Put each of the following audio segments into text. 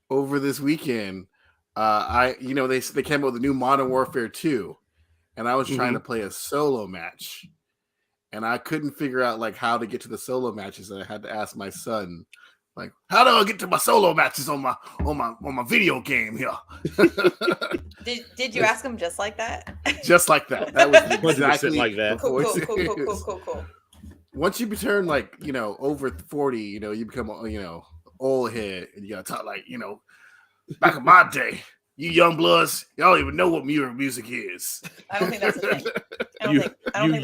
over this weekend, they came out with a new Modern Warfare 2, and I was trying to play a solo match, and I couldn't figure out like how to get to the solo matches, and I had to ask my son, like, how do I get to my solo matches on my video game here? Did you ask him just like that? Just like that. That was exactly like that. Cool. Once you turn like, over 40, you become, old head, and you gotta talk like, back in my day, you young bloods, y'all don't even know what music is. I don't think that's a thing. You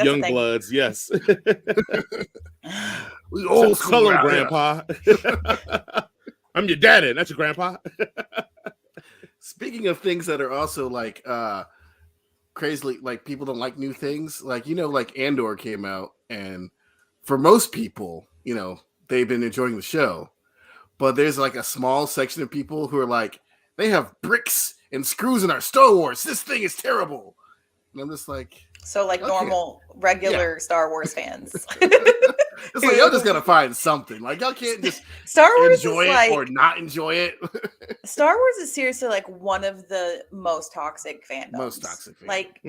young bloods, yes. We old school, hello, grandpa. I'm your daddy. That's your grandpa. Speaking of things that are also like crazily, like people don't like new things, like like Andor came out, and for most people, they've been enjoying the show, but there's like a small section of people who are like, they have bricks and screws in our Star Wars. This thing is terrible. And I'm just like, so like normal, regular Star Wars fans. It's like y'all just gotta find something. Like y'all can't just Star Wars enjoy it or not enjoy it. Star Wars is seriously like one of the most toxic fandoms. Like,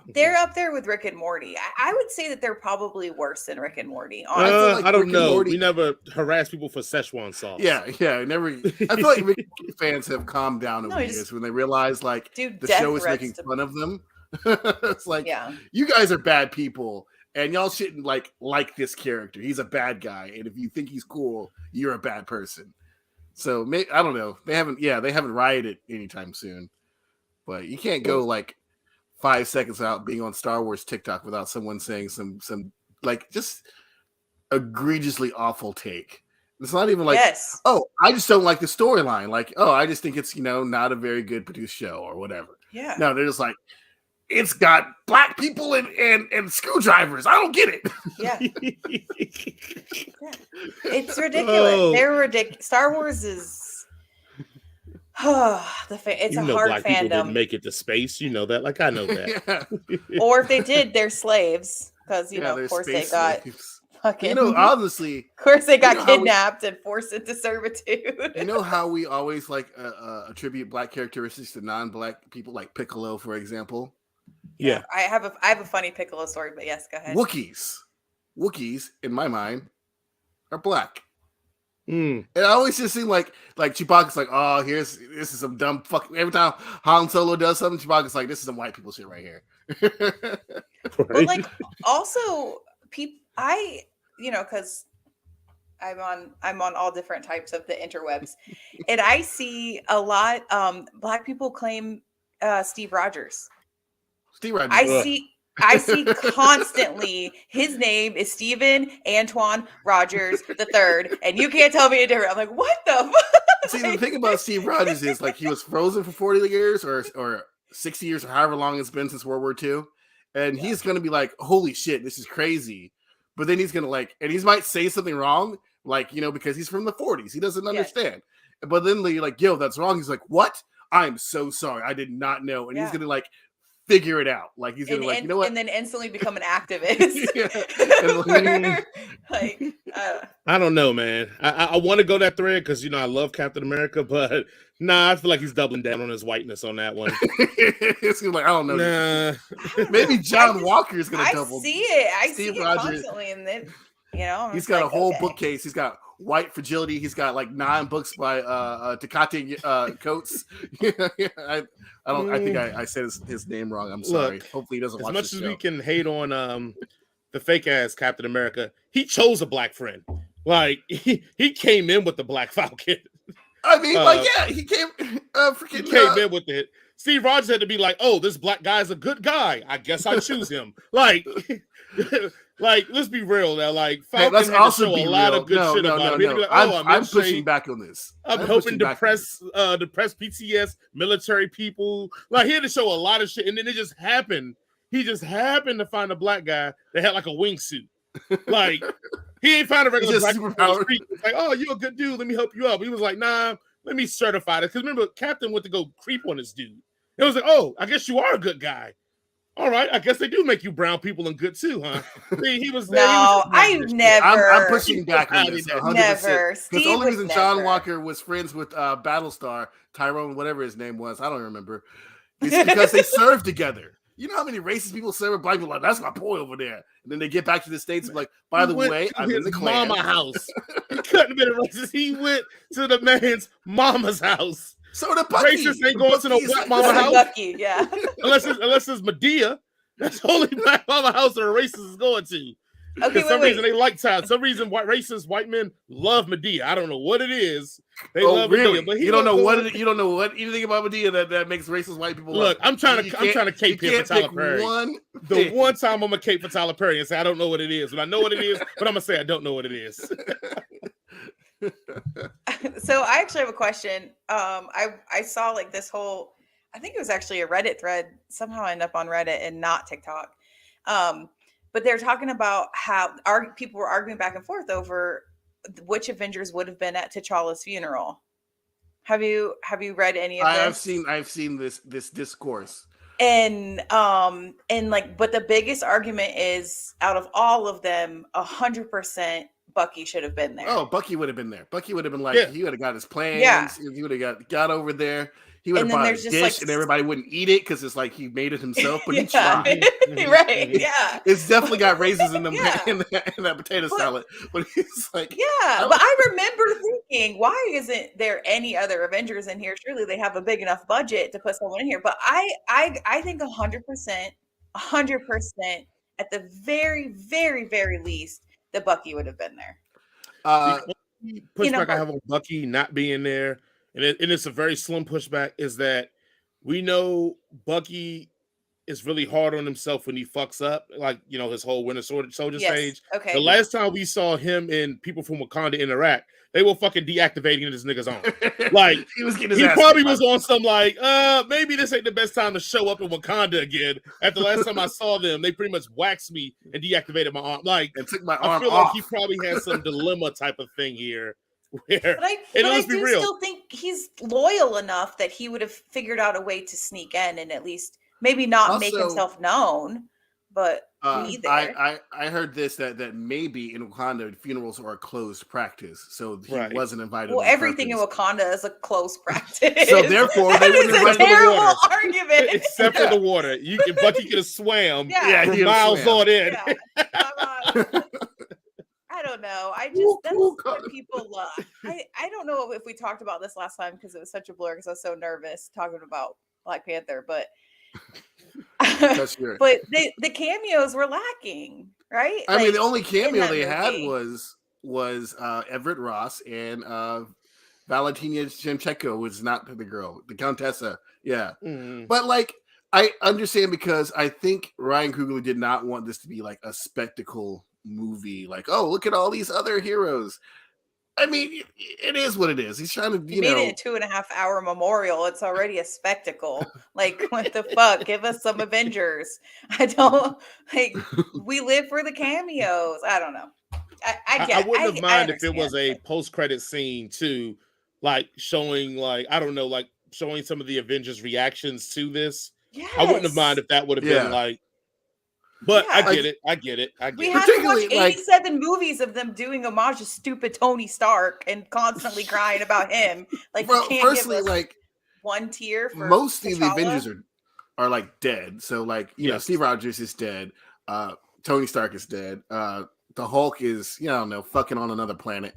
they're up there with Rick and Morty. I would say that they're probably worse than Rick and Morty. Honestly, I don't know. We never harass people for Szechuan sauce. Yeah. Never. I feel like Rick and Morty fans have calmed down over the years when they realize like the show is making fun of them. It's like, you guys are bad people. And y'all shouldn't like this character. He's a bad guy, and if you think he's cool, you're a bad person. So I don't know. They haven't rioted anytime soon. But you can't go like 5 seconds without being on Star Wars TikTok without someone saying some like just egregiously awful take. It's not even like, oh, I just don't like the storyline. Like, oh, I just think it's not a very good produced show or whatever. Yeah. No, they're just like, it's got black people and screwdrivers. I don't get it. Yeah. It's ridiculous. They're ridiculous. Star Wars is it's a hard black fandom. People didn't make it to space. You know that. Like I know that. Or if they did, they're slaves because of course they got fucking. Honestly, of course they got kidnapped and forced into servitude. You know how we always like attribute black characteristics to non-black people, like Piccolo, for example. Yeah, I have a funny Piccolo story, but yes, go ahead. Wookiees, in my mind, are black. And I always just seem like Chewbacca's like, oh, this is some dumb fuck. Every time Han Solo does something, Chewbacca's like, this is some white people shit right here. But like, also, people, because I'm on all different types of the interwebs, and I see a lot. Black people claim Steve Rogers. I see constantly his name is Stephen Antoine Rogers III, and you can't tell me a different. I'm like, what the fuck? See, the thing about Steve Rogers is like he was frozen for 40 years or 60 years or however long it's been since World War II, and he's gonna be like, holy shit, this is crazy. But then he's gonna and he might say something wrong, because he's from the 40s, he doesn't understand. But then you're like, yo, that's wrong. He's like, what? I'm so sorry, I did not know. And he's gonna figure it out. Like he's gonna you know what? And then instantly become an activist. I don't know, man. I want to go that thread because I love Captain America, but I feel like he's doubling down on his whiteness on that one. It's like, I don't know. Maybe John Walker is gonna double. I see it constantly, and then he's got a whole bookcase. He's got White Fragility. He's got like 9 books by Tecate Coates. I think I said his name wrong. I'm sorry. Look, hopefully he doesn't watch this show. As much as we can hate on the fake ass Captain America, he chose a black friend. Like he came in with the Black Falcon. I mean, he came he came in with it. Steve Rogers had to be like, oh, this black guy is a good guy. I guess I choose him. Like, let's be real now. Like, Falcon had to show a lot of good shit about him. Like, I'm pushing back on this. I'm hoping to press PTS military people. Like, he had to show a lot of shit, and then it just happened. He just happened to find a black guy that had like a wingsuit. Like, he ain't found a regular black guy on the street. Like, oh, you a good dude. Let me help you up. He was like, nah, let me certify it. Because remember, Captain went to go creep on this dude. It was like, oh, I guess you are a good guy. All right, I guess they do make you brown people and good too, huh? See, he was there. No, I've never. I'm pushing back on this 100%. Never. Because the only reason John Walker was friends with Battlestar, Tyrone, whatever his name was, I don't remember, is because they served together. You know how many racist people serve with black people? Like, that's my boy over there. And then they get back to the States and like, by the way, I'm in the Klan. Mama house. He couldn't have been a racist. He went to the man's mama's house. So the Bucky. Racists ain't going to no black mama house. Bucky, yeah. unless it's Medea. That's the only black mama house that a racist is going to. Okay, for some reason they like Todd. Some reason white men love Medea. I don't know what it is. They love really? Medea, but you don't know what anything about Medea that makes racist white people look. I'm trying to cape here for Tyler Perry. The one time I'm gonna cape for Tyler Perry and say I don't know what it is, but I know what it is. But I'm gonna say I don't know what it is. So I actually have a question. I saw like this whole. I think it was actually a Reddit thread. Somehow I ended up on Reddit and not TikTok. But they're talking about how people were arguing back and forth over which Avengers would have been at T'Challa's funeral. Have you read any of this? I've seen this discourse. And but the biggest argument is out of all of them, 100% Bucky should have been there. Oh, Bucky would have been there. Bucky would have been like, he would have got his plans. Yeah. He would have got over there. He would have bought a dish and everybody wouldn't eat it because it's like he made it himself, but he tried. Right, yeah. It's definitely got raisins in them in that potato salad. But he's like, yeah. But I remember thinking, why isn't there any other Avengers in here? Surely they have a big enough budget to put someone in here. But I think 100%, at the very, very, very least, that Bucky would have been there. Pushback I have on Bucky not being there. And it's a very slim pushback, is that we know Bucky is really hard on himself when he fucks up, like, his whole Winter Soldier stage. Okay. The last time we saw him and people from Wakanda interact, they were fucking deactivating this nigga's arm. Like, he probably was on some like, maybe this ain't the best time to show up in Wakanda again. After the last time I saw them, they pretty much waxed me and deactivated my arm. Like, and took my arm I feel off. like he probably has some dilemma type of thing here. But I do still think he's loyal enough that he would have figured out a way to sneak in and at least maybe not make himself known, but be there. I heard this that maybe in Wakanda funerals are a closed practice, so he wasn't invited. Well, everything in Wakanda is a closed practice. So therefore, they wouldn't invite him to the water. Argument, except for the water. Bucky could have swam for miles on in. Yeah. I don't know. That's what people love. I don't know if we talked about this last time because it was such a blur because I was so nervous talking about Black Panther, but but the cameos were lacking, right? I mean, the only cameo they had was Everett Ross and Valentina Shevchenko was not the girl, the Countessa. Yeah. Mm. But like, I understand because I think Ryan Coogler did not want this to be like a spectacle movie, like, oh, look at all these other heroes. I mean, it is what it is. He's trying to, made it a 2.5 hour memorial. It's already a spectacle. Like, what the fuck? Give us some Avengers. I don't like. We live for the cameos. I don't know. I wouldn't have minded if it was a post-credit scene too, like showing, like, I don't know, like showing some of the Avengers' reactions to this. Yes. I wouldn't have minded if that would have been like. But I get it. We have to watch 87 movies of them doing homage to stupid Tony Stark and constantly crying about him. Like, you can't give us like one tear for most of the Avengers are like dead. So like, Steve Rogers is dead. Tony Stark is dead. The Hulk is, I don't know, fucking on another planet.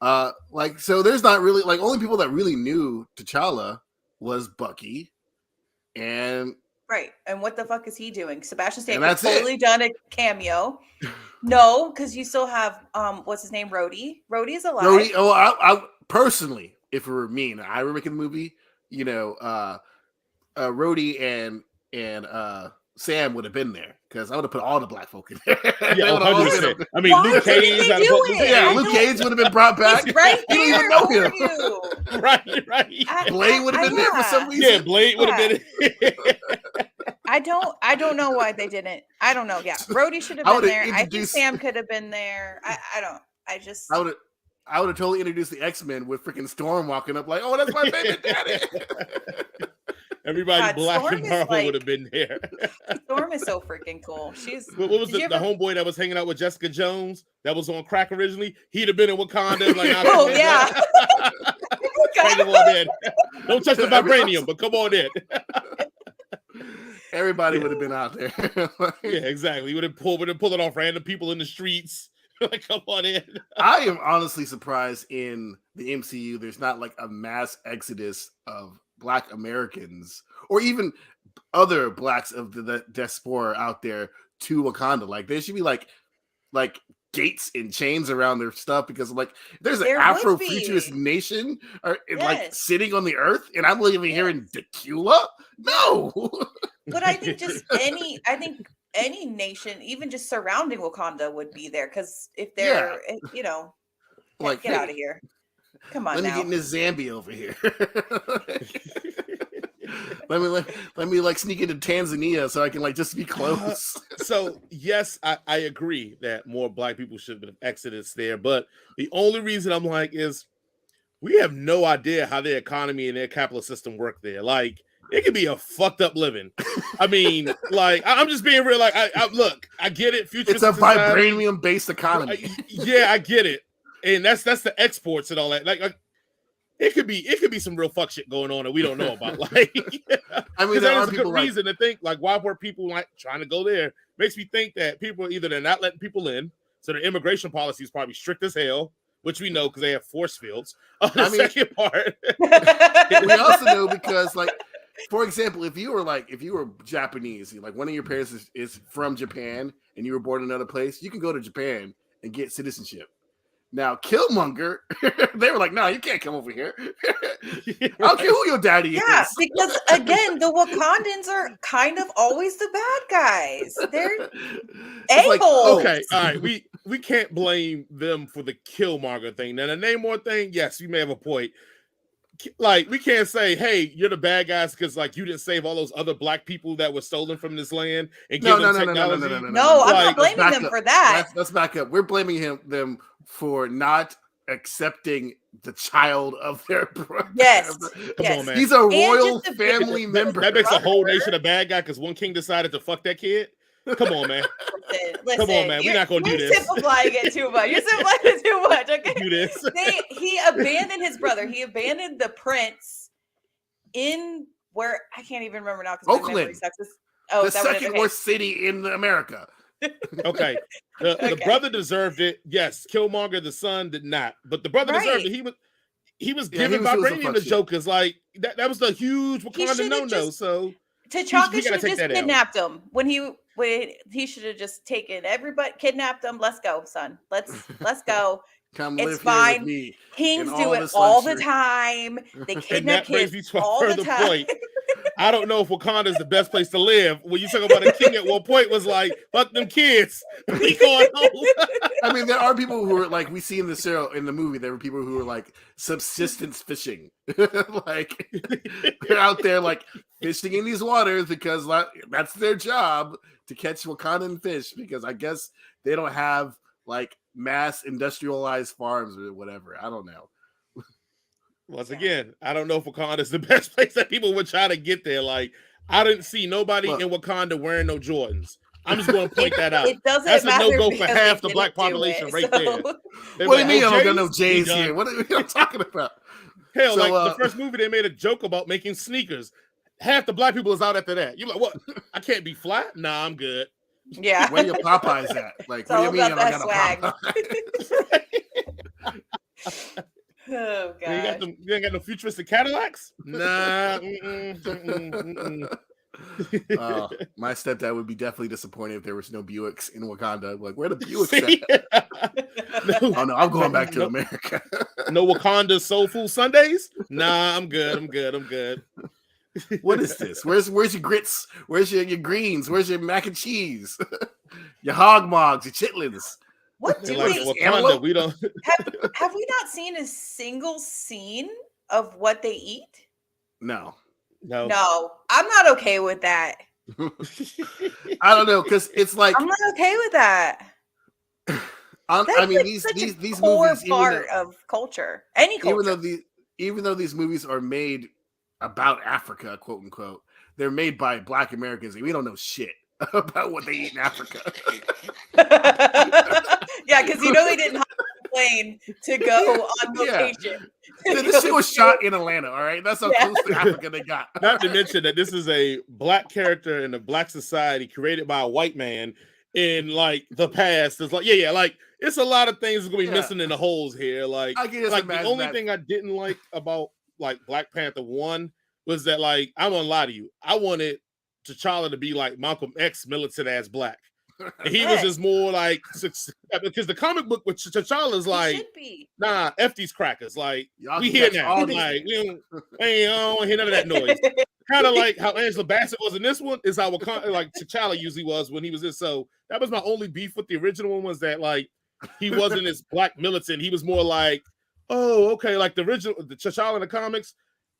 Like, so there's not really like only people that really knew T'Challa was Bucky and. Right. And what the fuck is he doing? Sebastian Stan has totally done a cameo. No, because you still have what's his name? Rhodey. Rhodey is alive. Rhodey, I personally, if it were me and I were making the movie, Rhodey and Sam would have been there because I would have put all the black folk in there. Yeah, 100%. I mean, Luke Cage. Luke Cage would have been brought back. He's right there. You don't even know him. Right. Blade would have been there for some reason. Yeah, Blade would have been. I don't know why they didn't. I don't know. Yeah, Rhodey should have been there. I think Sam could have been there. I would have totally introduced the X-Men with freaking Storm walking up like, oh, that's my favorite daddy. Everybody black in Marvel would have been there. Storm is so freaking cool. What was the homeboy that was hanging out with Jessica Jones that was on crack originally? He'd have been in Wakanda. Like, oh yeah. Come on in. Don't touch the vibranium, but come on in. Everybody would have been out there. Yeah, exactly. You would have pulled it off random people in the streets. Like, come on in. I am honestly surprised in the MCU there's not like a mass exodus of Black Americans or even other blacks of the diaspora out there to Wakanda. Like there should be like gates and chains around their stuff because like there's an Afro-futurist nation like sitting on the earth and I'm living here in Tequila. No. But I think any nation, even just surrounding Wakanda, would be there because if they're, like get out of here. Come on, let me get into Zambia over here. let me like sneak into Tanzania so I can like just be close. So yes, I agree that more Black people should have exited there, but the only reason I'm like is we have no idea how their economy and their capitalist system work there. Like it could be a fucked up living. I mean, like I'm just being real. Like I look, I get it. It's a vibranium based economy. Yeah, I get it, and that's the exports and all that. Like it could be some real fuck shit going on that we don't know about. Like, I mean, there's a good reason to think like why were people like trying to go there? Makes me think that people either they're not letting people in, so their immigration policy is probably strict as hell, which we know because they have force fields. Second part, we also know because like. For example, if you were Japanese, like one of your parents is from Japan and you were born in another place, you can go to Japan and get citizenship. Now, Killmonger, they were like, no, you can't come over here. I don't care who your daddy is. Yeah, because again, the Wakandans are kind of always the bad guys. They're a-holes. Okay, all right, we can't blame them for the Killmonger thing. Now, the Namor thing, yes, you may have a point. Like we can't say, "Hey, you're the bad guys" because like you didn't save all those other Black people that were stolen from this land and give them technology. No, I'm not blaming them for that. Let's back up. We're blaming them for not accepting the child of their brother. Yes, come on, man. He's a royal family member. That makes a whole nation a bad guy because one king decided to fuck that kid. Come on, man. Listen, come on, man. We're not gonna do this. You're simplifying it too much. Okay. Do this. He abandoned his brother. He abandoned the prince in where I can't even remember now because Oakland. The second worst city in America. Okay. The brother deserved it. Yes, Killmonger, the son, did not. But the brother deserved it. He was giving vibranium to Jokers. Like that was the huge Wakanda no-no. So T'Chaka should have just kidnapped him when he should have just taken everybody, kidnapped them. Let's go, son. Let's go. Come it's live fine. Here with me Kings do it all the time. They kidnap kids all the time. Point. I don't know if Wakanda is the best place to live. When you talk about a king at one point was like, fuck them kids. We going home. I mean, there are people who are like, we see in the serial, in the movie, there were people who are like subsistence fishing. Like they're out there like fishing in these waters because that's their job to catch Wakandan fish because I guess they don't have like mass industrialized farms or whatever. I don't know. Once again, I don't know if Wakanda is the best place that people would try to get there. Like, I didn't see nobody in Wakanda wearing no Jordans. I'm just going to point that out. It doesn't That's matter a no-go for half the Black population right there. What do you mean I don't got no J's here? What are you talking about? Hell, like the first movie, they made a joke about making sneakers. Half the Black people is out after that. You're like, what? I can't be flat? Nah, I'm good. Yeah. Where your Popeyes at? Like, what do you mean I got a Popeyes? Oh god! You ain't got no futuristic Cadillacs? Nah. My stepdad would be definitely disappointed if there was no Buicks in Wakanda. Like, where the Buicks at? Oh no, I'm going back to America. No Wakanda Soul Food Sundays? Nah, I'm good. What is this? Where's your grits? Where's your greens? Where's your mac and cheese? Your hog mogs, your chitlins. What do Wakanda, we don't have we not seen a single scene of what they eat? No, I'm not okay with that. I don't know because it's like I'm not okay with that. I mean, these movies part of culture, any culture. Even though these movies are made about Africa, quote unquote. They're made by Black Americans, and we don't know shit about what they eat in Africa. Yeah, because they didn't hop on a plane to go on location. Yeah. This shit was shot in Atlanta, all right? That's how close to Africa they got. Not to mention that this is a Black character in a Black society created by a white man in like the past. It's like, like it's a lot of things that's gonna be missing in the holes here. Like the only thing I didn't like about like Black Panther 1 was that, like, I won't lie to you, I wanted T'Challa to be like Malcolm X, militant ass Black. And he was just more like, because the comic book with T'Challa is like, nah, F these crackers. Like, we hear now. Like, I don't hear none of that noise. Kind of like how Angela Bassett was in this one, is how like T'Challa usually was when he was this. So that was my only beef with the original one, was that, like, he wasn't this Black militant. He was more like, oh, okay, like the T'Challa in the comics,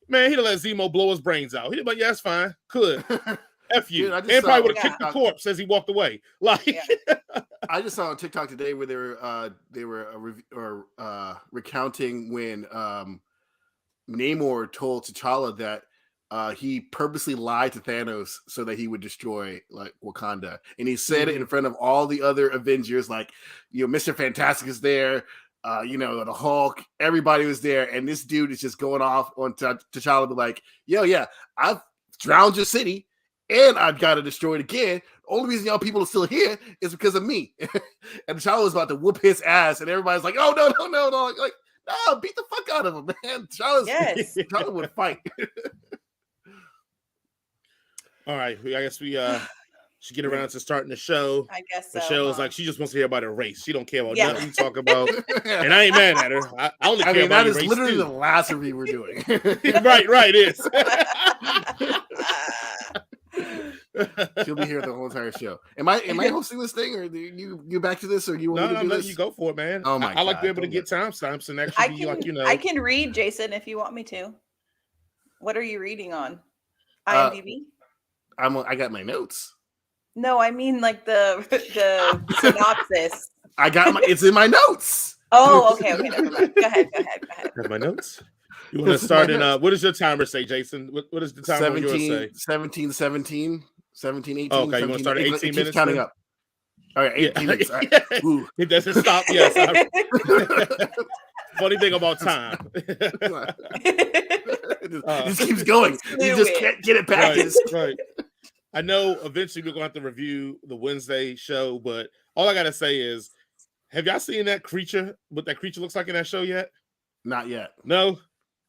man, he'd have let Zemo blow his brains out. He'd be like, yeah, that's fine. Could. F you. Dude, and probably would have kicked the corpse as he walked away. Like, I just saw on TikTok today where they were recounting when Namor told T'Challa that he purposely lied to Thanos so that he would destroy like Wakanda, and he said it in front of all the other Avengers. Like, Mr. Fantastic is there. The Hulk, everybody was there, and this dude is just going off on T'Challa, like, I've drowned your city, and I've got to destroy it again. The only reason y'all people are still here is because of me. And T'Challa was about to whoop his ass, and everybody's like, oh, no. Like, no, beat the fuck out of him, man. T'Challa would fight. All right, I guess we should get around to starting the show. I guess so. The show is like, she just wants to hear about a race. She don't care about nothing you talk about. And I ain't mad at her. I only care about that is literally the last review we're doing. Right, it is. She'll be here the whole entire show. Am I hosting this thing, or you back to this, or you want me to do this? You go for it, man. Oh my God, I like to be able to get timestamps and actually I can read, Jason, if you want me to. What are you reading on? IMDb? I got my notes. No, I mean like the synopsis. It's in my notes. Oh, okay, never mind. Go ahead. Have my notes. You want to start in what does your timer say, Jason? What does the timer say? 17, 18. Okay, you want to start at 18 minutes? Counting up. All right, 18 minutes. All right. It doesn't stop. Yes. Funny thing about time. It just keeps going. You just can't get it back. Right. I know eventually we're going to have to review the Wednesday show, but all I got to say is, have y'all seen that creature, what that creature looks like in that show yet? Not yet. No?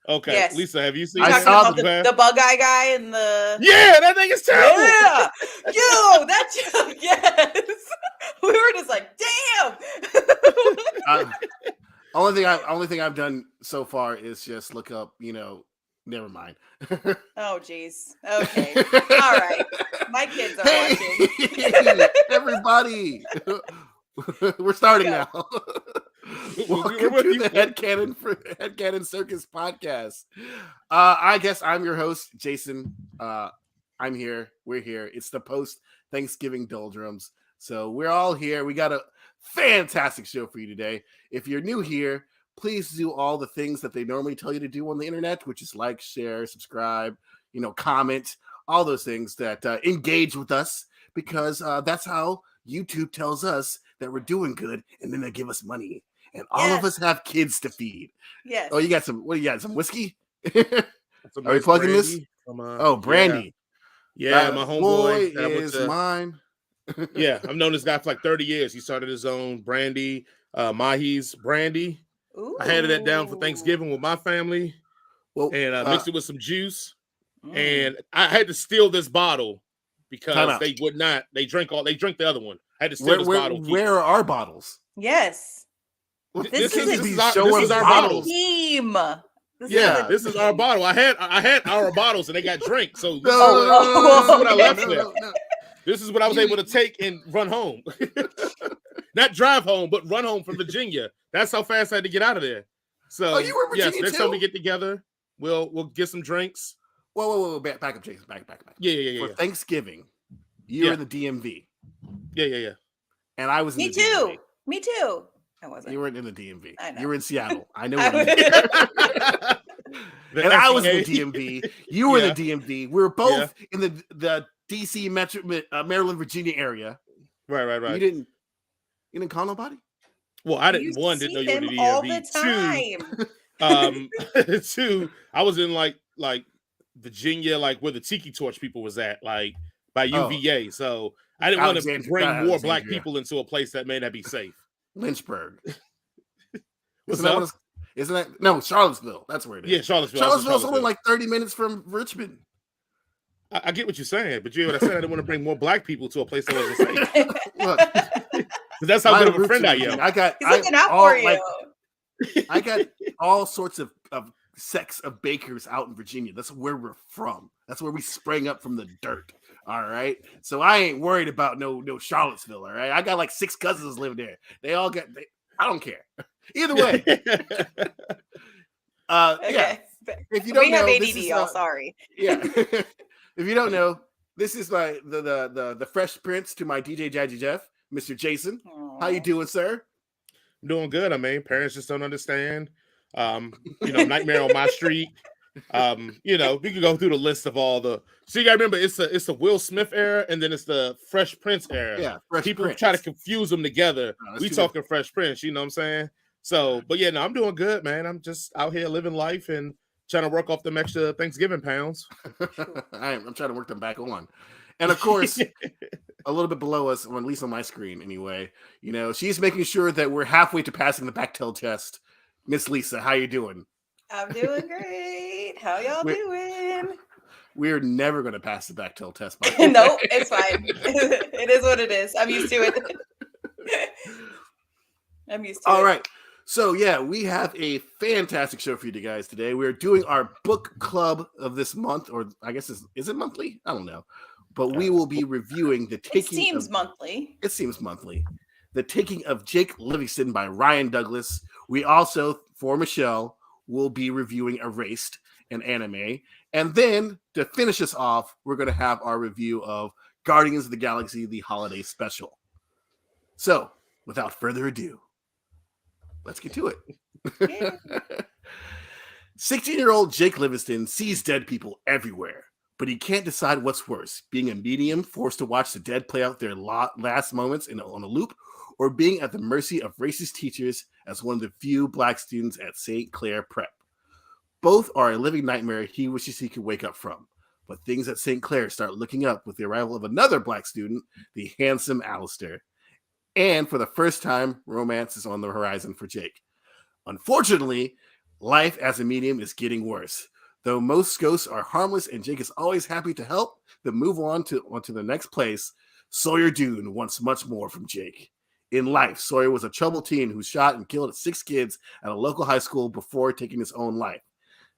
Okay. Yes. Lisa, have you seen I saw the bug eye guy and the... Yeah, that thing is terrible. Yeah. Yes. We were just like, damn. Only thing I've done so far is just look up, never mind. Oh, geez. Okay. All right. My kids are watching. Everybody. We're starting now. Welcome to the Headcanon Circus podcast. I guess I'm your host, Jason. I'm here. We're here. It's the post-Thanksgiving doldrums. So we're all here. We got a fantastic show for you today. If you're new here, please do all the things that they normally tell you to do on the internet, which is like, share, subscribe, comment, all those things that engage with us, because that's how YouTube tells us that we're doing good, and then they give us money. And all of us have kids to feed. Yes. Oh, you got some? What do you got? Some whiskey? Are we plugging this? Brandy. Yeah, my homeboy is mine. Yeah, I've known this guy for like 30 years. He started his own brandy, Mahi's brandy. Ooh. I handed that down for Thanksgiving with my family, and mixed it with some juice. And I had to steal this bottle because they would not. They drank the other one. I had to steal this bottle. Where are our bottles? Yes. This is our bottle. Team. This is our bottle. I had our bottles and they got drinks. So this is what I left with. No. This is what I was able to take and run home. Not drive home, but run home from Virginia. That's how fast I had to get out of there. So you were in Virginia next time we get together, we'll get some drinks. Whoa. Back up, Jason. Back. Yeah. For Thanksgiving, you're in the DMV. Yeah. And I was in Me too. Me too. I wasn't. You weren't in the DMV. I know. You were in Seattle. I know. And I was in the DMV. You were in the DMV. We were both in the DC Metro, Maryland, Virginia area. Right. You didn't call nobody? Well, I didn't. One, didn't know you were in the DMV. All the time. Two, I was in like Virginia, like where the Tiki Torch people was at, like by UVA. So I didn't want to bring more black people into a place that may not be safe. Lynchburg. What's up? Isn't that no Charlottesville? That's where it is. Yeah, Charlottesville. Charlottesville's only like 30 minutes from Richmond. I get what you're saying, but you know what I said. I didn't want to bring more black people to a place that wasn't safe. Look, that's how good of a friend I am. He's looking out for you. I got all sorts of sects of bakers out in Virginia. That's where we're from. That's where we sprang up from the dirt. All right. So I ain't worried about no Charlottesville. All right. I got like 6 cousins living there. They all got. I don't care. Either way. Okay. Yeah. If you don't know, have ADD, y'all. Sorry. Yeah. If you don't know, this is my the Fresh Prince to my DJ Jazzy Jeff, Mr. Jason. Aww. How you doing, sir? I'm doing good. I mean, parents just don't understand. Nightmare on My Street. We can go through the list of all the. So you gotta remember, it's the Will Smith era, and then it's the Fresh Prince era. Yeah, people Prince. Try to confuse them together. We talking Fresh Prince, you know what I'm saying? So, but yeah, no, I'm doing good, man. I'm just out here living life and trying to work off them extra Thanksgiving pounds. I'm trying to work them back on. And of course, a little bit below us, or at least on my screen anyway, she's making sure that we're halfway to passing the Bechtel test. Miss Lisa, how you doing? I'm doing great. How y'all doing? We're never going to pass the Bechtel test. No, it's fine. It is what it is. I'm used to it. All right. So, yeah, we have a fantastic show for you guys today. We're doing our book club of this month, or I guess, is it monthly? I don't know. But we will be reviewing The Taking It seems monthly. It seems monthly. The Taking of Jake Livingston by Ryan Douglas. We also, for Michelle, will be reviewing Erased, an anime. And then, to finish us off, we're going to have our review of Guardians of the Galaxy, the holiday special. So, without further ado, let's get to it. 16-year-old Jake Livingston sees dead people everywhere, but he can't decide what's worse, being a medium forced to watch the dead play out their last moments on a loop, or being at the mercy of racist teachers as one of the few black students at St. Clair Prep. Both are a living nightmare he wishes he could wake up from, but things at St. Clair start looking up with the arrival of another black student, the handsome Alistair. And for the first time, romance is on the horizon for Jake. Unfortunately, life as a medium is getting worse. Though most ghosts are harmless and Jake is always happy to help them move on to the next place, Sawyer Dune wants much more from Jake. In life, Sawyer was a troubled teen who shot and killed 6 kids at a local high school before taking his own life.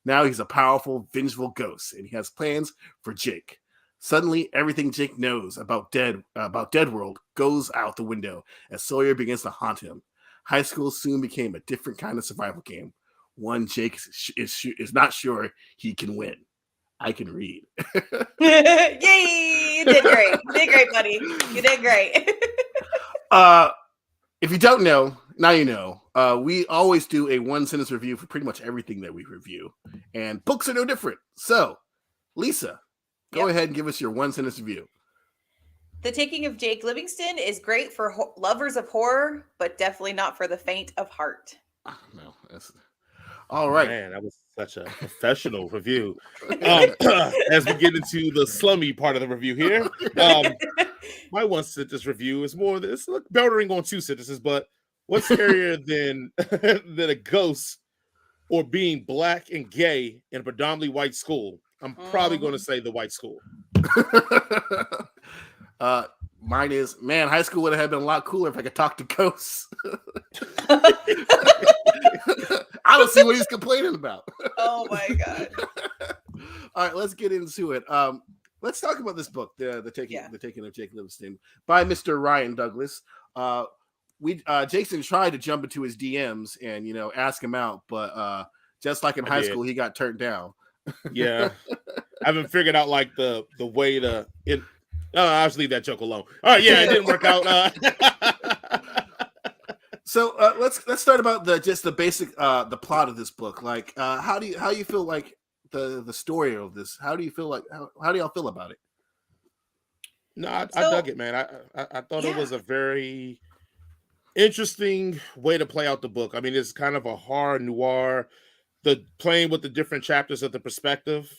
Now he's a powerful, vengeful ghost, and he has plans for Jake. Suddenly, everything Jake knows about Dead World goes out the window as Sawyer begins to haunt him. High school soon became a different kind of survival game, one Jake is not sure he can win. I can read. Yay! You did great. You did great, buddy. You did great. If you don't know, now you know. We always do a 1-sentence review for pretty much everything that we review, and books are no different. So, Lisa, go ahead and give us your 1-sentence review. The Taking of Jake Livingston is great for lovers of horror, but definitely not for the faint of heart. No, that's all right. Man, that was such a professional review. As we get into the slummy part of the review here, my 1-sentence review is more this bordering on 2 sentences, but what's scarier than a ghost or being black and gay in a predominantly white school? I'm probably going to say the white school. Mine is, man, high school would have been a lot cooler if I could talk to ghosts. I don't see what he's complaining about. Oh my God. All right, let's get into it. Let's talk about this book, the Taking of Jake Livingston by Mr. Ryan Douglas. Jason tried to jump into his DMs and ask him out, but just like in high school, he got turned down. Yeah, I haven't figured out like the way to it. I'll just leave that joke alone. All right, yeah, it didn't work out. So let's start about the basic the plot of this book. Like, how do you feel like the story of this? How do you feel like how do y'all feel about it? No, I dug it, man. I thought it was a very interesting way to play out the book. I mean, it's kind of a horror noir. The playing with the different chapters of the perspective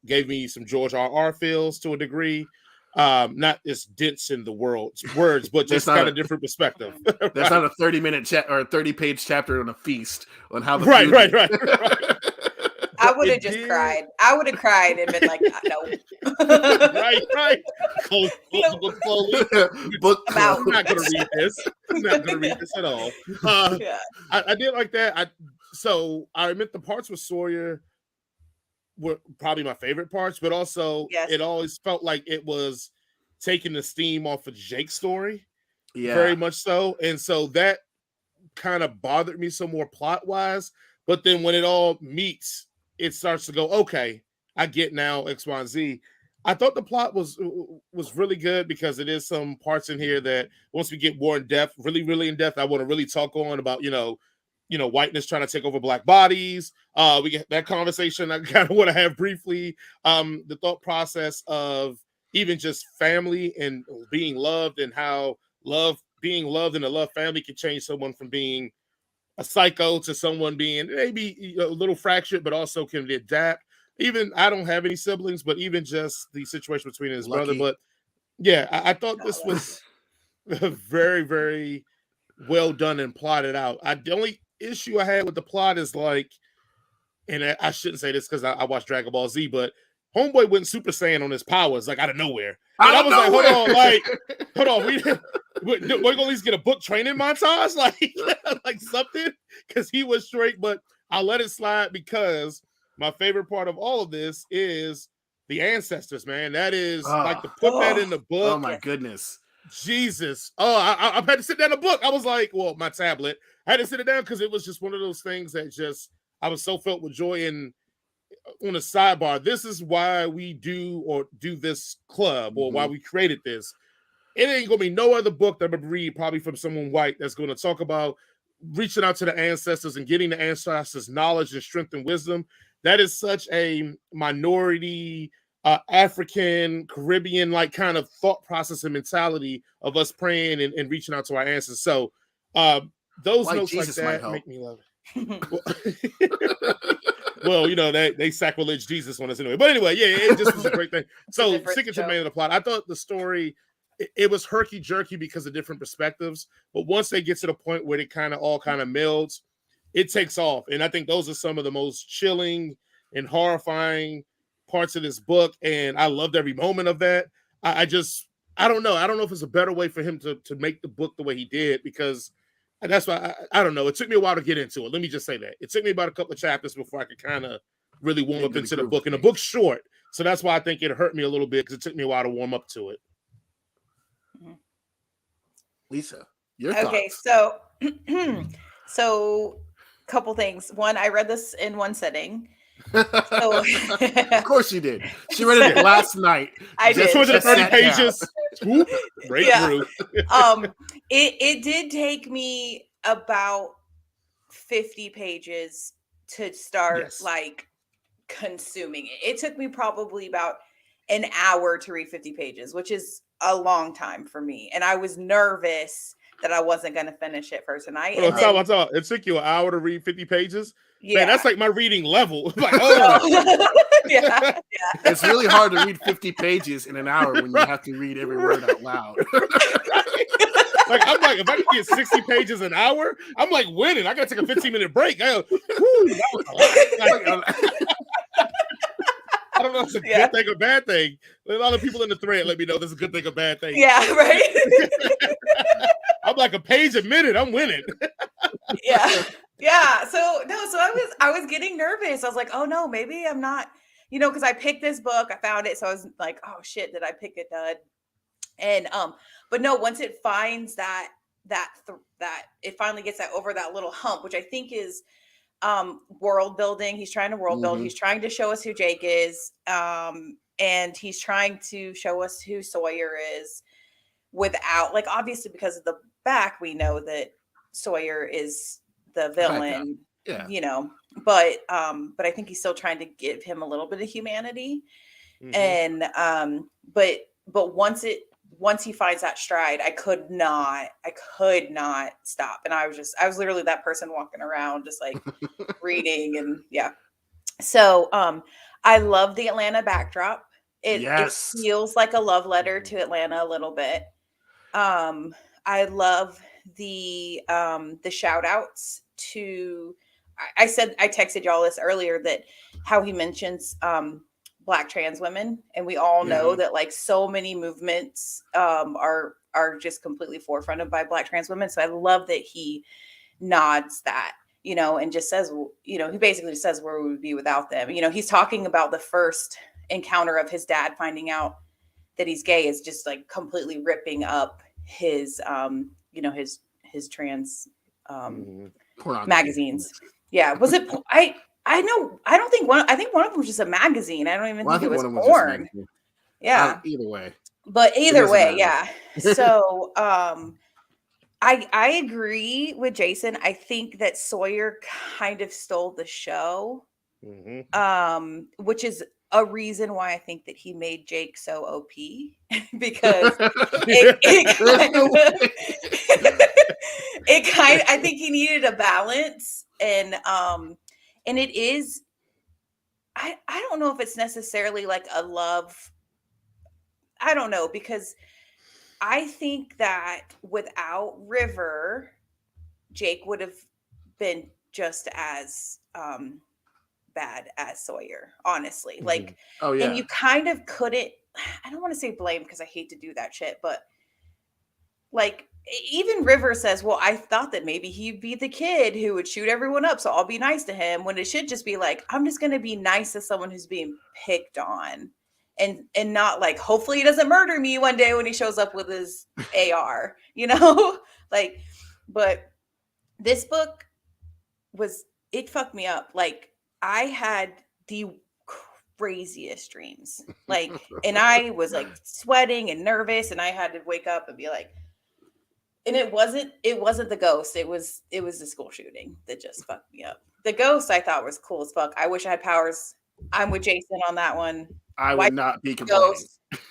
gave me some George R.R. feels to a degree. Not as dense in the words, but just kind of different perspective. Right? There's not a 30-minute or a 30-page chapter on a feast on how the right. I would have just cried. I would have cried and been like, no. right. Close the book slowly. I'm not going to read this. I'm not going to read this at all. I did like that. So I admit the parts with Sawyer were probably my favorite parts, but also it always felt like it was taking the steam off of Jake's story. Yeah. Very much so. And so that kind of bothered me some more plot-wise. But then when it all meets, it starts to go, okay, I get now X, Y, and Z. I thought the plot was really good because it is some parts in here that once we get more in depth, really, really in depth, I want to really talk on about, whiteness trying to take over Black bodies. We get that conversation I kind of want to have briefly. The thought process of even just family and being loved and how being loved in a love family can change someone from being a psycho to someone being maybe a little fractured, but also can adapt. Even I don't have any siblings, but even just the situation between his brother. But yeah, I thought this was very, very well done and plotted out. The only issue I had with the plot is and I shouldn't say this because I watched Dragon Ball Z, but Homeboy went Super Saiyan on his powers out of nowhere. And I was hold on, we're gonna at least get a book training montage, like something, because he was straight. But I'll let it slide because my favorite part of all of this is the ancestors, man. That is to put that in the book. Oh my goodness. Jesus. I had to sit down the book. I was like, well, my tablet. I had to sit it down because it was just one of those things that I was so filled with joy. And on a sidebar, this is why we do this club or why we created this. It ain't gonna be no other book that I'm gonna read probably from someone white that's going to talk about reaching out to the ancestors and getting the ancestors' knowledge and strength and wisdom. That is such a minority African, Caribbean kind of thought process and mentality of us praying and reaching out to our ancestors. So those notes Jesus like that make me love it. Well, they sacrilege Jesus on us anyway. But anyway, it just was a great thing. So sticking to the main of the plot, I thought the story, it was herky-jerky because of different perspectives. But once they get to the point where it kind of melds, it takes off. And I think those are some of the most chilling and horrifying parts of this book. And I loved every moment of that. I don't know. I don't know if there's a better way for him to make the book the way he did, because that's why I don't know. It took me a while to get into it. Let me just say that. It took me about a couple of chapters before I could kind of really warm up into the book. And the book's short. So that's why I think it hurt me a little bit, because it took me a while to warm up to it. Lisa, your thoughts. Okay, so couple things. One, I read this in one sitting. So, of course you did. She read it last night. I did. 230 pages. Through. It did take me about 50 pages to start consuming it. It took me probably about an hour to read 50 pages, which is a long time for me. And I was nervous that I wasn't going to finish it first tonight. It took you an hour to read 50 pages? Yeah. Man, that's like my reading level. Yeah. It's really hard to read 50 pages in an hour when you have to read every word out loud. I'm like, if I can get 60 pages an hour, I'm like winning. I got to take a 15-minute break. I don't know if it's a good thing or bad thing. A lot of people in the thread let me know this is a good thing or bad thing. Yeah, right. I'm like a page a minute. I'm winning. Yeah. So I was getting nervous. I was like, oh no, maybe I'm not, because I picked this book, I found it. So I was like, oh shit, did I pick a dud? And but no, once it finds that it finally gets that over that little hump, which I think is world building. He's trying to world build. He's trying to show us who Jake is. And he's trying to show us who Sawyer is without, obviously because of the back, we know that Sawyer is the villain, you know, but I think he's still trying to give him a little bit of humanity. And but once he finds that stride, I could not stop. And I was literally that person walking around just like reading and So I love the Atlanta backdrop. It feels like a love letter to Atlanta a little bit. I love the shout outs to I texted y'all this earlier that how he mentions Black trans women, and we all know that like so many movements are just completely forefronted by Black trans women. So I love that he nods that, you know, and just says, you know, he basically says where we would be without them. You know, he's talking about the first encounter of his dad finding out that he's gay is just like completely ripping up his you know, his trans magazines. Yeah, was it I think one of them was just a magazine. I don't even think it was porn. Yeah. Either way. But either way, yeah. So I agree with Jason. I think that Sawyer kind of stole the show. Which is a reason why I think that he made Jake so OP because I think he needed a balance, and it is I don't know if it's necessarily like a love. I don't know, because I think that without River, Jake would have been just as bad as Sawyer, honestly. Like, and you kind of couldn't, I don't want to say blame because I hate to do that shit, but like even River says, well, I thought that maybe he'd be the kid who would shoot everyone up, so I'll be nice to him, when it should just be like, I'm just going to be nice to someone who's being picked on, and not like, hopefully he doesn't murder me one day when he shows up with his AR, you know? Like, but this book it fucked me up. Like, I had the craziest dreams, like, and I was like sweating and nervous, and I had to wake up and be like, and it wasn't the ghost. It was the school shooting that just fucked me up. The ghost I thought was cool as fuck. I wish I had powers. I'm with Jason on that one. I would not be complaining.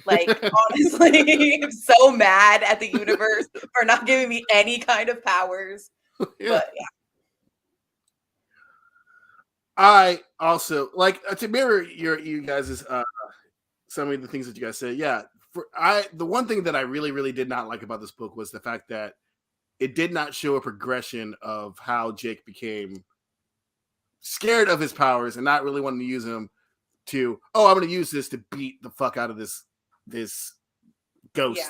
Like, honestly, I'm so mad at the universe for not giving me any kind of powers. But yeah. I also like to mirror you guys' some of the things that you guys said. Yeah, the one thing that I really, really did not like about this book was the fact that it did not show a progression of how Jake became scared of his powers and not really wanting to use them to, I'm going to use this to beat the fuck out of this ghost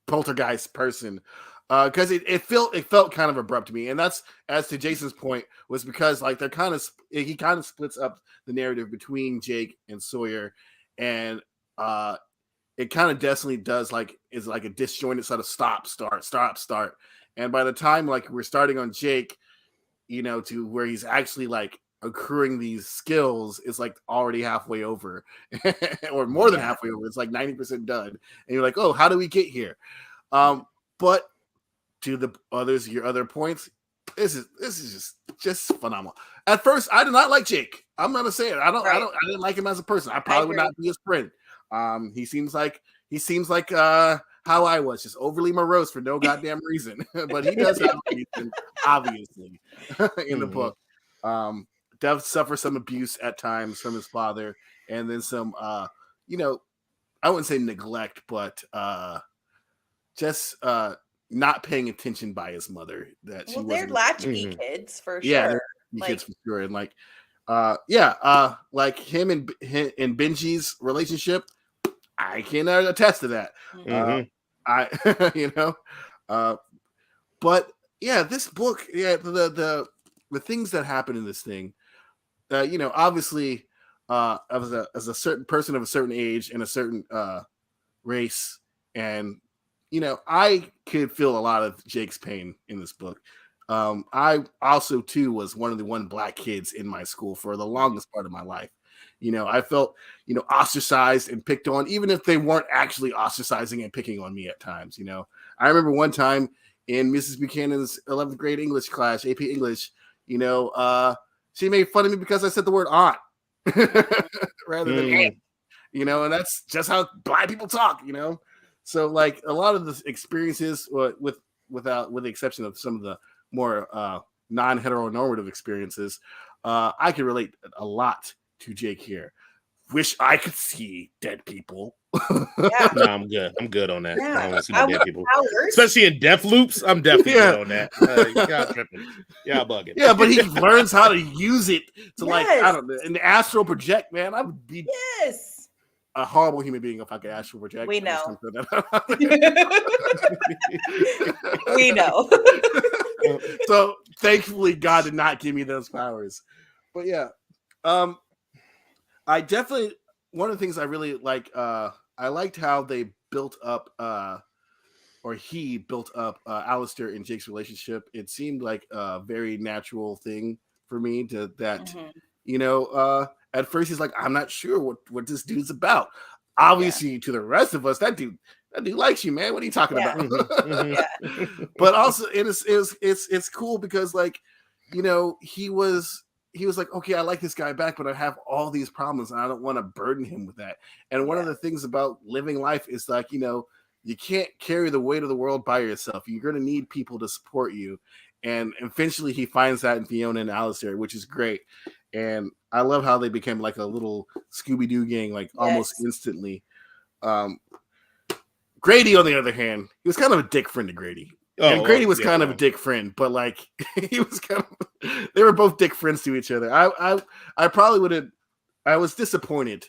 poltergeist person. Because it felt kind of abrupt to me, and that's, as to Jason's point, was because like he kind of splits up the narrative between Jake and Sawyer, and it kind of definitely does is like a disjointed sort of stop start, and by the time like we're starting on Jake, you know, to where he's actually like accruing these skills, is like already halfway over, or more than halfway over. It's like 90% done, and you're like, oh, how do we get here? But to your other points, this is just phenomenal. At first, I did not like Jake. I'm gonna say it. I didn't like him as a person. I probably would not be his friend. He seems like how I was, just overly morose for no goddamn reason. But he does have a reason, obviously, in the book. Does suffer some abuse at times from his father, and then some you know, I wouldn't say neglect, but just not paying attention by his mother. They're latchkey kids for sure. Yeah, kids for sure. And like like him and Benji's relationship, I can attest to that. But yeah, this book, the things that happen in this thing, you know, obviously, as a certain person of a certain age and a certain race, and you know, I could feel a lot of Jake's pain in this book. I also too was one of the black kids in my school for the longest part of my life. You know, I felt, you know, ostracized and picked on, even if they weren't actually ostracizing and picking on me at times. You know, I remember one time in Mrs. Buchanan's 11th grade English class, AP English, you know, she made fun of me because I said the word aunt rather than aunt, you know, and that's just how Black people talk, you know. So like a lot of the experiences with the exception of some of the more non-heteronormative experiences, I can relate a lot to Jake here. Wish I could see dead people. Yeah. No, I'm good. I'm good on that. Yeah. I don't want to see no dead people. Especially in death loops. I'm definitely good on that. Y'all tripping. Y'all bugging. Yeah, but he learns how to use it to like, I don't know, in the astral project, man. I would be a horrible human being if I could astral project. We know. We know. So thankfully God did not give me those powers. But yeah. I definitely, one of the things I really like, I liked how they built up, or he built up Alistair and Jake's relationship. It seemed like a very natural thing for me you know, at first he's like, I'm not sure what this dude's about. Obviously, to the rest of us, that dude likes you, man. What are you talking about? But also, it's cool because, like, you know, he was like, okay, I like this guy back, but I have all these problems and I don't want to burden him with that. And one of the things about living life is like, you know, you can't carry the weight of the world by yourself. You're going to need people to support you. And eventually he finds that in Fiona and Alistair, which is great. And I love how they became like a little Scooby-Doo gang, like almost instantly. Grady, on the other hand, he was kind of a dick friend to Grady. And Grady was kind of a dick friend, but like he was kind of, they were both dick friends to each other. I probably would have, I was disappointed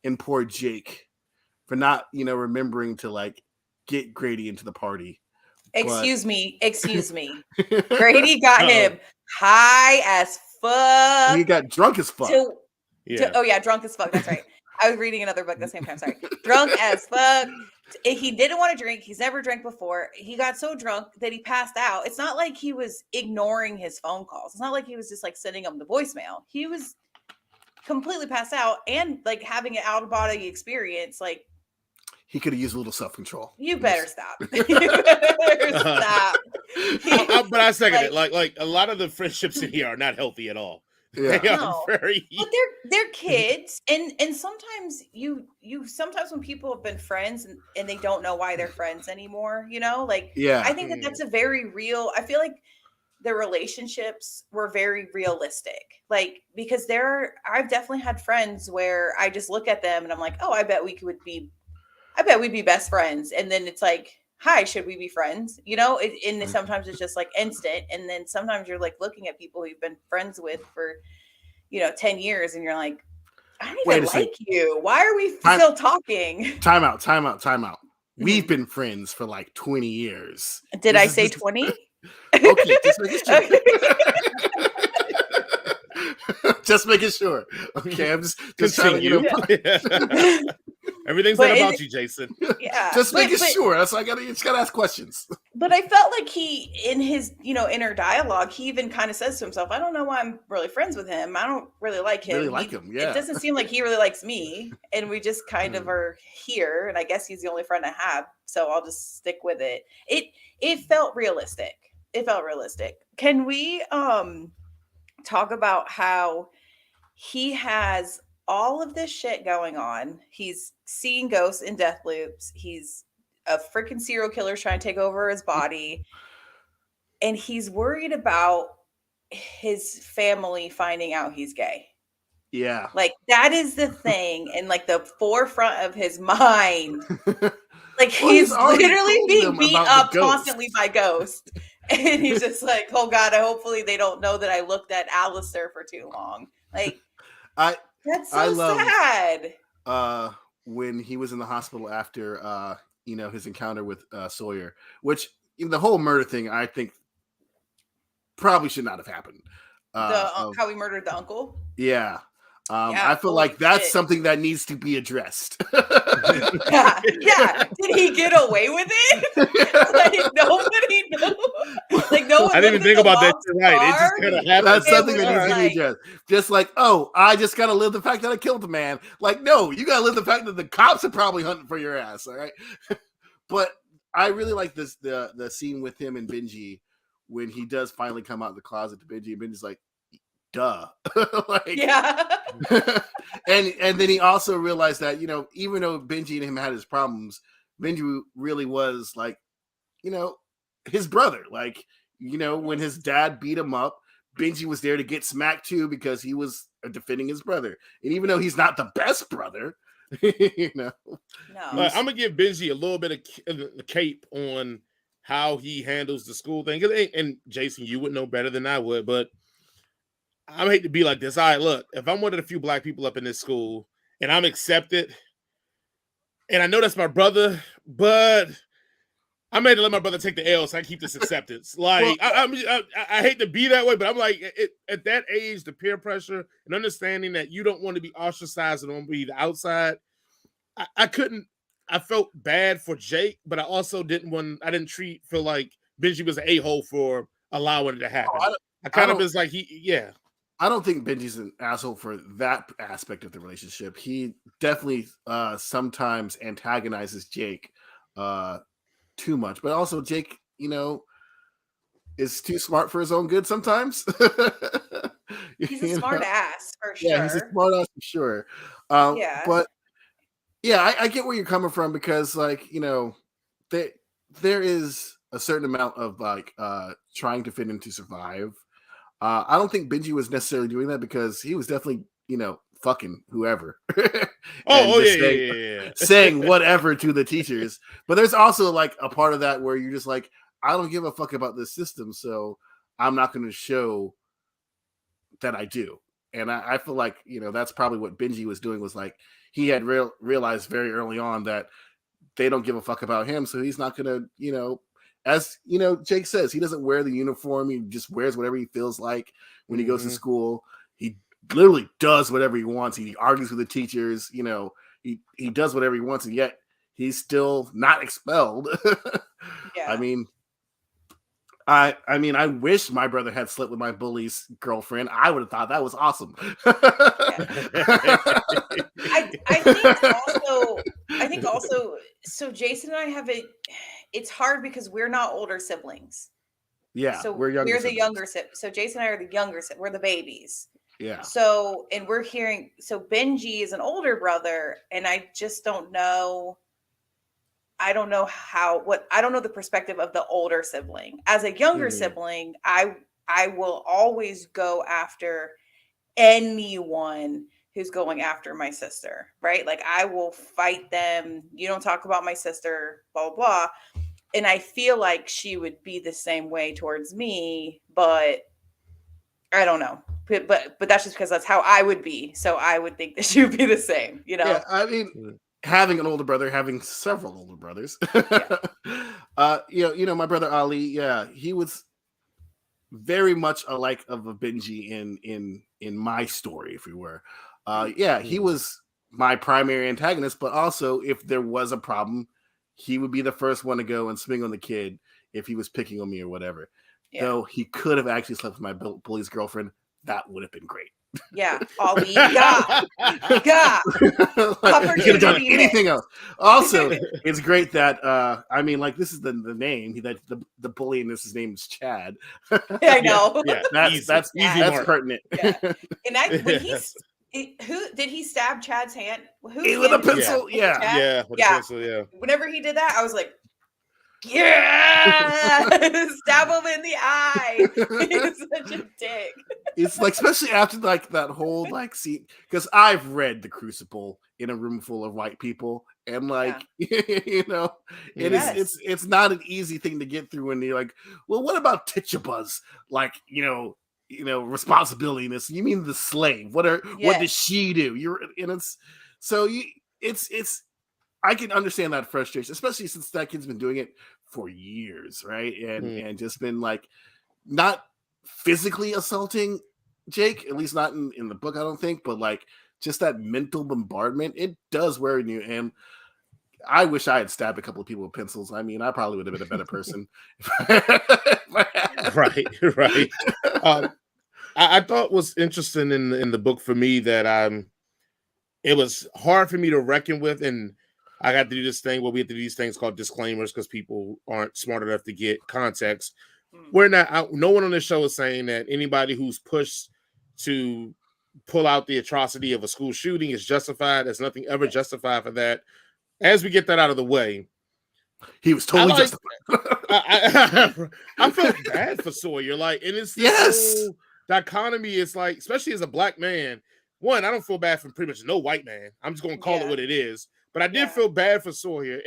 in poor Jake for not, you know, remembering to like get Grady into the party. Excuse me. Grady got him high as fuck. He got drunk as fuck. Drunk as fuck. That's right. I was reading another book at the same time. Sorry. Drunk as fuck. He didn't want to drink. He's never drank before. He got so drunk that he passed out. It's not like he was ignoring his phone calls. It's not like he was just like sending them the voicemail. He was completely passed out and like having an out of body experience. Like he could have used a little self-control. You better stop. You better stop. But I second it. Like a lot of the friendships in here are not healthy at all. Yeah. No. But they're kids, and sometimes you sometimes when people have been friends and they don't know why they're friends anymore, you know, like I think that's a very real. I feel like the relationships were very realistic, like because I've definitely had friends where I just look at them and I'm like, oh, I bet we'd be best friends, and then it's like, hi, should we be friends? You know, and sometimes it's just like instant. And then sometimes you're like looking at people you've been friends with for, 10 years. And you're like, I don't even like you. Why are we still talking? Time out. We've been friends for like 20 years. Did I say 20? Okay, just making sure. Just making sure. Okay, I'm just trying to, Everything's not about you, Jason. Yeah. Just making sure. That's why you just gotta ask questions. But I felt like he, in his, inner dialogue, he even kind of says to himself, I don't know why I'm really friends with him. I don't really like him. It doesn't seem like he really likes me. And we just kind of are here. And I guess he's the only friend I have. So I'll just stick with it. It felt realistic. Can we talk about how he has all of this shit going on? He's seeing ghosts in death loops. He's a freaking serial killer trying to take over his body. And he's worried about his family finding out he's gay. Yeah. Like that is the thing. And like the forefront of his mind. Like he's literally being beat up constantly by ghosts. And he's just like, oh God, hopefully they don't know that I looked at Alistair for too long. Like that's so sad. When he was in the hospital after his encounter with Sawyer, which the whole murder thing, I think probably should not have happened. How he murdered the uncle? Yeah. I feel like that's something that needs to be addressed. Yeah. Did he get away with it? Like nobody knew. Like no one. I didn't even think about that. Right? It just kind of happened. That's something that needs to be addressed. Just like, oh, I just gotta live the fact that I killed a man. Like, no, you gotta live the fact that the cops are probably hunting for your ass. All right, but I really like this the scene with him and Benji when he does finally come out of the closet to Benji, and Benji's like, duh. Like, yeah. and then he also realized that, even though Benji and him had his problems, Benji really was like, his brother. Like, when his dad beat him up, Benji was there to get smacked too because he was defending his brother. And even though he's not the best brother, No. I'm gonna give Benji a little bit of the cape on how he handles the school thing. And Jason, you would know better than I would, but I hate to be like this. All right, look, if I'm one of the few black people up in this school and I'm accepted, and I know that's my brother, but I made to let my brother take the L so I keep this acceptance. Like, I hate to be that way, but I'm like, at that age, the peer pressure and understanding that you don't want to be ostracized and want to be the outside, I felt bad for Jake, but I also didn't feel like Benji was an a-hole for allowing it to happen. I kind of was like, I don't think Benji's an asshole for that aspect of the relationship. He definitely sometimes antagonizes Jake too much, but also Jake, is too smart for his own good sometimes. He's a smart ass for sure. Yeah, he's a smart ass for sure. But yeah, I get where you're coming from because, like, there is a certain amount of like trying to fit in to survive. I don't think Benji was necessarily doing that because he was definitely, fucking whoever. Saying whatever to the teachers. But there's also like a part of that where you're just like, I don't give a fuck about this system, so I'm not going to show that I do. And I feel like, that's probably what Benji was doing, was like, he had realized very early on that they don't give a fuck about him, so he's not going to, as Jake says, he doesn't wear the uniform. He just wears whatever he feels like when he goes to school. He literally does whatever he wants. He argues with the teachers. He does whatever he wants, and yet he's still not expelled. Yeah. I mean, I wish my brother had slept with my bully's girlfriend. I would have thought that was awesome. I think also, so Jason and I have it's hard because we're not older siblings. Yeah. So we're the younger siblings. So Jason and I are the younger siblings. We're the babies. Yeah. So, and we're hearing, so Benji is an older brother, and I just don't know. I don't know the perspective of the older sibling. As a younger sibling, I will always go after anyone who's going after my sister, right? Like, I will fight them. You don't talk about my sister, blah, blah, blah. And I feel like she would be the same way towards me, but I don't know. But that's just because that's how I would be. So I would think that she would be the same, Yeah, I mean, having an older brother, having several older brothers. My brother Ali, he was very much alike of a Benji in my story, if you were. He was my primary antagonist, but also if there was a problem, he would be the first one to go and swing on the kid if he was picking on me or whatever. Yeah. Though he could have actually slept with my bully's girlfriend, that would have been great. Yeah, Ali, yeah. He could have done anything else. Also, it's great that this is the name that the bully in this, his name is Chad. I know. Yeah, that's pertinent. Yeah. And who did he stab Chad's hand? With a pencil? Yeah. With a pencil, yeah. Whenever he did that, I was like, yeah, stab him in the eye. He's such a dick. It's like, especially after like that whole like scene, because I've read The Crucible in a room full of white people, and like it's not an easy thing to get through when you're like, well, what about Tituba's like responsibility in this? You mean the slave? What does she do? It's I can understand that frustration, especially since that kid's been doing it for years, right? And just been like not physically assaulting Jake, at least not in the book, I don't think, but like just that mental bombardment, it does wear on you. And I wish I had stabbed a couple of people with pencils. I mean, I probably would have been a better person. Right. I thought was interesting in the book for me that it was hard for me to reckon with, and I got to do this thing where we have to do these things called disclaimers because people aren't smart enough to get context. We're not out. No one on this show is saying that anybody who's pushed to pull out the atrocity of a school shooting is justified. There's nothing ever justified for that. As we get that out of the way, he was totally justified. I felt bad for Sawyer. Like, and it's this whole dichotomy. It's like, especially as a black man, one, I don't feel bad for pretty much no white man. I'm just going to call it what it is. But I did feel bad for Sawyer.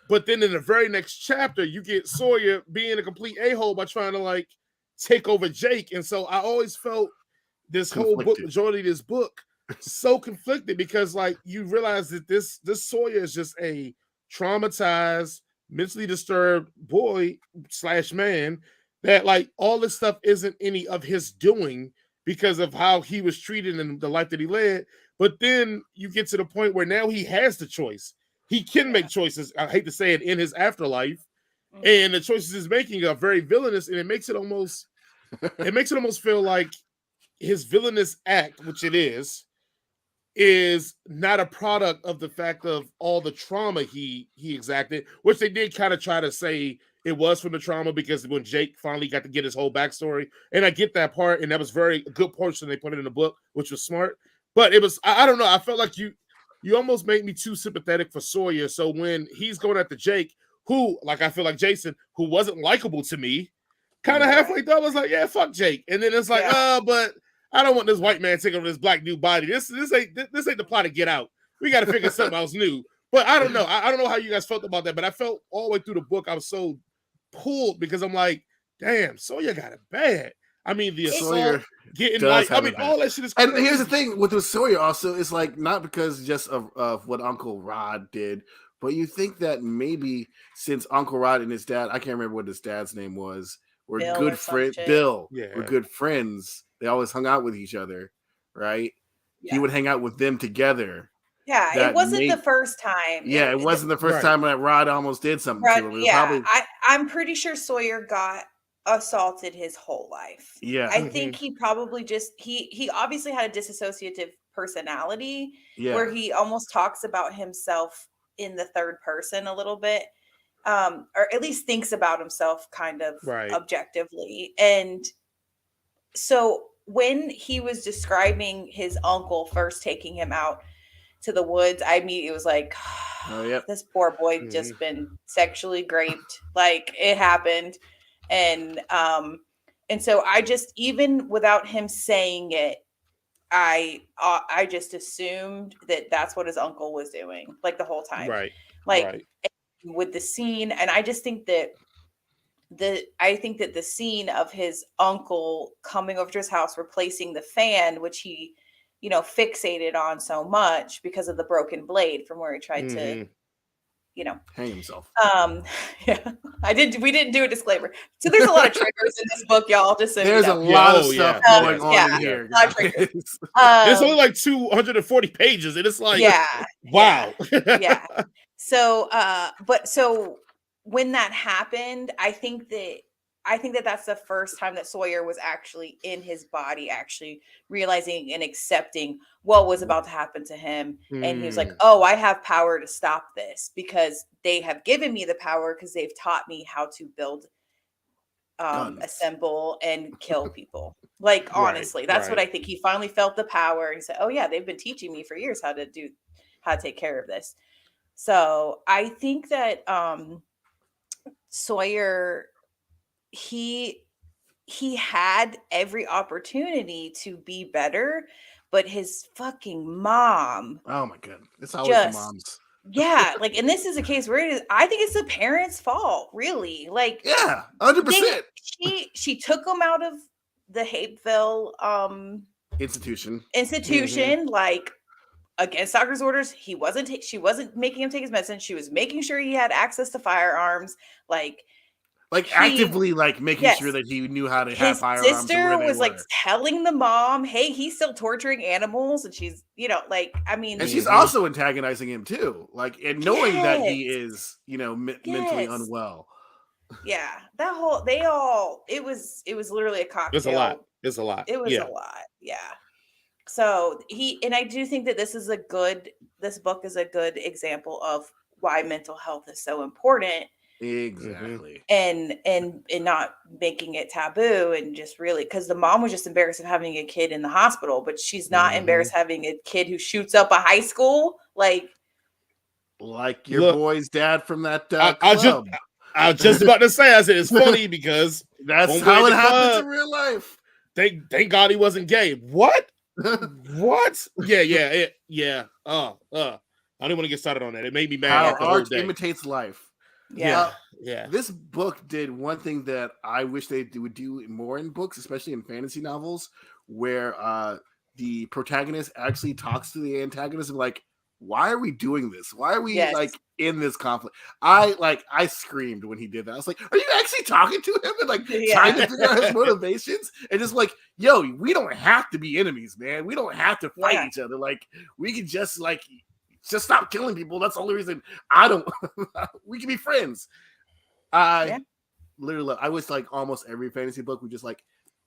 But then in the very next chapter, you get Sawyer being a complete a-hole by trying to like take over Jake. And so I always felt this whole book, majority of this book, so conflicted because like you realize that this Sawyer is just a traumatized, mentally disturbed boy / man that like all this stuff isn't any of his doing because of how he was treated and the life that he led. But then you get to the point where now he has the choice. He can make choices, I hate to say it, in his afterlife. And the choices he's making are very villainous, and it makes it almost feel like his villainous act, which it is not a product of the fact of all the trauma he exacted, which they did kind of try to say it was from the trauma because when Jake finally got to get his whole backstory, and I get that part, and that was a good portion they put it in the book, which was smart. But it was, I don't know, I felt like you almost made me too sympathetic for Sawyer. So when he's going after Jake, who, like I feel like Jason, who wasn't likable to me, kind of halfway through, I was like, yeah, fuck Jake. And then it's like, but I don't want this white man taking over this black new body. This ain't the plot of Get Out. We got to figure something else new. But I don't know. I don't know how you guys felt about that, but I felt all the way through the book, I was so pulled because I'm like, damn, Sawyer got it bad. I mean, the assault, getting like, I mean, all that shit is crazy. And here's the thing with Sawyer also, it's like not because just of what Uncle Rod did, but you think that maybe since Uncle Rod and his dad, I can't remember what his dad's name was, were good friends. Bill, were good friends. They always hung out with each other, right? Yeah. He would hang out with them together. Yeah, it wasn't the first time. Yeah, it wasn't the first time that Rod almost did something to him. Yeah, I'm pretty sure Sawyer got assaulted his whole life. Yeah, I think he probably just he obviously had a dissociative personality where he almost talks about himself in the third person a little bit, or at least thinks about himself kind of objectively. And so when he was describing his uncle first taking him out to the woods, I immediately was like, this poor boy just been sexually raped. Like it happened. And so I just, even without him saying it, I just assumed that that's what his uncle was doing, like the whole time, with the scene. And I just think that the scene of his uncle coming over to his house, replacing the fan, which he, fixated on so much because of the broken blade from where he tried to, hang himself. We didn't do a disclaimer. So there's a lot of triggers in this book, y'all. Just so there's a lot of stuff going on in here. It's only like 240 pages, and it's like, wow. Yeah. So, so when that happened, I think that that's the first time that Sawyer was actually in his body, actually realizing and accepting what was about to happen to him. And he was like, oh, I have power to stop this because they have given me the power because they've taught me how to build, assemble, and kill people. Like, honestly, that's what I think. He finally felt the power and said, oh yeah, they've been teaching me for years how to take care of this. So I think that Sawyer, he had every opportunity to be better, but his fucking mom. Oh my god, it's always the moms. Yeah, like, and this is a case where I think it's the parents' fault, really. Like, 100%. She took him out of the Hapeville institution, like against doctor's orders. She wasn't making him take his medicine. She was making sure he had access to firearms, actively making sure that he knew how to have firearms. His sister was telling the mom, hey, he's still torturing animals. And she's, and she's also antagonizing him too. And knowing that he is, mentally unwell. Yeah. It was literally a cocktail. It's a lot. It was a lot. Yeah. So I do think that this book is a good example of why mental health is so important. Exactly. And not making it taboo, and just really, because the mom was just embarrassed of having a kid in the hospital, but she's not embarrassed having a kid who shoots up a high school. Like your boy's dad from that club. I was just about to say, I said it's funny because that's how it happens in real life. Thank God he wasn't gay. What? What? Yeah. I don't want to get started on that. It made me mad. How art imitates life. Yeah. This book did one thing that I wish they would do more in books, especially in fantasy novels, where the protagonist actually talks to the antagonist and like, why are we doing this? Why are we like in this conflict? I screamed when he did that. I was like, are you actually talking to him and like trying to figure out his motivations? And just like, yo, we don't have to be enemies, man. We don't have to fight each other. Like, we can just stop killing people. That's the only reason we can be friends. Literally, I wish like almost every fantasy book would just like,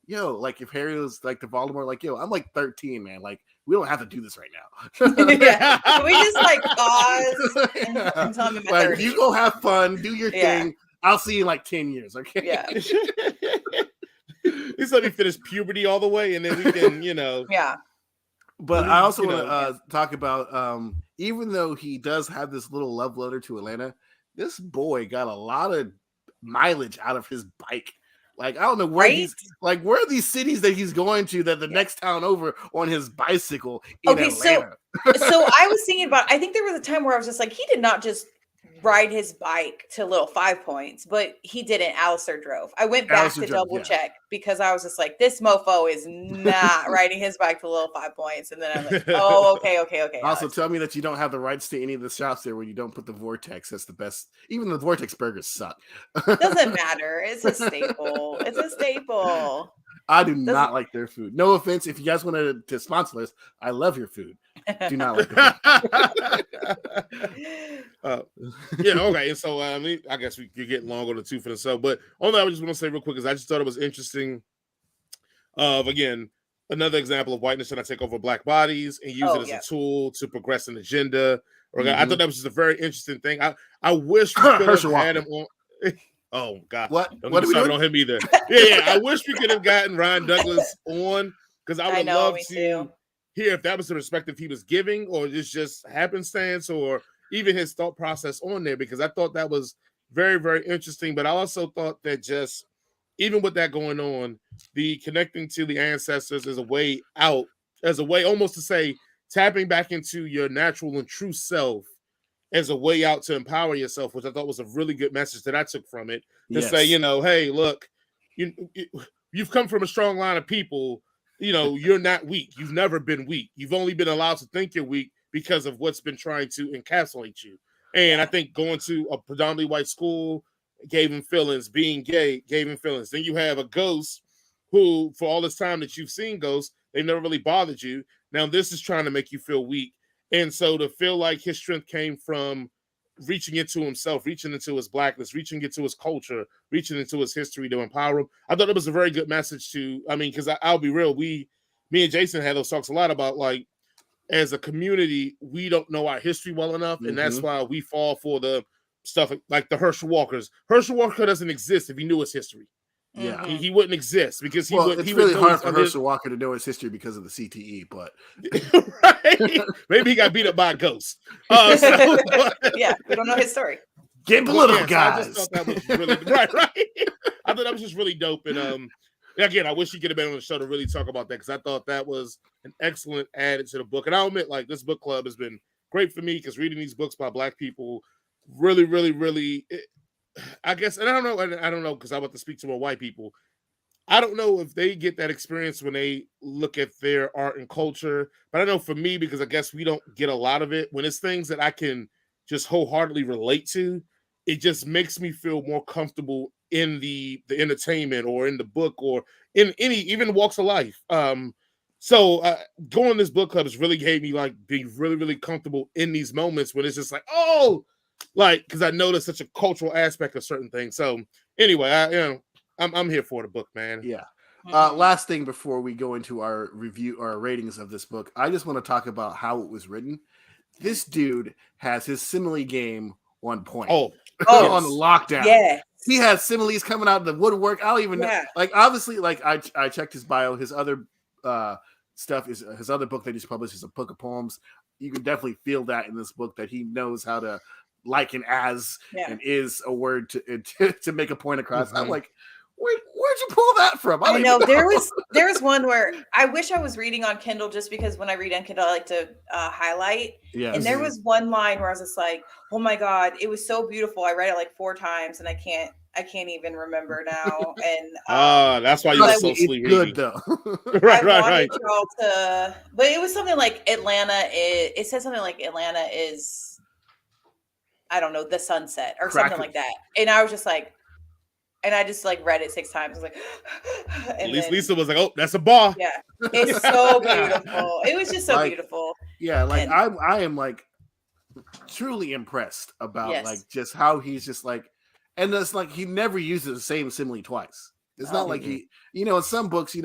yo, like if Harry was like the Voldemort, like, yo, I'm like 13, man. Like, we don't have to do this right now. Can we just like pause and tell him I'm like, you go have fun, do your thing. I'll see you in like 10 years, okay? Yeah. Just let me finish puberty all the way, and then we can, Yeah. But I also want to talk about, even though he does have this little love letter to Atlanta, this boy got a lot of mileage out of his bike. Like, I don't know where where are these cities that he's going to that the next town over on his bicycle in Atlanta? So I was thinking about, I think there was a time where I was just like, he did not just ride his bike to Little 5 Points, but he didn't. Alistair drove. I went back to double check because I was just like, this mofo is not riding his bike to Little 5 Points. And then I'm like, oh, okay. Also, tell me that you don't have the rights to any of the shops there where you don't put the Vortex. That's the best. Even the Vortex burgers suck. Doesn't matter. It's a staple. I do not like their food. No offense. If you guys wanted to sponsor us, I love your food. Do not like the food. Okay. And so, I guess you're getting long on the tooth and so, but only I just want to say real quick is I just thought it was interesting of, again, another example of whiteness trying to take over black bodies and use it as a tool to progress an agenda. I thought that was just a very interesting thing. I wish we could have had him on. Oh God! What? Don't get started on him either. Yeah. I wish we could have gotten Ryan Douglas on because I would love to hear if that was the perspective he was giving, or it's just happenstance, or even his thought process on there. Because I thought that was very, very interesting. But I also thought that just even with that going on, the connecting to the ancestors is a way out, as a way almost to say tapping back into your natural and true self as a way out to empower yourself, which I thought was a really good message that I took from it. To say, hey, look, you've come from a strong line of people. You're not weak. You've never been weak. You've only been allowed to think you're weak because of what's been trying to encapsulate you. And I think going to a predominantly white school gave him feelings. Being gay gave him feelings. Then you have a ghost who, for all this time that you've seen ghosts, they've never really bothered you. Now this is trying to make you feel weak. And so to feel like his strength came from reaching into himself, reaching into his blackness, reaching into his culture, reaching into his history to empower him. I thought it was a very good message because I'll be real. Me and Jason had those talks a lot about, like, as a community, we don't know our history well enough. And that's why we fall for the stuff like the Herschel Walkers. Herschel Walker doesn't exist if he knew his history. Yeah, he wouldn't exist because it's really hard for Herschel Walker to know his history because of the CTE, but right? Maybe he got beat up by a ghost. We don't know his story. Get political, guys. I just thought that was really right. I thought that was just really dope, and again, I wish he could have been on the show to really talk about that because I thought that was an excellent add to the book. And I'll admit, like, this book club has been great for me because reading these books by Black people really, really, really. I guess, and I don't know, because I want to speak to more white people. I don't know if they get that experience when they look at their art and culture, but I know for me, because I guess we don't get a lot of it, when it's things that I can just wholeheartedly relate to, it just makes me feel more comfortable in the entertainment or in the book or in even walks of life. So going to this book club has really gave me like being really, really comfortable in these moments when it's just like, oh, like, because I know there's such a cultural aspect of certain things. So anyway, I'm here for the book, man. Yeah. Last thing before we go into our review, our ratings of this book, I just want to talk about how it was written. This dude has his simile game on point. On lockdown. Yeah. He has similes coming out of the woodwork. I don't even know. Like, obviously, like I checked his bio. His other stuff is his other book that he's published is a book of poems. You can definitely feel that in this book that he knows how to liken as and is a word to make a point across. I'm like, where'd you pull that from? I know there was one where I wish I was reading on Kindle, just because when I read on Kindle I like to highlight. Yeah. And there was one line where I was just like, oh my God, it was so beautiful. I read it like 4 times and I can't even remember now. And that's why you were so sleepy. Good though. right. Y'all to, but it was something like Atlanta is. It said something like Atlanta is, I don't know, the sunset or something like that. And I was just like, and I just like read it 6 times. I was like, and at least Lisa was like, oh, that's a bar. Yeah, it's so beautiful. It was just so beautiful. Yeah, like I am like truly impressed about like just how he's just like. And it's like he never uses the same simile twice. It's not like he, in some books,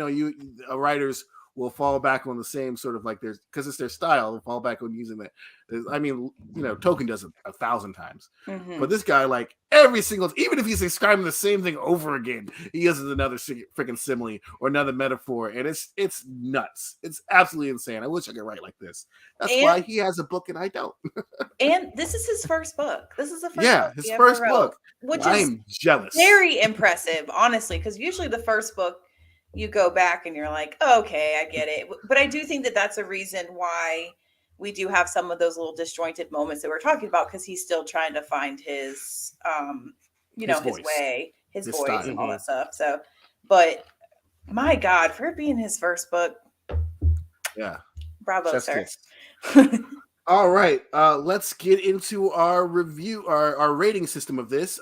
writers will fall back on the same sort of like because it's their style. They'll fall back on using that. I mean, Tolkien does it 1,000 times, but this guy, like every single, even if he's describing the same thing over again, he uses another freaking simile or another metaphor, and it's nuts. It's absolutely insane. I wish I could write like this. That's why he has a book and I don't. And this is his first book. This is the first book his first book, which I'm jealous. Very impressive, honestly, because usually the first book you go back and you're like, oh, okay, I get it. But I do think that that's a reason why we do have some of those little disjointed moments that we're talking about, because he's still trying to find his, his way, his voice, style, and all that stuff. So, but my God, for it being his first book, bravo, sir. All right, let's get into our review, our rating system of this.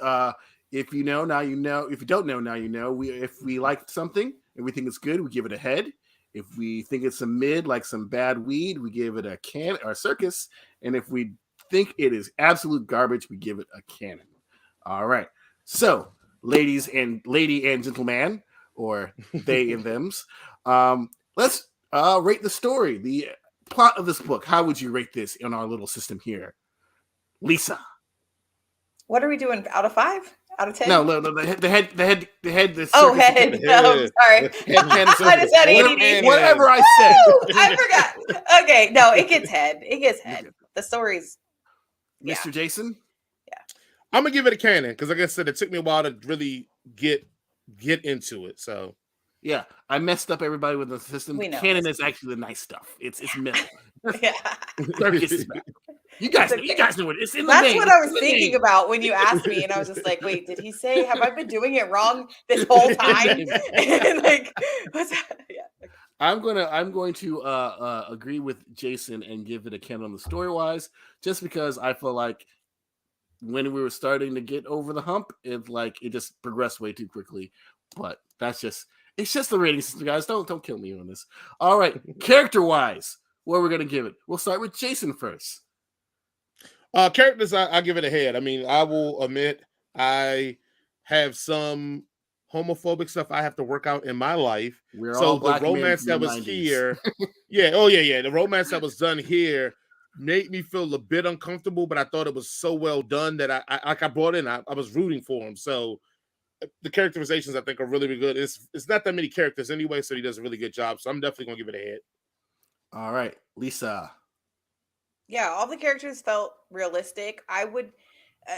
If you know, now you know. If you don't know, now you know. If we like something and we think it's good, we give it a head. If we think it's a mid, like some bad weed, we give it a can or circus. And if we think it is absolute garbage, we give it a cannon. All right. So, lady and gentleman, or they and thems, let's rate the story, the plot of this book. How would you rate this in our little system here, Lisa? What are we doing? Out of 5? Out of 10? No, the head. Head. Oh, head. No, sorry. I just had ADD. Whatever I said. I forgot. Okay, no, it gets head. It gets head. The story's. Mr. Jason? Yeah. I'm going to give it a cannon, because like I said, it took me a while to really get into it, so. Yeah, I messed up everybody with the system. Canon is actually the nice stuff. It's middle. Yeah. You guys know it. It's in the That's name. what I was thinking about when you asked me, and I was just like, "Wait, did he say? Have I been doing it wrong this whole time?" And like, what's that? Yeah. Okay. I'm going to agree with Jason and give it a cannon on the story wise, just because I feel like when we were starting to get over the hump, it just progressed way too quickly. But it's just the rating system, guys. Don't kill me on this. All right, character wise, what we're gonna give it? We'll start with Jason first. Characters, I give it a head. I mean, I will admit I have some homophobic stuff I have to work out in my life. So the romance that was here, the romance that was done here made me feel a bit uncomfortable, but I thought it was so well done that I brought in. I was rooting for him. So the characterizations I think are really, really good. It's not that many characters anyway, so he does a really good job. So I'm definitely gonna give it a head. All right, Lisa. Yeah, all the characters felt realistic.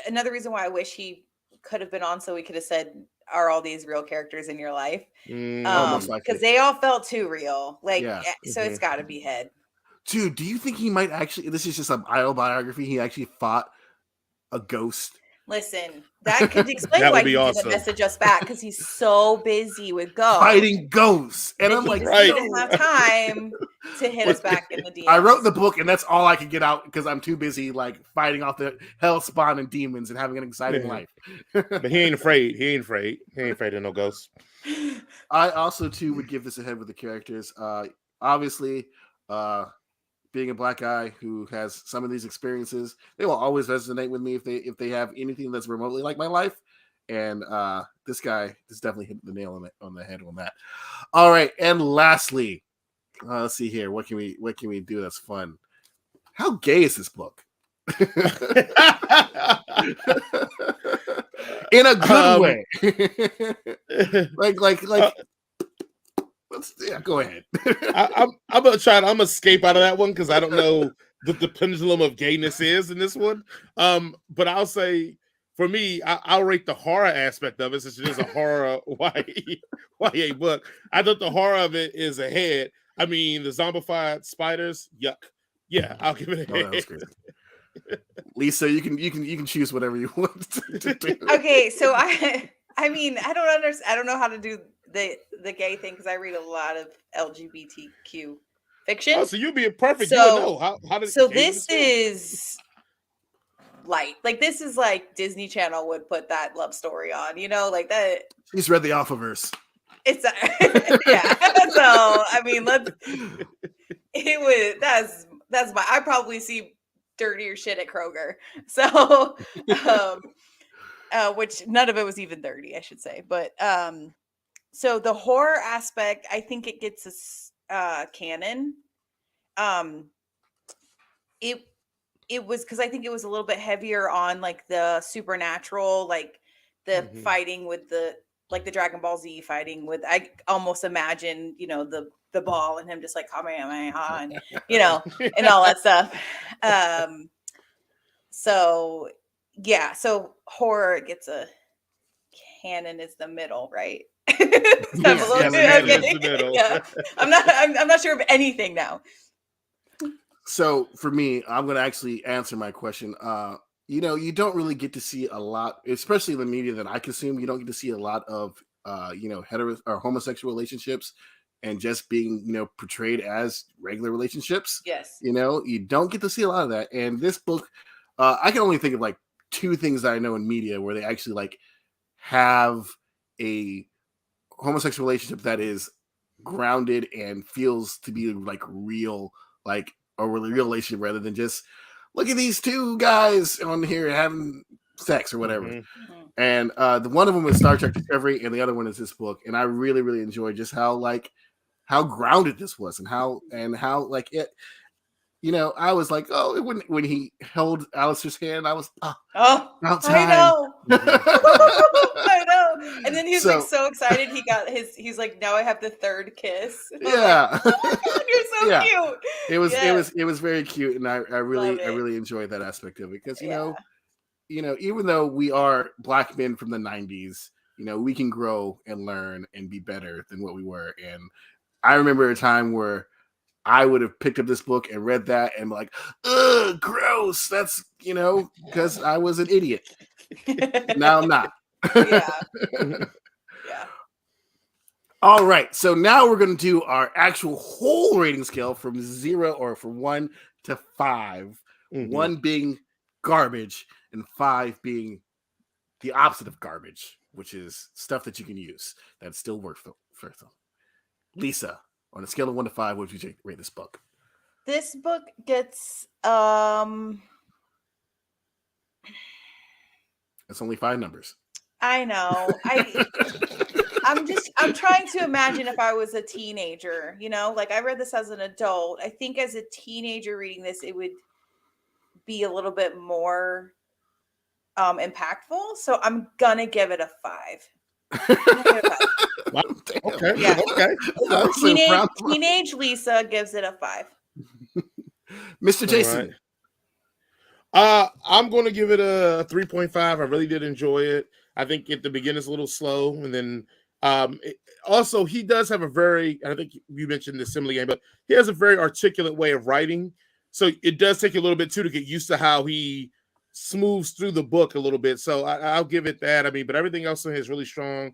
Another reason why I wish he could have been on, so we could have said, are all these real characters in your life? Because they all felt too real. So it's got to be head. Dude, do you think he might actually, this is just an autobiography, he actually fought a ghost? Listen, that could explain why he didn't message us back, because he's so busy with ghosts. Fighting ghosts. And I'm like, he didn't have time to hit us back in the DMs. I wrote the book, and that's all I could get out, because I'm too busy fighting off the hell spawn and demons and having an exciting life. But he ain't afraid. He ain't afraid of no ghosts. I also, too, would give this a head with the characters. Obviously, being a Black guy who has some of these experiences, they will always resonate with me if they have anything that's remotely like my life. And this guy just definitely hit the nail on the head on that. All right, and lastly, let's see here. What can we do that's fun? How gay is this book? In a good way. like go ahead. I'm gonna escape out of that one because I don't know what the pendulum of gayness is in this one. But I'll say for me, I'll rate the horror aspect of it since it is a horror YA book. I thought the horror of it is ahead. I mean, the zombified spiders, yuck. Yeah, I'll give it a head. That was great. Lisa, you can choose whatever you want to do. Okay, so I mean, I don't understand. I don't know how to do the gay thing because I read a lot of LGBTQ fiction. Oh, so you'd be perfect. So, you know how to. So this is light. Like this is like Disney Channel would put that love story on. You know, like that. She's read the Alphaverse. It's yeah. So I mean, that's my. I probably see dirtier shit at Kroger. So, which none of it was even dirty, I should say. But so the horror aspect, I think it gets a canon. It was because I think it was a little bit heavier on like the supernatural, like the fighting with the Dragon Ball Z fighting with. I almost imagine, you know, the ball and him just like Kamehameha and you know and all that stuff. So yeah, so horror gets a canon is the middle, right? The middle. Yeah. I'm not sure of anything now. So for me, I'm going to actually answer my question. You know, you don't really get to see a lot, especially in the media that I consume. You don't get to see a lot of, you know, hetero or homosexual relationships and just being, you know, portrayed as regular relationships. Yes. You know, you don't get to see a lot of that. And this book, I can only think of like two things that I know in media where they actually like have a homosexual relationship that is grounded and feels to be like real, like a really real relationship rather than just look at these two guys on here having sex or whatever. And the one of them is Star Trek Discovery and the other one is this book. And I really, really enjoyed just how grounded this was and how like it, you know, I was like, oh, when he held Alistair's hand, I was, about time. I know. I know. And then he was like so excited. He's like, now I have the third kiss. Yeah. Like, oh my God, you're so cute. It was very cute. And I really enjoyed that aspect of it because, you know, even though we are Black men from the 90s, you know, we can grow and learn and be better than what we were. And I remember a time where I would have picked up this book and read that and be like, ugh, gross. That's, you know, because I was an idiot. Now I'm not. Yeah. All right. So now we're going to do our actual whole rating scale from 0 or from 1 to 5. 1 being garbage and 5 being the opposite of garbage, which is stuff that you can use that still works for them. Lisa, on a scale of 1 to 5, what would you rate this book? This book gets It's only 5 numbers. I know. I'm trying to imagine if I was a teenager, you know, like I read this as an adult. I think as a teenager reading this, it would be a little bit more impactful. So I'm gonna give it a 5. Okay. Yeah. Okay. Teenage Lisa gives it a 5. Mr. Jason. Right. I'm going to give it a 3.5. I really did enjoy it. I think at the beginning it's a little slow, and then also he does have a very, I think you mentioned the simile game, but he has a very articulate way of writing. So it does take a little bit too to get used to how he smooths through the book a little bit. So I'll give it that. I mean, but everything else in here is really strong.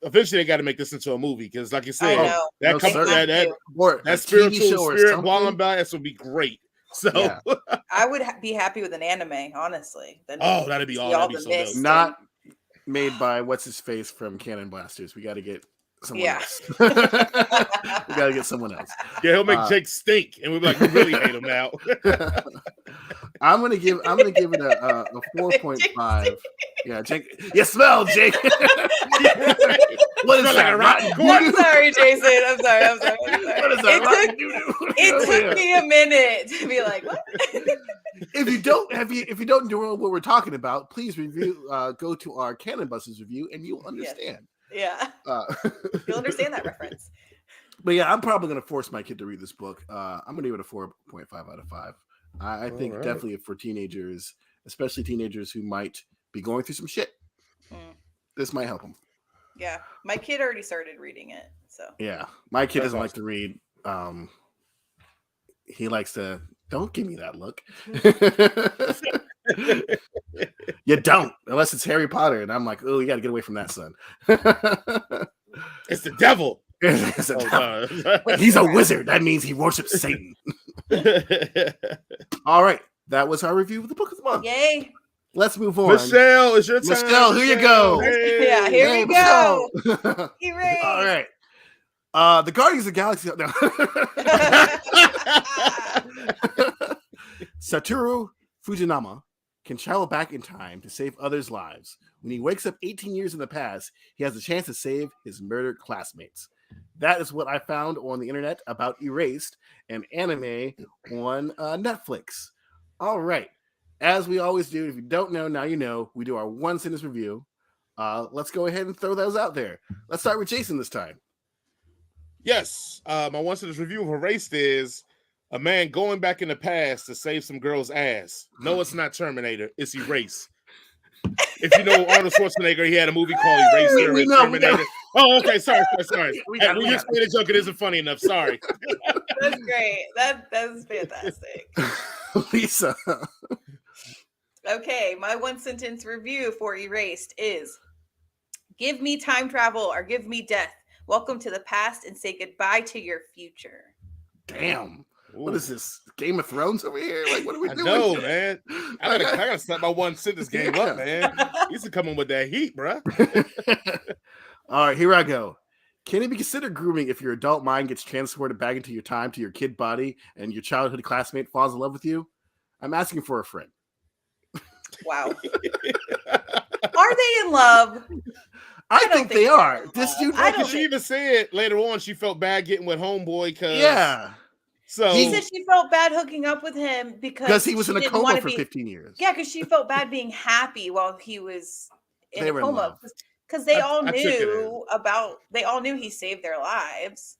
Eventually they got to make this into a movie because, like you said, that spiritual spirit balling bias would be great. So yeah. I would be happy with an anime, honestly. That'd be so dope. Not made by what's his face from Cannon Blasters. We got to get someone else. We got to get someone else. Yeah, he'll make Jake stink, and we'll be like, we really hate him now. I'm gonna give it a 4.5. Yeah, Jake. You smell, Jake. What is that? Rotten doo-doo? I'm sorry, Jason. I'm sorry. What is that? Rotten doo-doo? It took me a minute to be like, what? If you don't know what we're talking about, please go to our Cannon Busters review, and you'll understand. Yes. Yeah, you'll understand that reference. But yeah, I'm probably going to force my kid to read this book. I'm going to give it a 4.5 out of 5. I think definitely for teenagers, especially teenagers who might be going through some shit, this might help them. Yeah, my kid already started reading it. So yeah, my kid doesn't like to read. He likes to. Don't give me that look. You don't, unless it's Harry Potter, and I'm like, oh, you got to get away from that, son. It's the devil. It's a devil. He's a wizard. That means he worships Satan. All right, that was our review of the book of the month. Yay! Let's move on. Michelle, it's your time. Michelle, here you go. Hey. Yeah, here we go. Hooray! All right. The Guardians of the Galaxy. No. Satoru Fujinama can travel back in time to save others' lives. When he wakes up 18 years in the past, he has a chance to save his murdered classmates. That is what I found on the internet about Erased, an anime on Netflix. All right. As we always do, if you don't know, now you know, we do our one sentence review. Let's go ahead and throw those out there. Let's start with Jason this time. Yes. My one sentence review of Erased is a man going back in the past to save some girl's ass. No, it's not Terminator. It's Erase. If you know Arnold Schwarzenegger, he had a movie called Eraser and Terminator. Oh, okay. Sorry. When you explain a joke, it isn't funny enough. Sorry. That's great. That's fantastic. Lisa. Okay, my one sentence review for Erased is: give me time travel or give me death. Welcome to the past and say goodbye to your future. Damn. Ooh. What is this? Game of Thrones over here? Like, what are we doing? No, man. I gotta step my one sentence game up, man. You used to come in with that heat, bro. All right, here I go. Can it be considered grooming if your adult mind gets transported back into your time to your kid body and your childhood classmate falls in love with you? I'm asking for a friend. Wow. Are they in love? I think they are. This dude. She even said later on she felt bad getting with homeboy because So she said she felt bad hooking up with him because he was in a coma for 15 years. Yeah, because she felt bad being happy while he was in a coma. Because they all knew he saved their lives.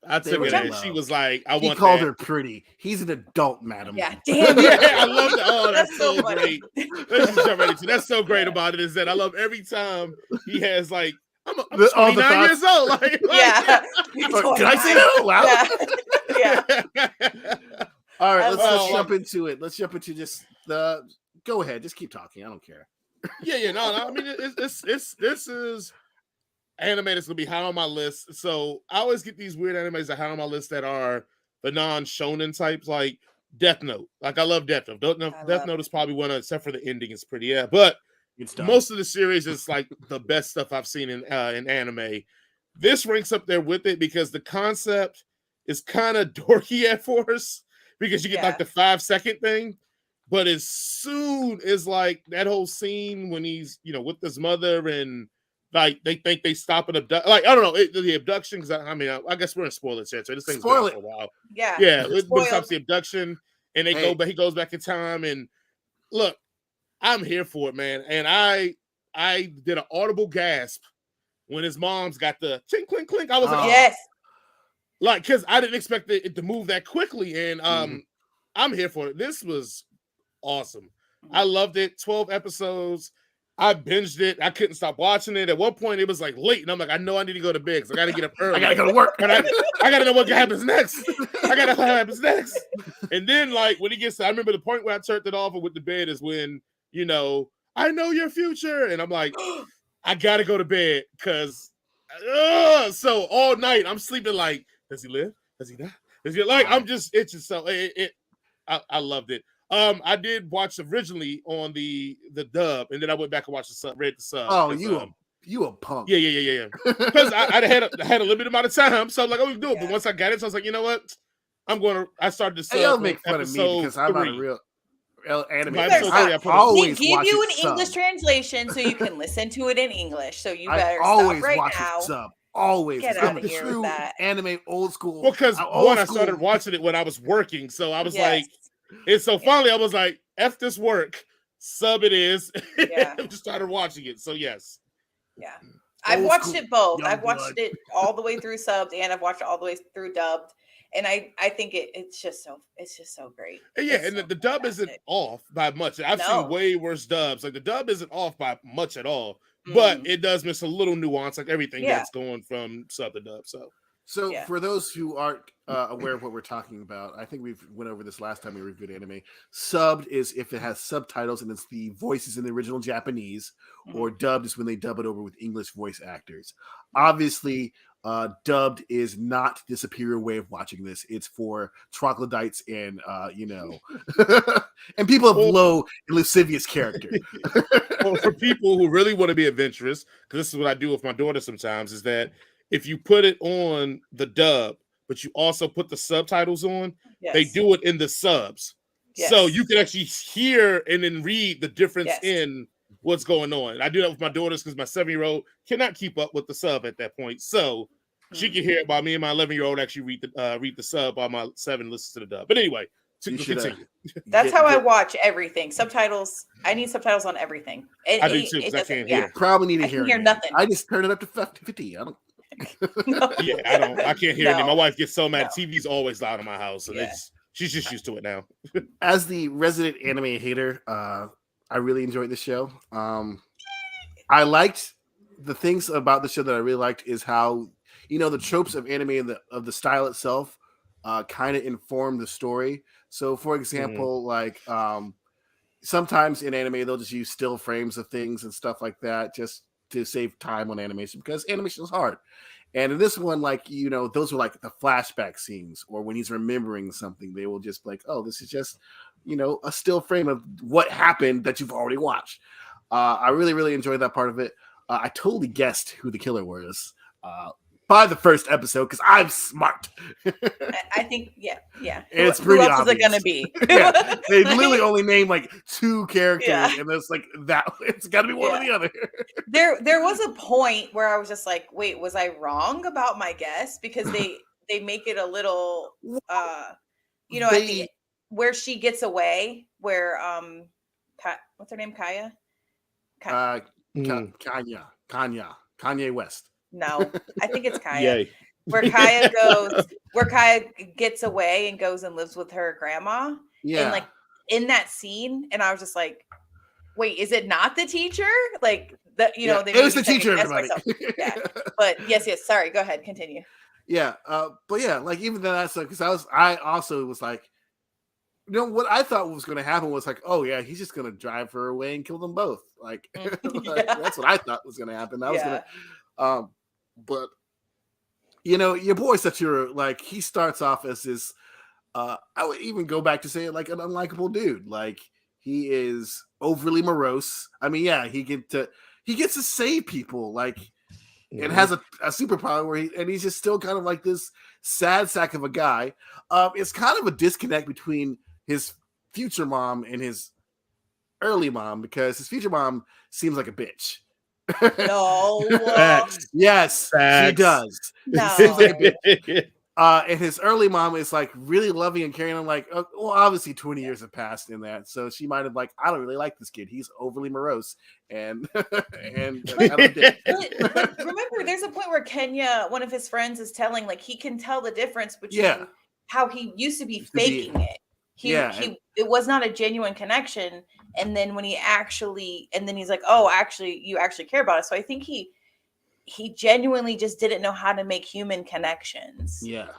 I took it in. She was like, he called her pretty. He's an adult, madam. Yeah, damn it. Yeah, I love that. Oh, that's so great. Let's just jump right into it. That's so great about it is that I love every time he has like, I'm 29 years old. Like, yeah. Can I say that out loud? Yeah. All right, let's jump into it. Let's jump into just the. Go ahead, just keep talking. I don't care. No. I mean, this is anime that's gonna be high on my list. So I always get these weird animes that high on my list that are the non-shonen types, like Death Note. Like I love Death Note. Death Note is probably one of, except for the ending, it's pretty but most of the series is like the best stuff I've seen in anime. This ranks up there with it because the concept is kind of dorky at first because you get like the 5-second thing. But as soon as like that whole scene when he's, with his mother and like they think they stop an abduction, like I don't know the abduction because I guess we're in spoiler territory. This thing's been out for a while. Yeah. It stops the abduction and he goes back in time and look, I'm here for it, man. And I did an audible gasp when his mom's got the clink clink clink. I was like, yes, like because I didn't expect it to move that quickly, and I'm here for it. This was awesome. I loved it. 12 episodes. I binged it. I couldn't stop watching it. At one point, it was like late, and I'm like, I know I need to go to bed because I got to get up early. I got to go to work. And I got to know what happens next. I got to know what happens next. And then, like, when he gets to, I remember the point where I turned it off with the bed is when, I know your future. And I'm like, I got to go to bed because, so all night I'm sleeping like, does he live? Does he die? Does he, like, I'm just, it's just so, I loved it. I did watch originally on the dub, and then I went back and watched the sub, read the sub. Oh, you a punk. Yeah. Because I had a limited amount of time, so I'm like, we can do it. But once I got it, so I was like, you know what? I started to sub. Y'all make fun of me because I'm not a real. anime. I always give you an English translation so you can listen to it in English. So you better stop right now. Sub. Always. Get out of here with that. Anime old school. Well, because I started watching it when I was working, so I was like, and so finally I was like, F this work, sub it is. Yeah. I just started watching it. So yes. Yeah. I've watched it both. I've watched it all the way through subbed and I've watched it all the way through dubbed. And I think it's just so great. Yeah, and the dub isn't off by much. I've seen way worse dubs. Like the dub isn't off by much at all, but it does miss a little nuance, like everything that's going from sub to dub. So for those who aren't aware of what we're talking about, I think we went over this last time we reviewed anime. Subbed is if it has subtitles and it's the voices in the original Japanese, or dubbed is when they dub it over with English voice actors. Obviously, dubbed is not the superior way of watching this. It's for troglodytes and and people of low and lascivious character. Well, for people who really want to be adventurous, because this is what I do with my daughter sometimes, is that if you put it on the dub, but you also put the subtitles on, they do it in the subs. Yes. So you can actually hear and then read the difference in what's going on. I do that with my daughters because my 7-year-old cannot keep up with the sub at that point. So she can hear it while me and my 11-year-old actually read the sub while my 7 listens to the dub. But anyway, continue. That's how I watch everything. Subtitles. I need subtitles on everything. I do too because I can't hear. Probably need to hear nothing. I just turn it up to 50. I don't. I can't hear anything. My wife gets so mad. TV's always loud in my house, and she's just used to it now. As the resident anime hater, I really enjoyed the show. I liked the things about the show that I really liked is how the tropes of anime and of the style itself kind of inform the story. So, for example, like sometimes in anime they'll just use still frames of things and stuff like that just to save time on animation because animation is hard. And in this one, like, those were like the flashback scenes, or when he's remembering something, they will just be like, oh, this is just, a still frame of what happened that you've already watched. I really, really enjoyed that part of it. I totally guessed who the killer was by the first episode because I'm smart. I think, yeah. It's pretty obvious. Who else is it going to be? They literally only named like 2 characters, and it's like that. It's got to be one or the other. There was a point where I was just like, wait, was I wrong about my guess? Because they make it a little, where she gets away, where what's her name, Kaya? Kanye West. No, I think it's Kaya. Where Kaya gets away and goes and lives with her grandma. Yeah. And like in that scene, and I was just like, wait, is it not the teacher? Like that, it was the teacher, everybody. Yeah. But yes. Sorry, go ahead, continue. Yeah. But yeah, like even then because I also was like, what I thought was going to happen was like, oh yeah, he's just going to drive her away and kill them both. Like, that's what I thought was going to happen. That was going to, but your boy Satoru, like he starts off as this, I would even go back to say it like an unlikable dude. Like he is overly morose. I mean, yeah, he gets to save people. Like, and has a superpower where he's just still kind of like this sad sack of a guy. It's kind of a disconnect between his future mom and his early mom because his future mom seems like a bitch. No. Yes, she does. No. Seems like a bitch. And his early mom is like really loving and caring. I'm like, well, obviously 20 years have passed in that, so she might have like, I don't really like this kid. He's overly morose and but remember, there's a point where Kenya, one of his friends, is telling like he can tell the difference between how he used to be faking it. It was not a genuine connection, and then when he's like, oh, actually, you actually care about it. So I think he genuinely just didn't know how to make human connections. Yeah.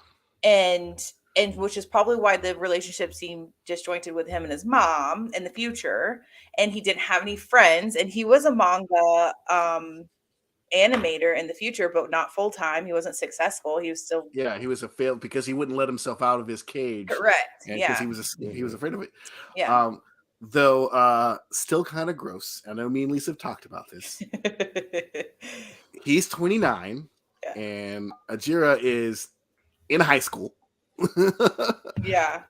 And which is probably why the relationship seemed disjointed with him and his mom in the future. And he didn't have any friends, and he was a manga animator in the future, but not full time. He wasn't successful. He was still he was a failed because he wouldn't let himself out of his cage. Correct. Because he was afraid of it. Yeah. Though still kind of gross. I know me and Lisa have talked about this. He's 29 and Ajira is in high school. Yeah.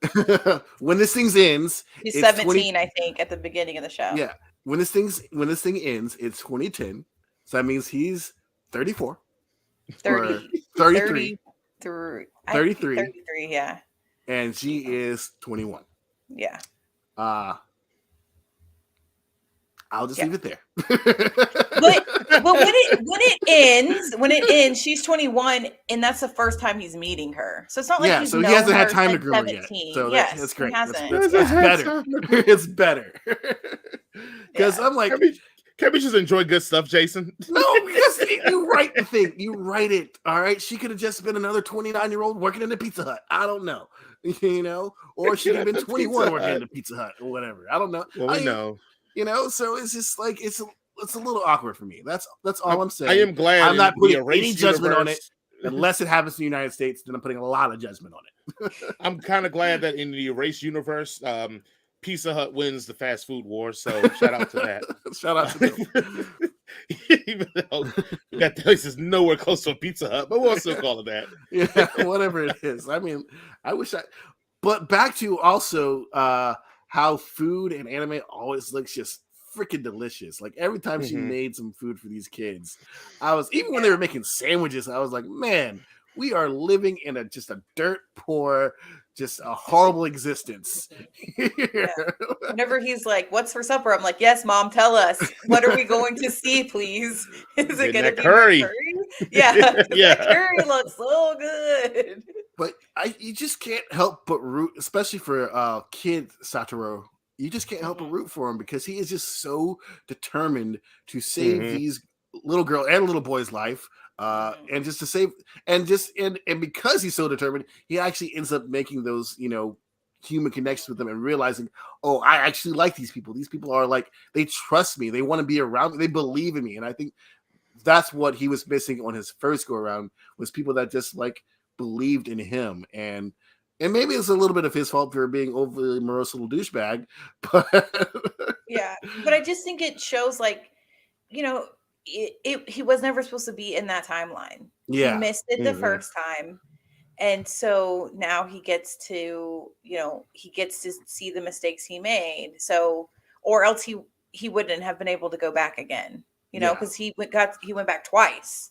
When this thing ends, he's 17, I think, at the beginning of the show. Yeah. When this thing ends, it's 2010. So that means he's 34. 30. 33. 33, yeah. And she is 21. Yeah. I'll just leave it there. but when it ends, she's 21, and that's the first time he's meeting her. So it's not like so he hasn't had time to grow yet. So that's great. That's better. It's better. Because I'm like, can't we just enjoy good stuff, Jason? No, because you write the thing. You write it. All right. She could have just been another 29-year-old working in the Pizza Hut. I don't know. Or she could have been 21 working in the Pizza Hut or whatever. I don't know. Well, we know. So it's just like it's a little awkward for me. That's all I'm saying. I am glad I'm not putting any judgment on it unless it happens in the United States. Then I'm putting a lot of judgment on it. I'm kind of glad that in the erased universe, Pizza Hut wins the fast food war. So shout out to that. Shout out to them. Even though that place is nowhere close to a Pizza Hut, but we'll still call it that. Yeah, whatever it is. I mean, but back to also how food and anime always looks just freaking delicious. Like every time she made some food for these kids, even when they were making sandwiches, I was like, man, we are living in just a dirt poor, just a horrible existence. Yeah. Whenever he's like, what's for supper? I'm like, yes, Mom, tell us. What are we going to see, please? Is it going to be curry? Yeah. Yeah. The curry looks so good. But you just can't help but root, especially for kid Satoru. You just can't help but root for him because he is just so determined to save these little girl and little boy's life. And just to save, and because he's so determined, he actually ends up making those, human connections with them and realizing, oh, I actually like these people. These people are like, they trust me. They want to be around me. They believe in me. And I think that's what he was missing on his first go around, was people that just like believed in him. And maybe it's a little bit of his fault for being overly morose little douchebag, but yeah. But I just think it shows like, he was never supposed to be in that timeline. Yeah. He missed it the first time. And so now he gets to, see the mistakes he made. So, or else he wouldn't have been able to go back again, because he went back twice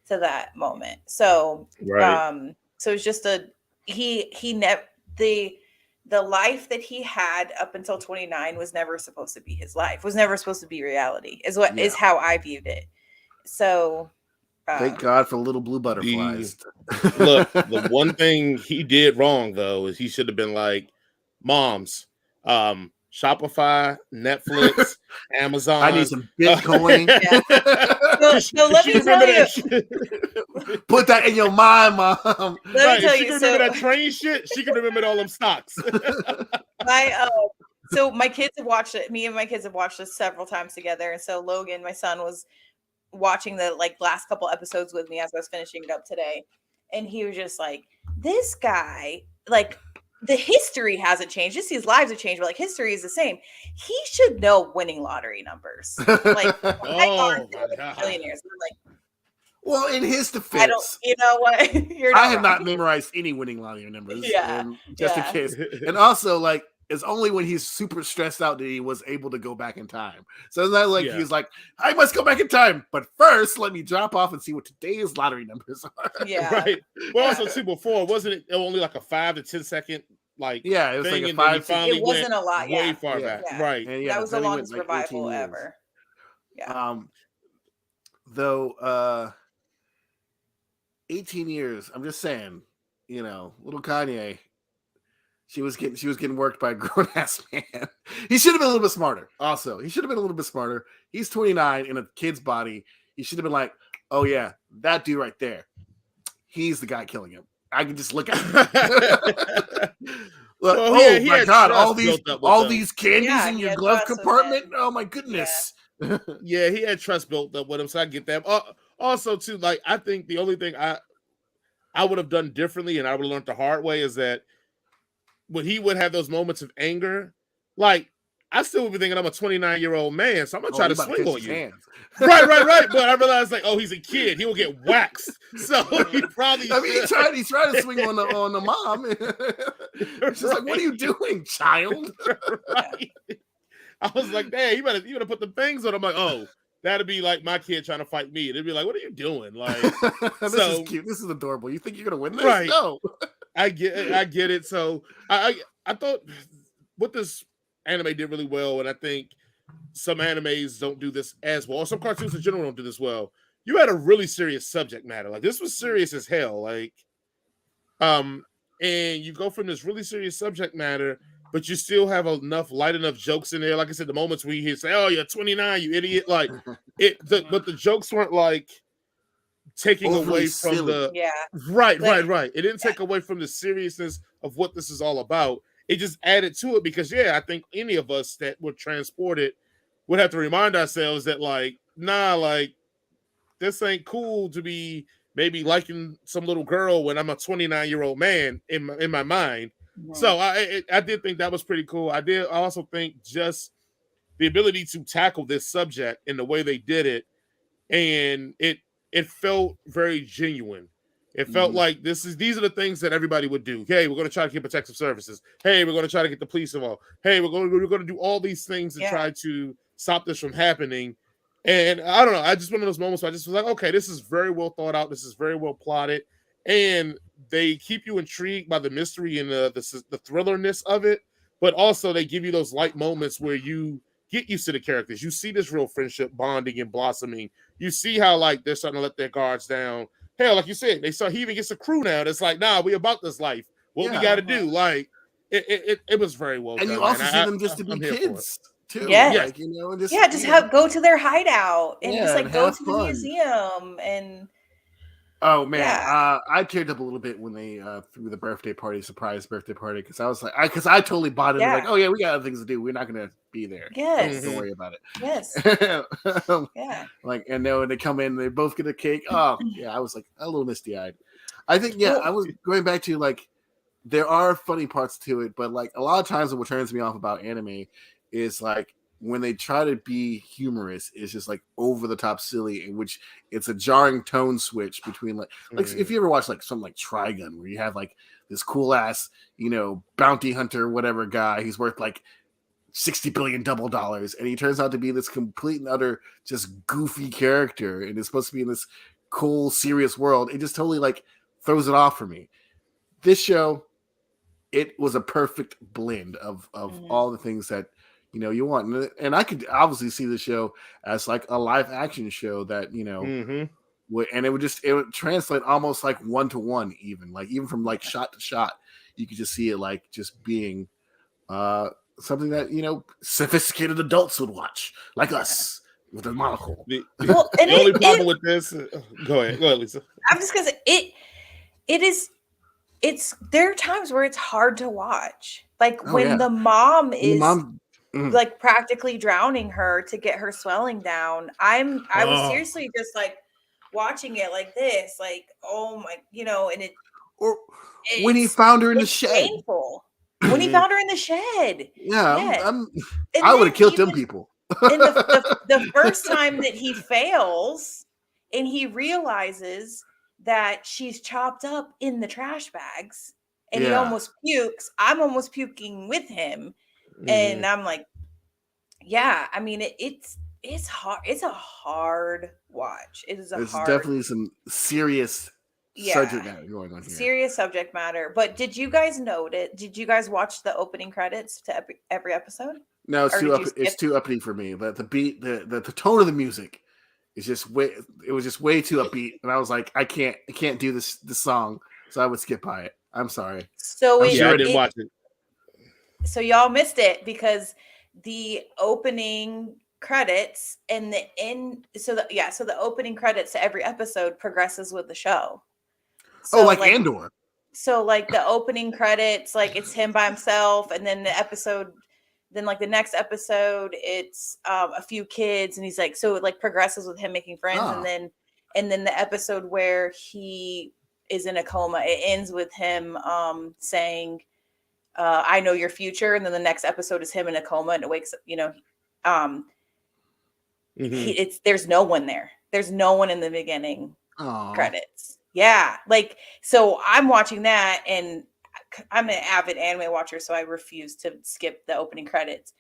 to that moment. So, right. So it's just the life that he had up until 29 was never supposed to be his life, was never supposed to be reality, is how I viewed it. So thank God for little blue butterflies. Look, the one thing he did wrong though is he should have been like, moms, Shopify, Netflix, Amazon. I need some Bitcoin. So let me tell you. Put that in your mind, Mom. Let me tell you. She can remember that train shit. She can remember all them stocks. So my kids have watched it. Me and my kids have watched this several times together. And so Logan, my son, was watching the last couple episodes with me as I was finishing it up today. And he was just like, this guy, the history hasn't changed. Just his lives have changed, but history is the same. He should know winning lottery numbers. Millionaires. Well, in his defense, I don't. You know what? I have not memorized any winning lottery numbers. Yeah, just in case. And also, it's only when he's super stressed out that he was able to go back in time. So it's not like he's like, I must go back in time, but first let me drop off and see what today's lottery numbers are. Yeah, right. Well, also too, before wasn't it only a 5 to 10 second it was thing, like a 5. It wasn't a lot. Way far back, right? And that was the longest revival ever. Yeah. Though 18 years. I'm just saying, little Kanye. She was getting worked by a grown ass man. He should have been a little bit smarter. Also, he should have been a little bit smarter. He's 29 in a kid's body. He should have been like, oh yeah, that dude right there. He's the guy killing him. I can just look at him. My God, all these candies in your glove compartment. Oh my goodness. Yeah, he had trust built up with him, so I get that. Also, too, I think the only thing I would have done differently, and I would have learned the hard way, is that when he would have those moments of anger, I still would be thinking I'm a 29-year-old man, so I'm gonna try to swing on you. Right. But I realized like, oh, he's a kid. He will get waxed. So he probably. I mean, he's trying to swing on the mom. It's just like, what are you doing, child? Right. I was like, "Dang, you better put the things on." I'm like, "Oh, that'd be like my kid trying to fight me." They'd be like, "What are you doing?" Like, this is cute. This is adorable. You think you're gonna win this? Right. No. I get it. So I thought what this anime did really well, and I think some animes don't do this as well. Or some cartoons in general don't do this well. You had a really serious subject matter. Like this was serious as hell. Like, and you go from this really serious subject matter, but you still have enough light enough jokes in there. Like I said, the moments where you say, "Oh, you're 29, you idiot!" Like but the jokes weren't like taking away from silly. Right. It didn't take away from the seriousness of what this is all about. It just added to it because I think any of us that were transported would have to remind ourselves that like, nah, like this ain't cool to be maybe liking some little girl when I'm a 29-year-old man in my mind. Mm-hmm. So I did think that was pretty cool. I also think just the ability to tackle this subject in the way they did it, and it felt very genuine. It felt like these are the things that everybody would do. Hey, we're going to try to get protective services. Hey, we're going to try to get the police involved. Hey, we're going to do all these things to try to stop this from happening. And I don't know. I just one of those moments where I just was like, okay, this is very well thought out. This is very well plotted, and they keep you intrigued by the mystery and the thrillerness of it. But also, they give you those light moments where you get used to the characters. You see this real friendship bonding and blossoming. You see how like they're starting to let their guards down. Hell, like you said, he even gets a crew now that's like, nah, we about this life. What we got to do? Like, it was very well done. And you also see them just to be kids too. Yeah, like, go to their hideout and just like go to the fun. museum and. Oh man, I teared up a little bit when they threw the surprise birthday party, because I was like, I totally bought it. Like, oh yeah, we got other things to do. We're not gonna be there. Yes, don't worry about it. Yes, Like, and then when they come in, they both get a cake. Oh yeah, I was like a little misty eyed. I think I was going back to like, there are funny parts to it, but like a lot of times what turns me off about anime is like, when they try to be humorous, it's just like over the top silly, in which it's a jarring tone switch between like if you ever watch like something like Trigun, where you have like this cool ass, bounty hunter, whatever guy, he's worth like $60 billion dollars, and he turns out to be this complete and utter just goofy character, and it's supposed to be in this cool, serious world. It just totally like throws it off for me. This show, it was a perfect blend of all the things that you want, and I could obviously see the show as like a live action show that and it would translate almost like 1-to-1, even from like shot to shot. You could just see it like just being something that sophisticated adults would watch, like us with a monocle. The only problem with this, go ahead, Lisa. I'm just gonna say there are times where it's hard to watch, like when the mom is like practically drowning her to get her swelling down. I was seriously just like watching it like this, like, oh my, and it. Or when he found her in the shed. Painful. When he found her in the shed. Yeah. I would have killed them people. And the first time that he fails and he realizes that she's chopped up in the trash bags and he almost pukes. I'm almost puking with him. And I'm like, I mean, it's hard. It's a hard watch. There's definitely some serious subject matter going on here. Serious subject matter. But did you guys note it? Did you guys watch the opening credits to every episode? No, it's too uppity for me. But the beat, the tone of the music is just it was just way too upbeat, and I was like, I can't do this song, so I would skip by it. I'm sorry. So I didn't watch it. So y'all missed it because the opening credits and the end. So the opening credits to every episode progresses with the show. So like Andor. So like the opening credits, like it's him by himself, and then the episode, then like the next episode, it's a few kids, and he's like, so it like progresses with him making friends, and then the episode where he is in a coma, it ends with him saying, I know your future, and then the next episode is him in a coma, and it wakes up. There's no one there. There's no one in the beginning credits. Yeah, like so I'm watching that, and I'm an avid anime watcher, so I refuse to skip the opening credits.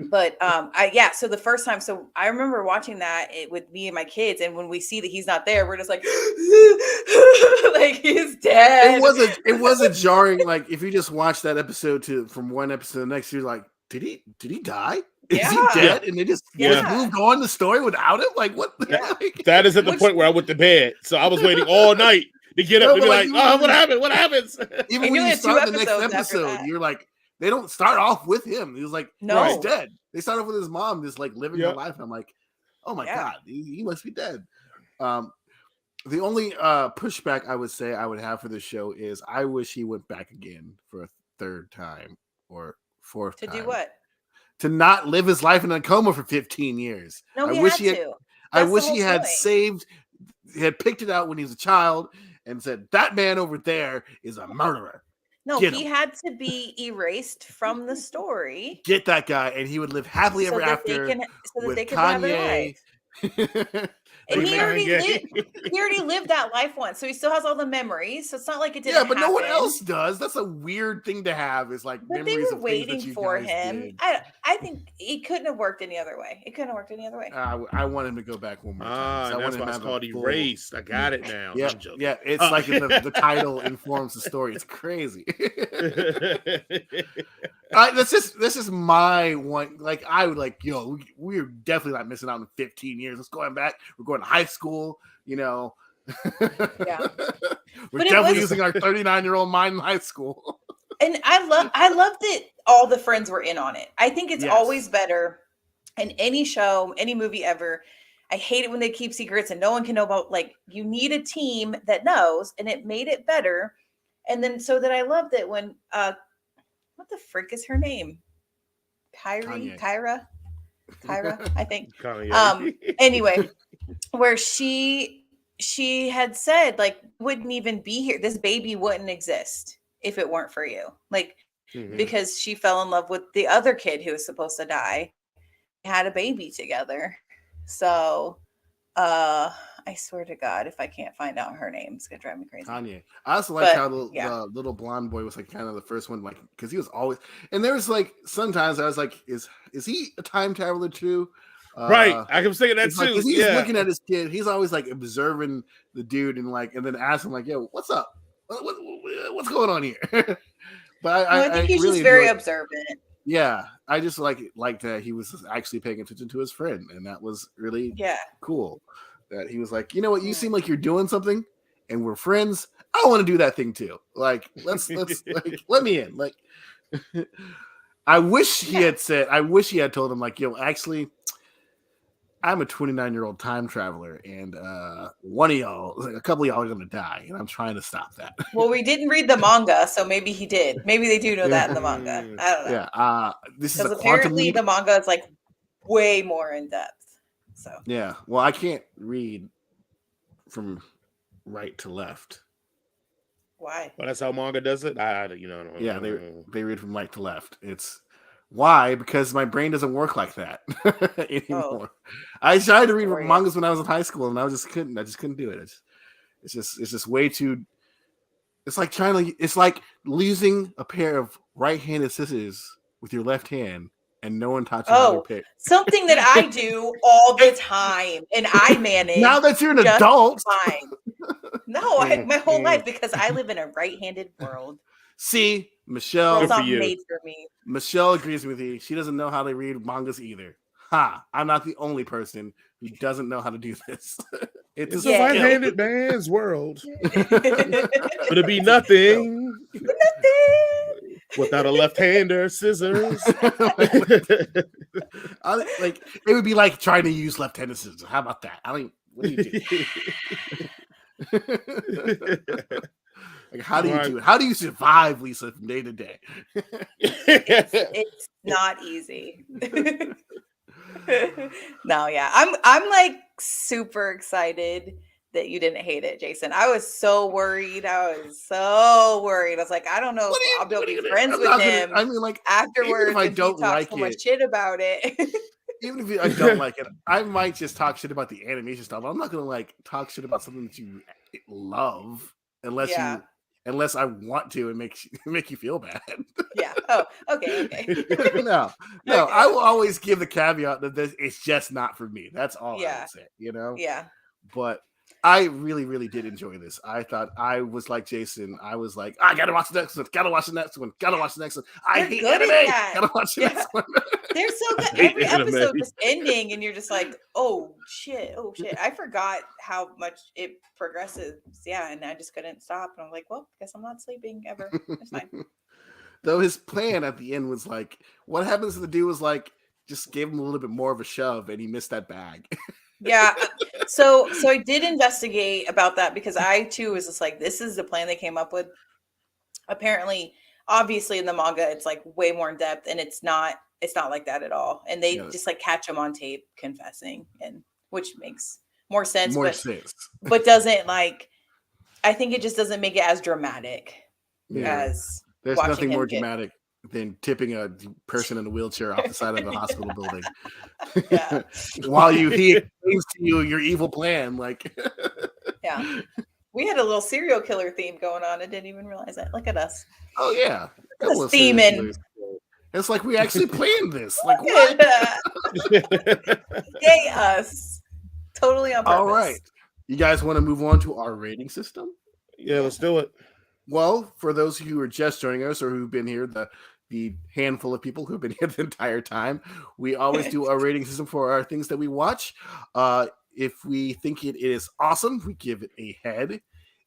But so the first time, so I remember watching that with me and my kids, and when we see that he's not there, we're just like, like he's dead. It wasn't jarring. Like if you just watch that episode from one episode to the next, you're like, did he die? Is he dead? And they just moved on the story without him? Like what? That is at the point where I went to bed, so I was waiting all night to get up and be like, oh, what happened? What happens? Even when you start the next episode, you're like, they don't start off with him. He was like, no, he's dead. They start off with his mom just like living her life. And I'm like, oh my God, he must be dead. The only pushback I would say I would have for this show is I wish he went back again for a third time or fourth time. To do what? To not live his life in a coma for 15 years. No, I wish he had picked it out when he was a child and said, that man over there is a murderer. No, he had to be erased from the story. Get that guy, and he would live happily ever after with Kanye. And he already lived that life once, so he still has all the memories. So it's not like it didn't. Yeah, but no one else does. That's a weird thing to have. Is like but memories they were of waiting things that you for guys him. Did. I think it couldn't have worked any other way. I want him to go back one more time. That's why it's called erased. I got it now. Yeah, yeah. It's like the title informs the story. It's crazy. This is my one. Like I would like, we're definitely not missing out in 15 years. Let's go back. We're going to high school. We're definitely using our 39-year-old mind in high school. And I love that all the friends were in on it. I think it's always better in any show, any movie ever. I hate it when they keep secrets and no one can know about. Like you need a team that knows, and it made it better. And then so that I loved it when what the frick is her name? Kyra, I think. Anyway, where she had said like wouldn't even be here. This baby wouldn't exist if it weren't for you. Like because she fell in love with the other kid who was supposed to die. They had a baby together. So I swear to God, if I can't find out her name, it's gonna drive me crazy. Kanye. I also like how the little blonde boy was like kind of the first one, like because he was always. And there was like sometimes I was like, is he a time traveler too? Right, I was thinking that too. Like, he's looking at his kid. He's always like observing the dude and then asking like, "Yo, what's up? What's going on here?" But I think he's really just very observant. Yeah, I just like that he was actually paying attention to his friend, and that was really cool. That he was like, you know what, you seem like you're doing something, and we're friends. I want to do that thing too. Like, let's like let me in. Like, I wish he had told him like, yo, actually, I'm a 29-year-old time traveler, and one of y'all, a couple of y'all are gonna die, and I'm trying to stop that. Well, we didn't read the manga, so maybe he did. Maybe they do know that in the manga. I don't know. Yeah, this is apparently the manga is like way more in depth. So yeah, well, I can't read from right to left. Why? Well, that's how manga does it. They read from right to left. It's why? Because my brain doesn't work like that anymore. I tried to read mangas when I was in high school, and I just couldn't do it. It's just way too. It's like it's like losing a pair of right-handed scissors with your left hand, and no one taught you how to pick. Something that I do all the time, and I manage. Now that you're an adult, fine. No, my whole life, because I live in a right-handed world. See, Michelle, it's not made for me. Michelle agrees with you. She doesn't know how to read mangas either. I'm not the only person who doesn't know how to do this. It's a right-handed man's world. But it'd be nothing. Without a left-hander, scissors. It would be like trying to use left-handed scissors. How about that? What do you do? Like, how do you do it? How do you survive, Lisa, from day to day? It's not easy. No, yeah. I'm like super excited that you didn't hate it, Jason. I was so worried. I was like, I don't know if I'll be able to be friends with him. I mean, like afterwards, if I don't like so much shit about it. Even if I don't like it, I might just talk shit about the animation stuff. I'm not gonna like talk shit about something that you love unless I want to and make you feel bad. Yeah. Oh, okay. No. Okay. I will always give the caveat that it's just not for me. That's all I would say, Yeah. But I really, really did enjoy this. I thought I was like Jason. I was like, I gotta watch the next one. Gotta watch the next one. Gotta watch the next one. I hate anime. Gotta watch the next one. They're so good. Every episode just ending, and you're just like, oh shit. I forgot how much it progresses. Yeah, and I just couldn't stop. And I'm like, well, I guess I'm not sleeping ever. It's fine. Though his plan at the end was like, what happens if the dude was like, just gave him a little bit more of a shove, and he missed that bag. Yeah. So I did investigate about that because I too was just like, this is the plan they came up with. Apparently, obviously in the manga, it's like way more in depth, and it's not like that at all. And they just like catch him on tape confessing, and which makes more sense. But doesn't like, I think it just doesn't make it as dramatic as there's nothing more dramatic than tipping a person in a wheelchair off the side of a hospital building. While he explains to you your evil plan. Like, we had a little serial killer theme going on. I didn't even realize that. Look at us. Oh yeah, theme in. It's like we actually planned this. Like what? Yay us! Totally on purpose. All right, you guys want to move on to our rating system? Yeah, let's do it. Well, for those of you who are just joining us or who've been here, the handful of people who've been here the entire time, we always do a rating system for our things that we watch. If we think it is awesome, we give it a head.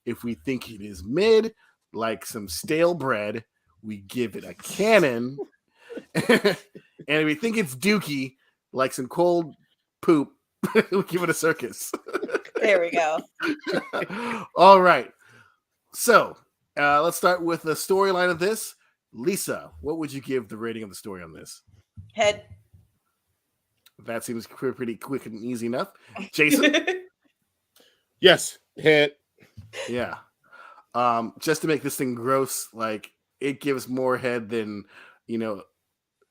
If we think it is mid, like some stale bread, we give it a cannon. And if we think it's dookie, like some cold poop, we give it a circus. There we go. All right. So let's start with the storyline of this. Lisa, what would you give the rating of the story on this? Head. That seems pretty quick and easy enough. Jason? Yes, head. Yeah. Just to make this thing gross, like it gives more head than,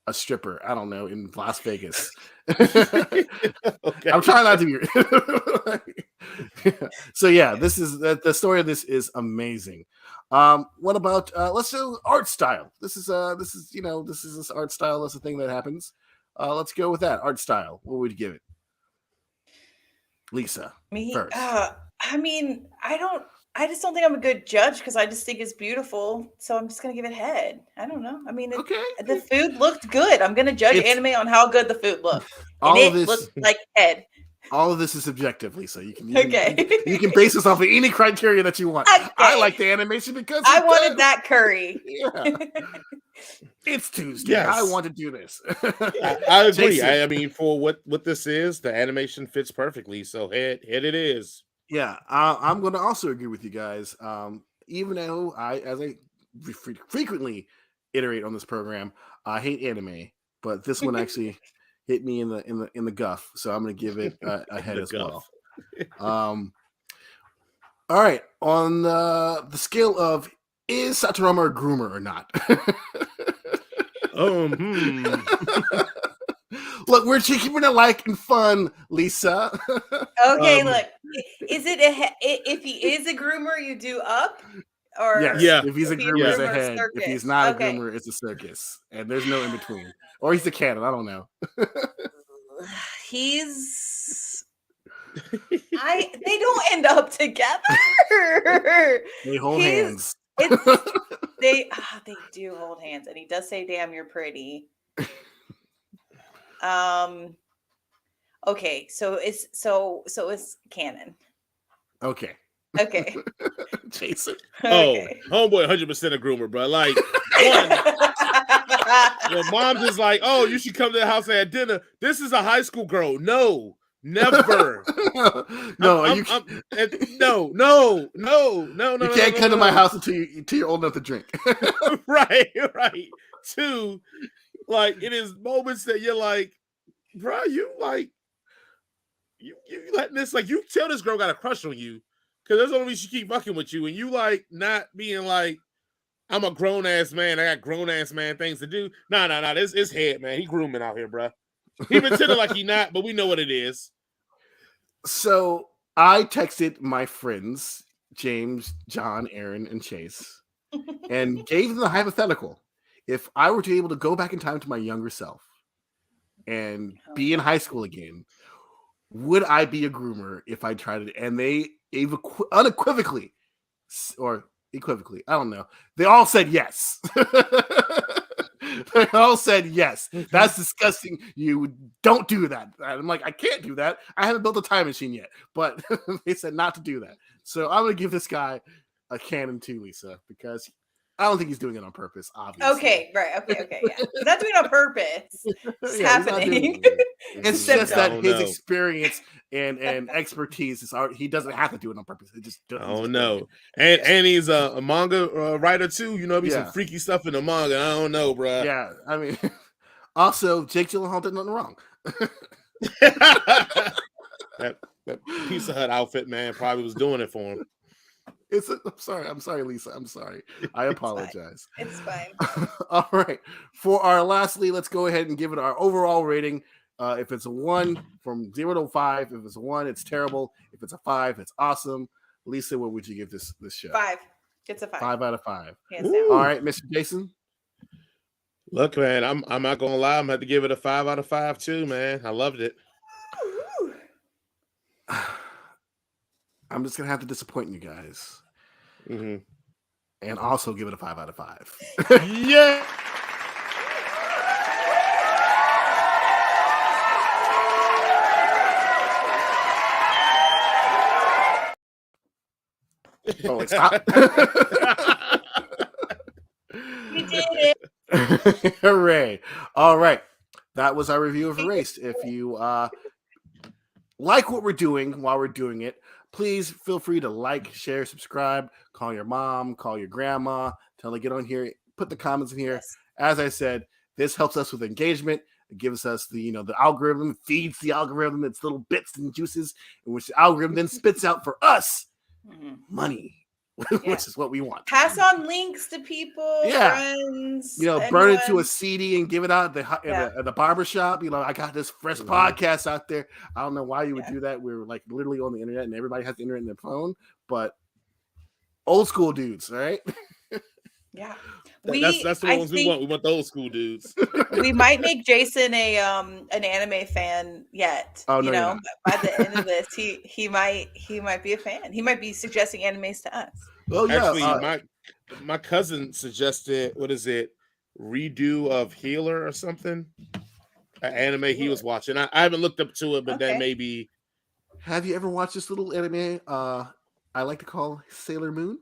a stripper. I don't know, in Las Vegas. Okay. I'm trying not to be. So yeah, this is the story of this is amazing. What about let's do art style? This is this art style. That's a thing that happens. Let's go with that art style. What would you give it, Lisa? Me first. I mean, I just don't think I'm a good judge because I just think it's beautiful. So I'm just gonna give it head. I don't know. I mean, the food looked good. I'm gonna judge anime on how good the food looked. And it looked like head. All of this is subjective, Lisa. You can base this off of any criteria that you want. Okay. I like the animation because I wanted that curry. Yeah. It's Tuesday. Yes. I want to do this. I agree. I mean, for what this is, the animation fits perfectly. So head it is. Yeah, I'm going to also agree with you guys. Even though as I frequently iterate on this program, I hate anime, but this one actually hit me in the guff, so I'm going to give it a head as well. All right, on the scale of is Satorama a groomer or not? Look, we're keeping it light and fun, Lisa. Okay, look, is it if he is a groomer, you do up? Or yes, yeah. If he's a groomer, it's a head. Circus. If he's not a groomer, it's a circus. And there's no in between. Or he's a canon. I don't know. They don't end up together. They hold hands. They do hold hands, and he does say, "Damn, you're pretty." Okay, so it's canon. Okay. Jason. Okay. Oh, homeboy, 100% a groomer, bro. Like, when mom just like, oh, you should come to the house and have dinner. This is a high school girl. No, never. No. You can't come to my house until you're old enough to drink. Right. Two, like, it is moments that you're like, bro, you like, you letting this, like, you tell this girl got a crush on you, because there's only reason she keep fucking with you, and you like not being like, I'm a grown ass man, I got grown ass man things to do. Nah, this is head, man. He grooming out here, bro. He pretending like he not, but we know what it is. So I texted my friends, James, John, Aaron, and Chase, and gave them the hypothetical. If I were to be able to go back in time to my younger self and be in high school again, would I be a groomer if I tried it? And they unequivocally, or equivocally, I don't know. They all said yes. They all said yes. That's disgusting. You don't do that. I'm like, I can't do that. I haven't built a time machine yet. But they said not to do that. So I'm going to give this guy a canon too, Lisa, because I don't think he's doing it on purpose, obviously. Okay, right. Okay, yeah. He's not doing it on purpose. It's happening. It's just that his experience and expertise is he doesn't have to do it on purpose. It just doesn't. Oh no. And he's a manga writer too. You know, be some freaky stuff in the manga. I don't know, bro. Yeah, I mean, also Jake Gyllenhaal did nothing wrong. that Pizza Hut outfit, man, probably was doing it for him. I'm sorry, Lisa. I'm sorry. I apologize. It's fine. All right. For our lastly, let's go ahead and give it our overall rating. If it's a 1 from 0 to 5, if it's a 1, it's terrible. If it's a 5, it's awesome. Lisa, what would you give this show? 5. It's a 5. 5 out of 5. All right, Mr. Jason. Look, man, I'm not gonna lie. I'm gonna have to give it a 5 out of 5 too, man. I loved it. I'm just gonna have to disappoint you guys, and also give it a 5 out of 5. Yeah. Oh, like, stop. We did it. Hooray. All right. That was our review of Erased. If you like what we're doing while we're doing it, please feel free to like, share, subscribe, call your mom, call your grandma, tell them to get on here, put the comments in here. Yes. As I said, this helps us with engagement. It gives us the algorithm, feeds the algorithm its little bits and juices, in which the algorithm then spits out for us money, which is what we want. Pass on links to people, friends. Burn it to a CD and give it out at the barbershop. I got this fresh podcast out there. I don't know why you would do that. We're like literally on the internet and everybody has the internet in their phone, but old school dudes, all right? Yeah. That's the ones we want. We want the old school dudes. We might make Jason an anime fan yet. Oh, no, by the end of this, he might be a fan. He might be suggesting animes to us. Oh yeah. Actually, my cousin suggested, what is it, Redo of Healer or something? An anime he was watching. I haven't looked up to it, but then maybe. Have you ever watched this little anime I like to call Sailor Moon?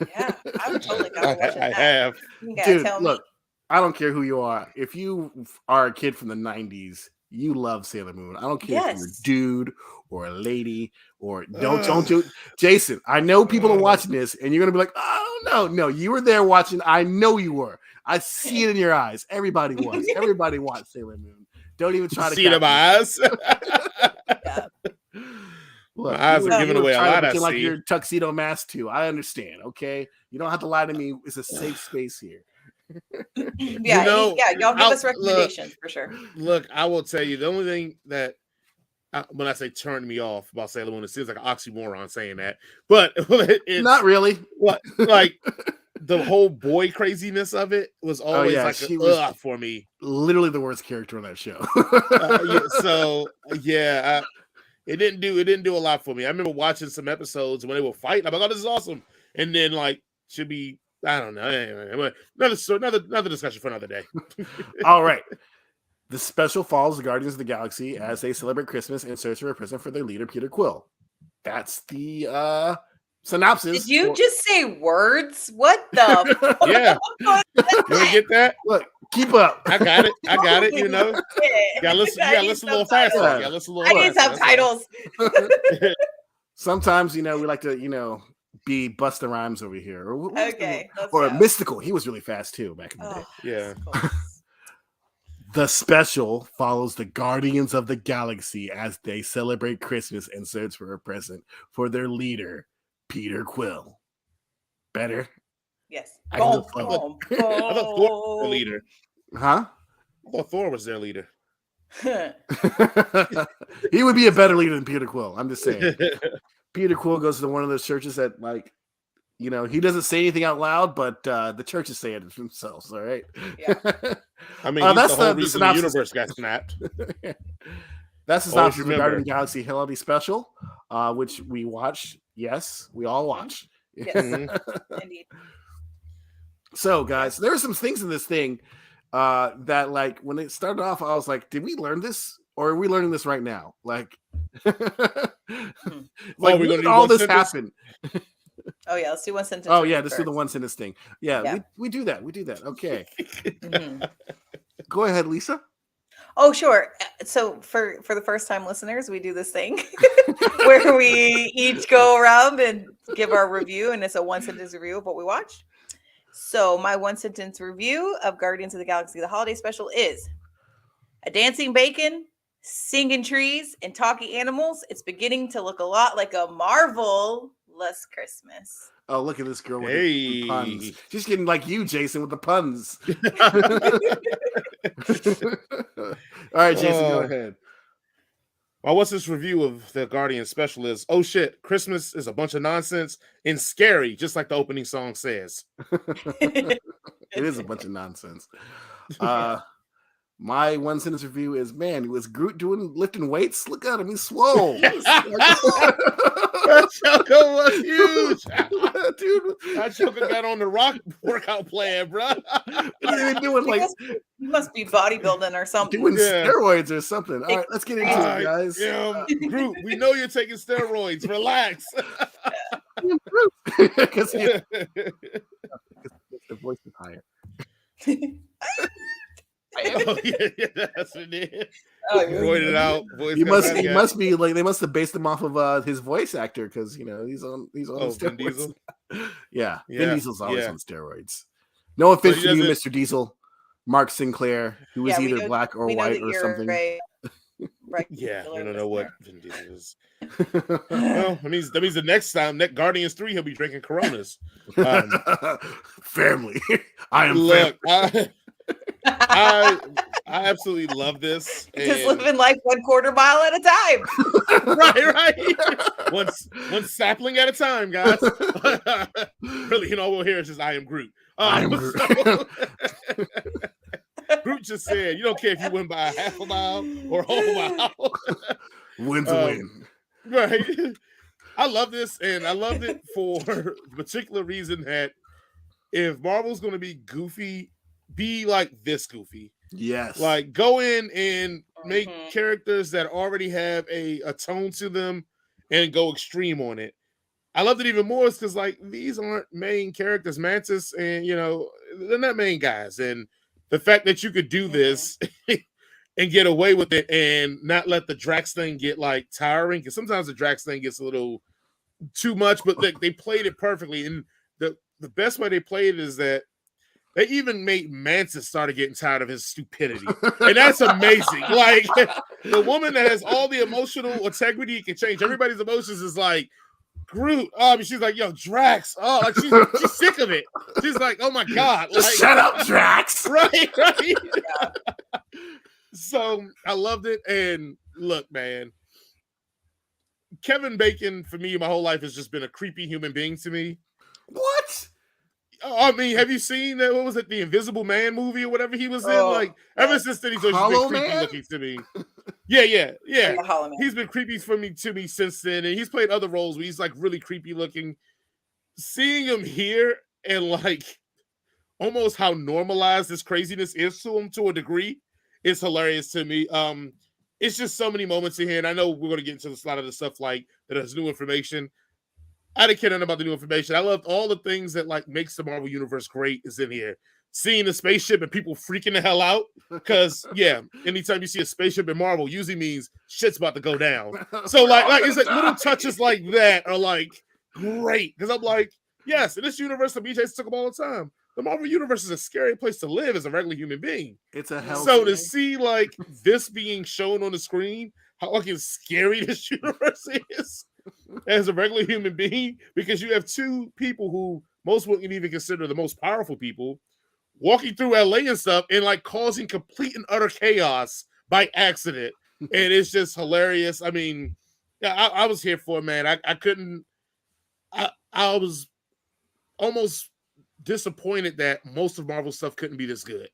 Yeah, I would totally I have. Dude, look, I don't care who you are. If you are a kid from the 90s, you love Sailor Moon. I don't care if you're a dude or a lady or don't do Jason. I know people are watching this and you're gonna be like, oh no, you were there watching. I know you were. I see it in your eyes. Everybody was. Everybody watched Sailor Moon. Don't even try to see it in my eyes. Look, my eyes are giving away a lot. I see. Like your tuxedo mask too. I understand. Okay, you don't have to lie to me. It's a safe space here. Y'all give us recommendations for sure. Look, I will tell you the only thing that when I say turned me off about Sailor Moon, it seems like an oxymoron saying that, but it's not really. What like the whole boy craziness of it was always for me. Literally the worst character on that show. It didn't do a lot for me. I remember watching some episodes when they were fighting. I'm like, oh, this is awesome. And then should be, I don't know. Anyway, another discussion for another day. All right. The special follows the Guardians of the Galaxy as they celebrate Christmas and search for a present for their leader, Peter Quill. That's the synopsis. Did you just say words? What the? Yeah. You get that? Look, keep up. I got it. You know. You gotta listen a little faster. I need subtitles. Sometimes, we like to, be Busta Rhymes over here. Okay. Or Mystical. He was really fast too back in the day. Yeah. The special follows the Guardians of the Galaxy as they celebrate Christmas and search for a present for their leader, Peter Quill. Better? Yes. I thought Thor was their leader. Huh? I thought Thor was their leader. He would be a better leader than Peter Quill. I'm just saying. Peter Quill goes to one of those churches that, like, you know, he doesn't say anything out loud, but the churches say it themselves. All right. Yeah. I mean, that's the whole reason the universe got snapped. That's the synopsis of the Guardian of the Galaxy Holiday Special, which we watch. Yes, we all watch. Yes, indeed. So, guys, there are some things in this thing that, like, when it started off, I was like, did we learn this? Or are we learning this right now? Like, like when did all this happen? Oh, yeah, let's do one sentence. Oh, yeah, let's do the one sentence thing. Yeah. We do that. We do that. Okay. Go ahead, Lisa. Oh, sure. So for the first time listeners, we do this thing where we each go around and give our review, and it's a one sentence review of what we watched. So my one sentence review of Guardians of the Galaxy, the holiday special, is a dancing bacon, singing trees, and talking animals. It's beginning to look a lot like a marvelous Christmas. Oh, look at this girl with the puns. She's getting like you, Jason, with the puns. All right, Jason, go ahead. Well, what's this review of the Guardian special is? Oh shit, Christmas is a bunch of nonsense and scary, just like the opening song says. It is a bunch of nonsense. My one sentence review is, man, was Groot lifting weights? Look at him, he's swole. That Choco was huge. Dude, that Choco got on the rock workout plan, bro. He must be bodybuilding or something. Doing steroids or something. All right, let's get into it, guys. Groot, we know you're taking steroids. Relax. Because the voice is higher. Oh, yeah, that's what it is. Pointed out. He must be like, they must have based him off of his voice actor, because, you know, he's on steroids. Vin Diesel? Yeah, Vin Diesel's always on steroids. No offense to you, Mr. Diesel, Mark Sinclair, who was either black or white or something. Right. Yeah, I don't know what Vin Diesel is. Well, that means the next time, Guardians 3, he'll be drinking Coronas. Family. I am family. I absolutely love this. Just living life 1/4 mile at a time. right. One sapling at a time, guys. Really, all we'll hear is just I am Groot. Groot just said, you don't care if you win by a half a mile or a whole mile. Win's a win. Right. I love this, and I loved it for the particular reason that if Marvel's going to be goofy, be like this goofy. Yes. Like, go in and make characters that already have a tone to them and go extreme on it. I loved it even more because, like, these aren't main characters. Mantis and, they're not main guys. And the fact that you could do this and get away with it and not let the Drax thing get, like, tiring, because sometimes the Drax thing gets a little too much, but they played it perfectly. And the best way they played it is that they even made Mantis started getting tired of his stupidity. And that's amazing. Like, the woman that has all the emotional integrity can change everybody's emotions is like, Groot. She's like, yo, Drax. Oh, like she's sick of it. She's like, oh my God. Like, shut up, Drax. Right. So I loved it. And look, man, Kevin Bacon, for me, my whole life has just been a creepy human being to me. What? I mean, have you seen that? What was it, the Invisible Man movie or whatever he was in? Like, ever since then, he's always been creepy looking to me. Yeah. He's been creepy to me since then, and he's played other roles where he's like really creepy looking. Seeing him here and like almost how normalized this craziness is to him to a degree is hilarious to me. It's just so many moments in here, and I know we're going to get into a lot of the stuff like that has new information. I didn't care nothing about the new information. I loved all the things that like makes the Marvel Universe great is in here. Seeing the spaceship and people freaking the hell out. Because, anytime you see a spaceship in Marvel, usually means shit's about to go down. So, like it's like little touches like that are like great. Because I'm like, yes, in this universe, the BJs took them all the time. the Marvel Universe is a scary place to live as a regular human being. It's a hell. So to see like this being shown on the screen, how fucking scary this universe is as a regular human being, because you have two people who most wouldn't even consider the most powerful people walking through LA and stuff and like causing complete and utter chaos by accident. And it's just hilarious. I mean, yeah, I was here for it, man. I couldn't. I was almost disappointed that most of Marvel stuff couldn't be this good.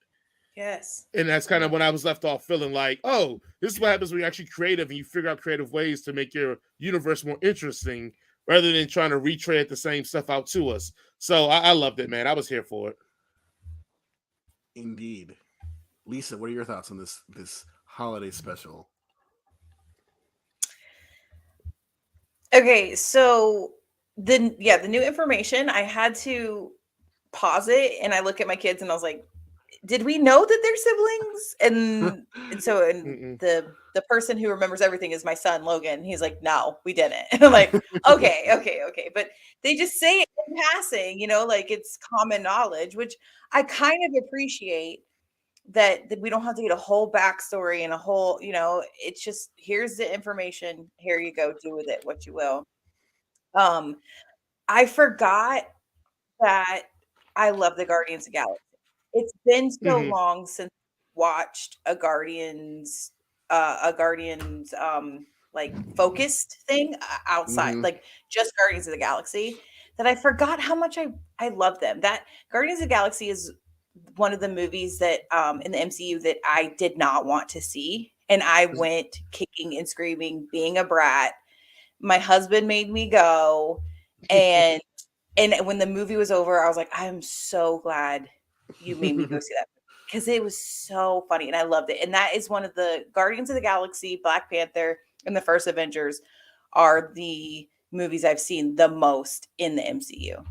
Yes. And that's kind of when I was left off feeling like, oh, this is what happens when you're actually creative and you figure out creative ways to make your universe more interesting rather than trying to retread the same stuff out to us. So I loved it, man. I was here for it. Indeed. Lisa, what are your thoughts on this holiday special? Okay, so the new information, I had to pause it and I look at my kids and I was like, did we know that they're siblings? And so the person who remembers everything is my son, Logan. He's like, no, we didn't. And I'm like, okay. But they just say it in passing, like it's common knowledge, which I kind of appreciate that we don't have to get a whole backstory and a whole, it's just, here's the information. Here you go. Do with it what you will. I forgot that I love the Guardians of the Galaxy. It's been so long since I watched a Guardians like focused thing outside, like just Guardians of the Galaxy, that I forgot how much I love them. That Guardians of the Galaxy is one of the movies that in the MCU that I did not want to see. And I went kicking and screaming, being a brat. My husband made me go. And when the movie was over, I was like, I'm so glad you made me go see that, because it was so funny and I loved it. And that is one of the Guardians of the Galaxy, Black Panther, and the first Avengers are the movies I've seen the most in the MCU.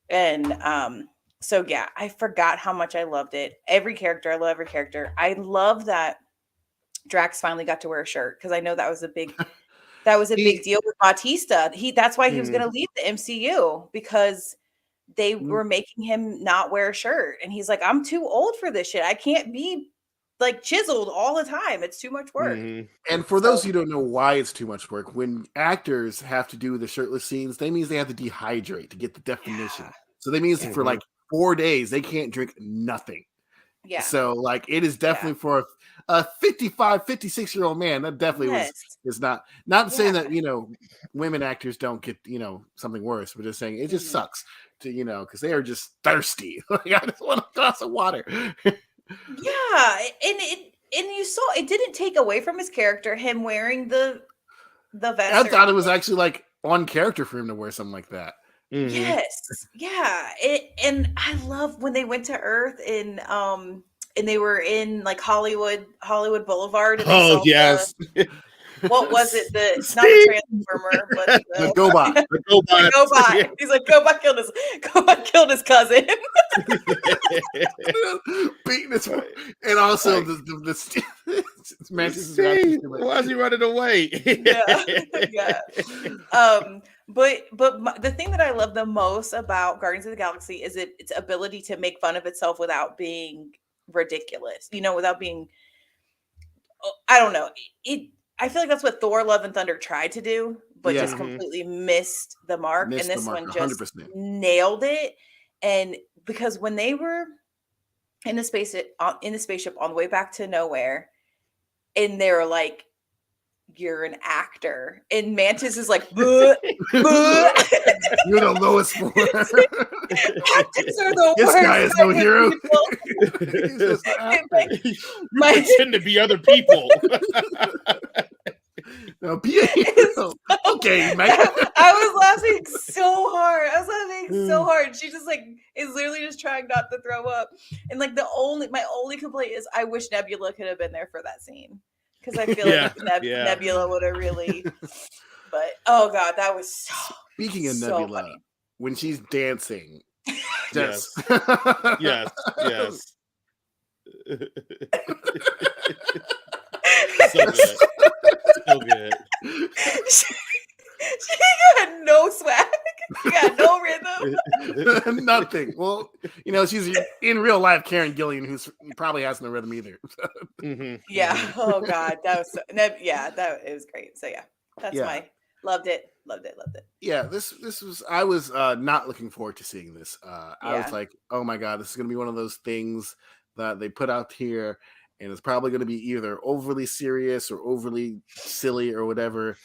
And so yeah, I forgot how much I loved it. I love every character. I love that Drax finally got to wear a shirt, because I know that was a big big deal with Bautista. That's why he was going to leave the MCU, because they were making him not wear a shirt. And he's like, I'm too old for this shit. I can't be like chiseled all the time. It's too much work. And for those who don't know why it's too much work, when actors have to do the shirtless scenes, that means they have to dehydrate to get the definition. Yeah. So that means for like 4 days, they can't drink nothing. Yeah. So like it is definitely for a 55, 56-year-old man. That definitely is not saying that, women actors don't get, something worse, but just saying it just sucks to, because they are just thirsty. Like, I just want a glass of water. Yeah. And you saw it didn't take away from his character, him wearing the vest. I thought it was actually like on character for him to wear something like that. Yes. Yeah. And I love when they went to Earth and they were in like Hollywood Boulevard. And yes. What was it? Not the Transformer, but the GoBot. The GoBot. Yeah. He's like, GoBot killed his cousin. Beating his, and also the Mantis. Why is he running away? Yeah. But the thing that I love the most about Guardians of the Galaxy is its ability to make fun of itself without being ridiculous. Without being, I don't know. I feel like that's what Thor: Love and Thunder tried to do, but just completely missed the mark. And this one just 100%. Nailed it. And because when they were in the spaceship on the way back to nowhere, and they were like, "You're an actor," and Mantis is like, "Buh, buh." You're the lowest form. Actors are the this worst. Guy is no hero. You pretend to be other people. No, be a hero. Okay, man. I was laughing so hard. She just like is literally just trying not to throw up. And like my only complaint is I wish Nebula could have been there for that scene. Because I feel like Nebula would have really, but oh god, that was so. Speaking of Nebula, funny. When she's dancing, yes. So good. She got no swag. She got no rhythm. Nothing. Well, she's in real life Karen Gillian, who's probably has no rhythm either. Yeah. Oh God, that was it was great. So yeah, that's my loved it. Yeah, this was I was not looking forward to seeing this. I was like, oh my God, this is gonna be one of those things that they put out here, and it's probably gonna be either overly serious or overly silly or whatever.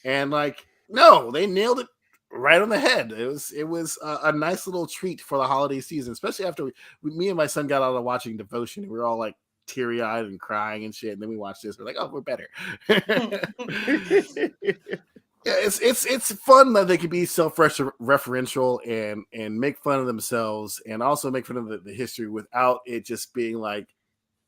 And like, no, they nailed it right on the head. It was a nice little treat for the holiday season, especially after me and my son got out of watching Devotion, and we were all like teary-eyed and crying and shit. And then we watched this, we're like, oh, we're better. Yeah, it's fun that they could be self-referential and make fun of themselves, and also make fun of the history without it just being like,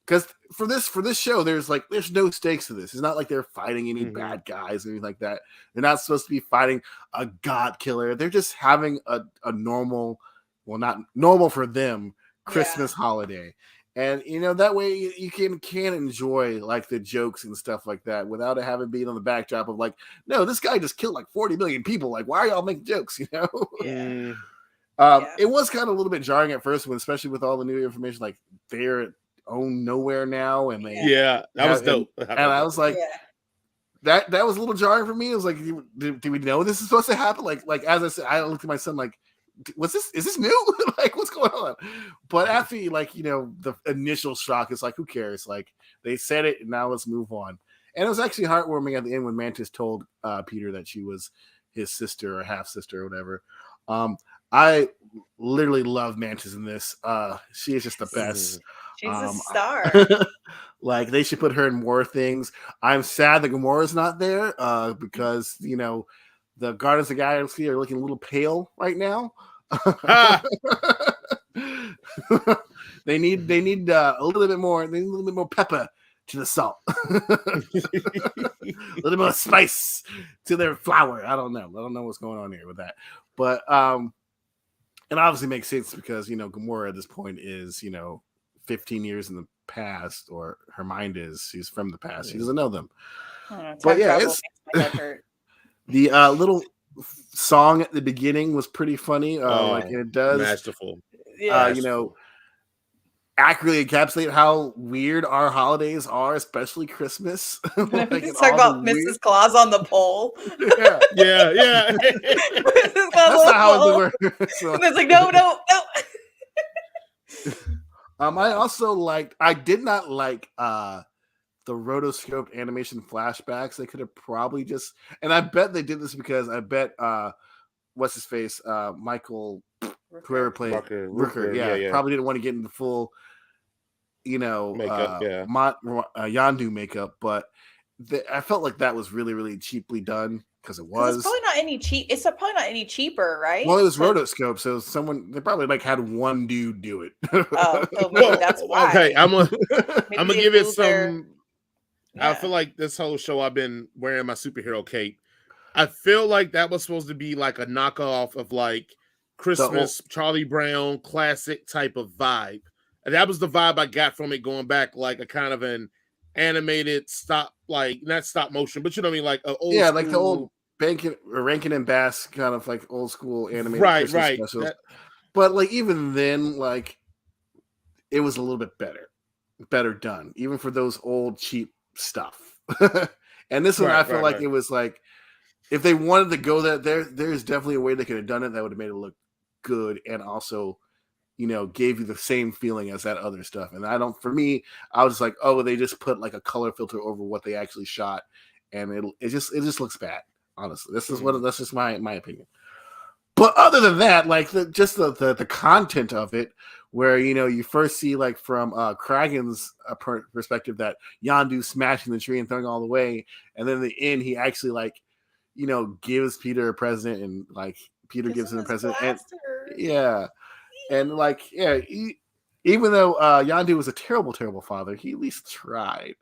because for this show, there's no stakes to this. It's not like they're fighting any bad guys or anything like that. They're not supposed to be fighting a god killer. They're just having a normal, well, not normal for them, Christmas holiday. And that way you can enjoy like the jokes and stuff like that without it having been on the backdrop of like, no, this guy just killed like 40 million people. Like, why are y'all making jokes? It was kind of a little bit jarring at first, especially with all the new information. Like, they're own nowhere now, and they that was dope. And I was like, that was a little jarring for me. It was like, do we know this is supposed to happen? Like as I said, I looked at my son like, is this new? Like, what's going on? But after the initial shock is like, who cares? Like, they said it, and now let's move on. And it was actually heartwarming at the end when Mantis told Peter that she was his sister or half sister or whatever. I literally love Mantis in this. She is just the best. She's a star. Like, they should put her in more things. I'm sad that Gamora's not there because the Guardians of the Galaxy are looking a little pale right now. They need a little bit more. They need a little bit more pepper to the salt. A little more spice to their flour. I don't know what's going on here with that, but it obviously makes sense because Gamora at this point is 15 years in the past, or her mind is. She's from the past. She doesn't know them. But yeah, it's the little song at the beginning was pretty funny. Like, it does masterful. Accurately encapsulate how weird our holidays are, especially Christmas. Like, talk about Mrs. Claus on the pole. Yeah. Mrs. Claus That's not how it works. So. And it's like, no. I did not like the rotoscope animation flashbacks. They could have probably just, and I bet they did this because I bet what's his face, Michael, whoever played Rooker, probably didn't want to get into full makeup, Yondu makeup, but I felt like that was really, really cheaply done because it was. It's probably not any cheap. It's probably not any cheaper, right? Well, it was rotoscope, so they probably had one dude do it. Oh, so maybe that's why. Okay, I'm gonna give it some. Yeah. I feel like this whole show I've been wearing my superhero cape. I feel like that was supposed to be like a knockoff of like Christmas Charlie Brown classic type of vibe. And that was the vibe I got from it, going back like a kind of an animated not stop motion, but you know what I mean, like an old like the old Rankin and Bass kind of like old school animated Christmas specials. But like even then, like it was a little bit better done, even for those old cheap stuff. And this one, I feel like it was like, if they wanted to go there's definitely a way they could have done it that would have made it look good, and also gave you the same feeling as that other stuff. And for me, I was just like, oh, they just put like a color filter over what they actually shot, and it just looks bad. Honestly, that's just my opinion. But other than that, like the content of it, where you first see like from Kragan's perspective that Yondu smashing the tree and throwing all the way, and then in the end he actually like gives Peter a present, and like Peter gives him a present, and like even though Yondu was a terrible father, he at least tried.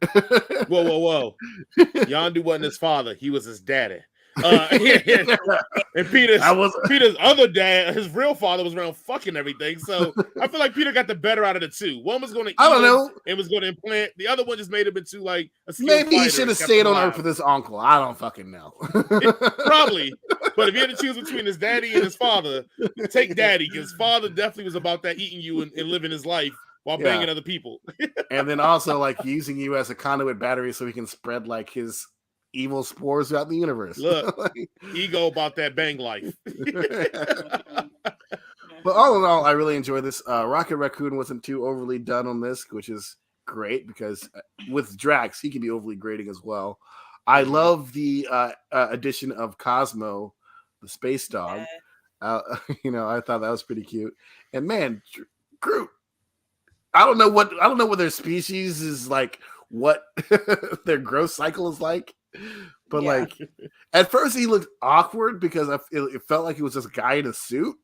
Whoa! Yondu wasn't his father; he was his daddy. And Peter's other dad, his real father, was around fucking everything. So I feel like Peter got the better out of the two. One was going to and was going to implant. The other one just made him into like a maybe he should have stayed on Earth with his uncle. I don't fucking know. Probably. But if you had to choose between his daddy and his father, take daddy, because father definitely was about that eating you and living his life while banging other people. And then also like using you as a conduit battery so he can spread like his evil spores throughout the universe. Look, ego about that bang life. But all in all, I really enjoyed this. Rocket Raccoon wasn't too overly done on this, which is great because with Drax, he can be overly grating as well. I love the addition of Cosmo, the space dog. I thought that was pretty cute. And man, Groot. I don't know what their species is like, what their growth cycle is like. But like, at first he looked awkward because it felt like he was just a guy in a suit.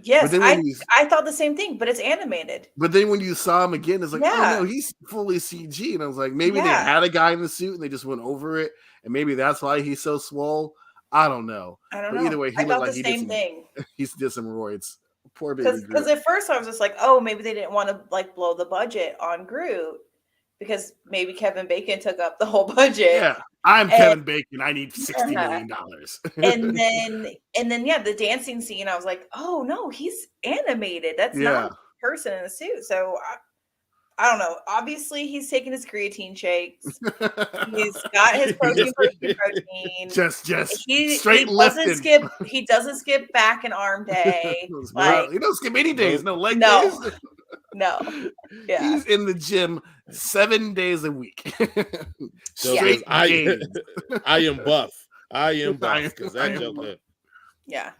Yes, I thought the same thing, but it's animated. But then when you saw him again, it's like, oh no, he's fully CG. And I was like, maybe they had a guy in the suit and they just went over it, and maybe that's why he's so swole. I don't know. But either way, he looked like he did thing. He did some roids. Poor baby. Because at first I was just like, oh, maybe they didn't want to like blow the budget on Groot because maybe Kevin Bacon took up the whole budget. Yeah. Kevin Bacon. I need $60 million. and then the dancing scene, I was like, oh no, he's animated. That's not a person in a suit. So I don't know. Obviously, he's taking his creatine shakes. He's got his protein. Just straight lifting. He doesn't skip back and arm day. He don't skip any days. No leg days. No. Yeah. He's in the gym 7 days a week. Straight I am buff. I am buff because that joke. Yeah.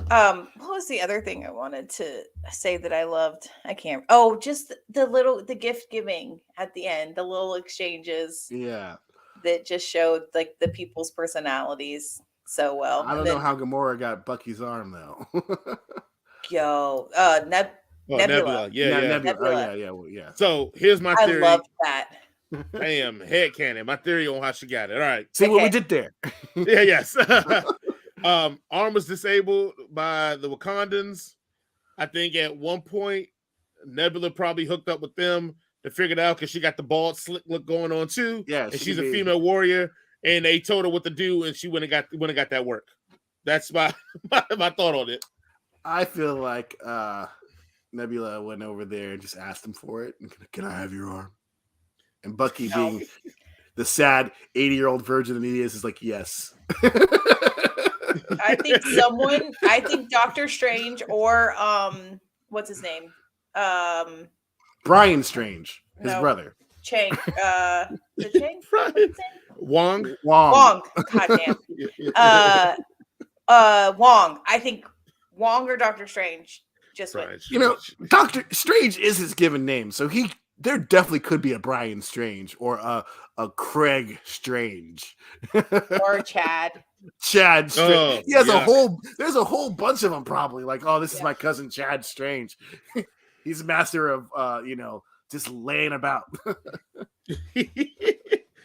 What was the other thing I wanted to say that I loved? I can't. Oh, just the gift giving at the end, the little exchanges. Yeah. That just showed like the people's personalities so well. I don't know how Gamora got Bucky's arm though. Nebula. Yeah. So here's my theory. I love that. Damn, headcanon. My theory on how she got it. All right. See what we did there. Yes. Arm was disabled by the Wakandans. I think at one point, Nebula probably hooked up with them to figure it out because she got the bald slick look going on too. Yeah, and she's a female warrior, and they told her what to do, and she went and got that work. That's my thought on it. I feel like Nebula went over there and just asked him for it. Can I have your arm? And Bucky, being the sad 80-year-old virgin that he is like, yes. I think Doctor Strange or what's his name? Brian Strange, his brother. Chang. The Chang? Wong. God damn. Wong. I think Wong or Doctor Strange just went. Doctor Strange is his given name, so there definitely could be a Brian Strange or a Craig Strange or Chad. Chad Strange. He has there's a whole bunch of them probably. Like, this is my cousin Chad Strange. He's a master of just laying about.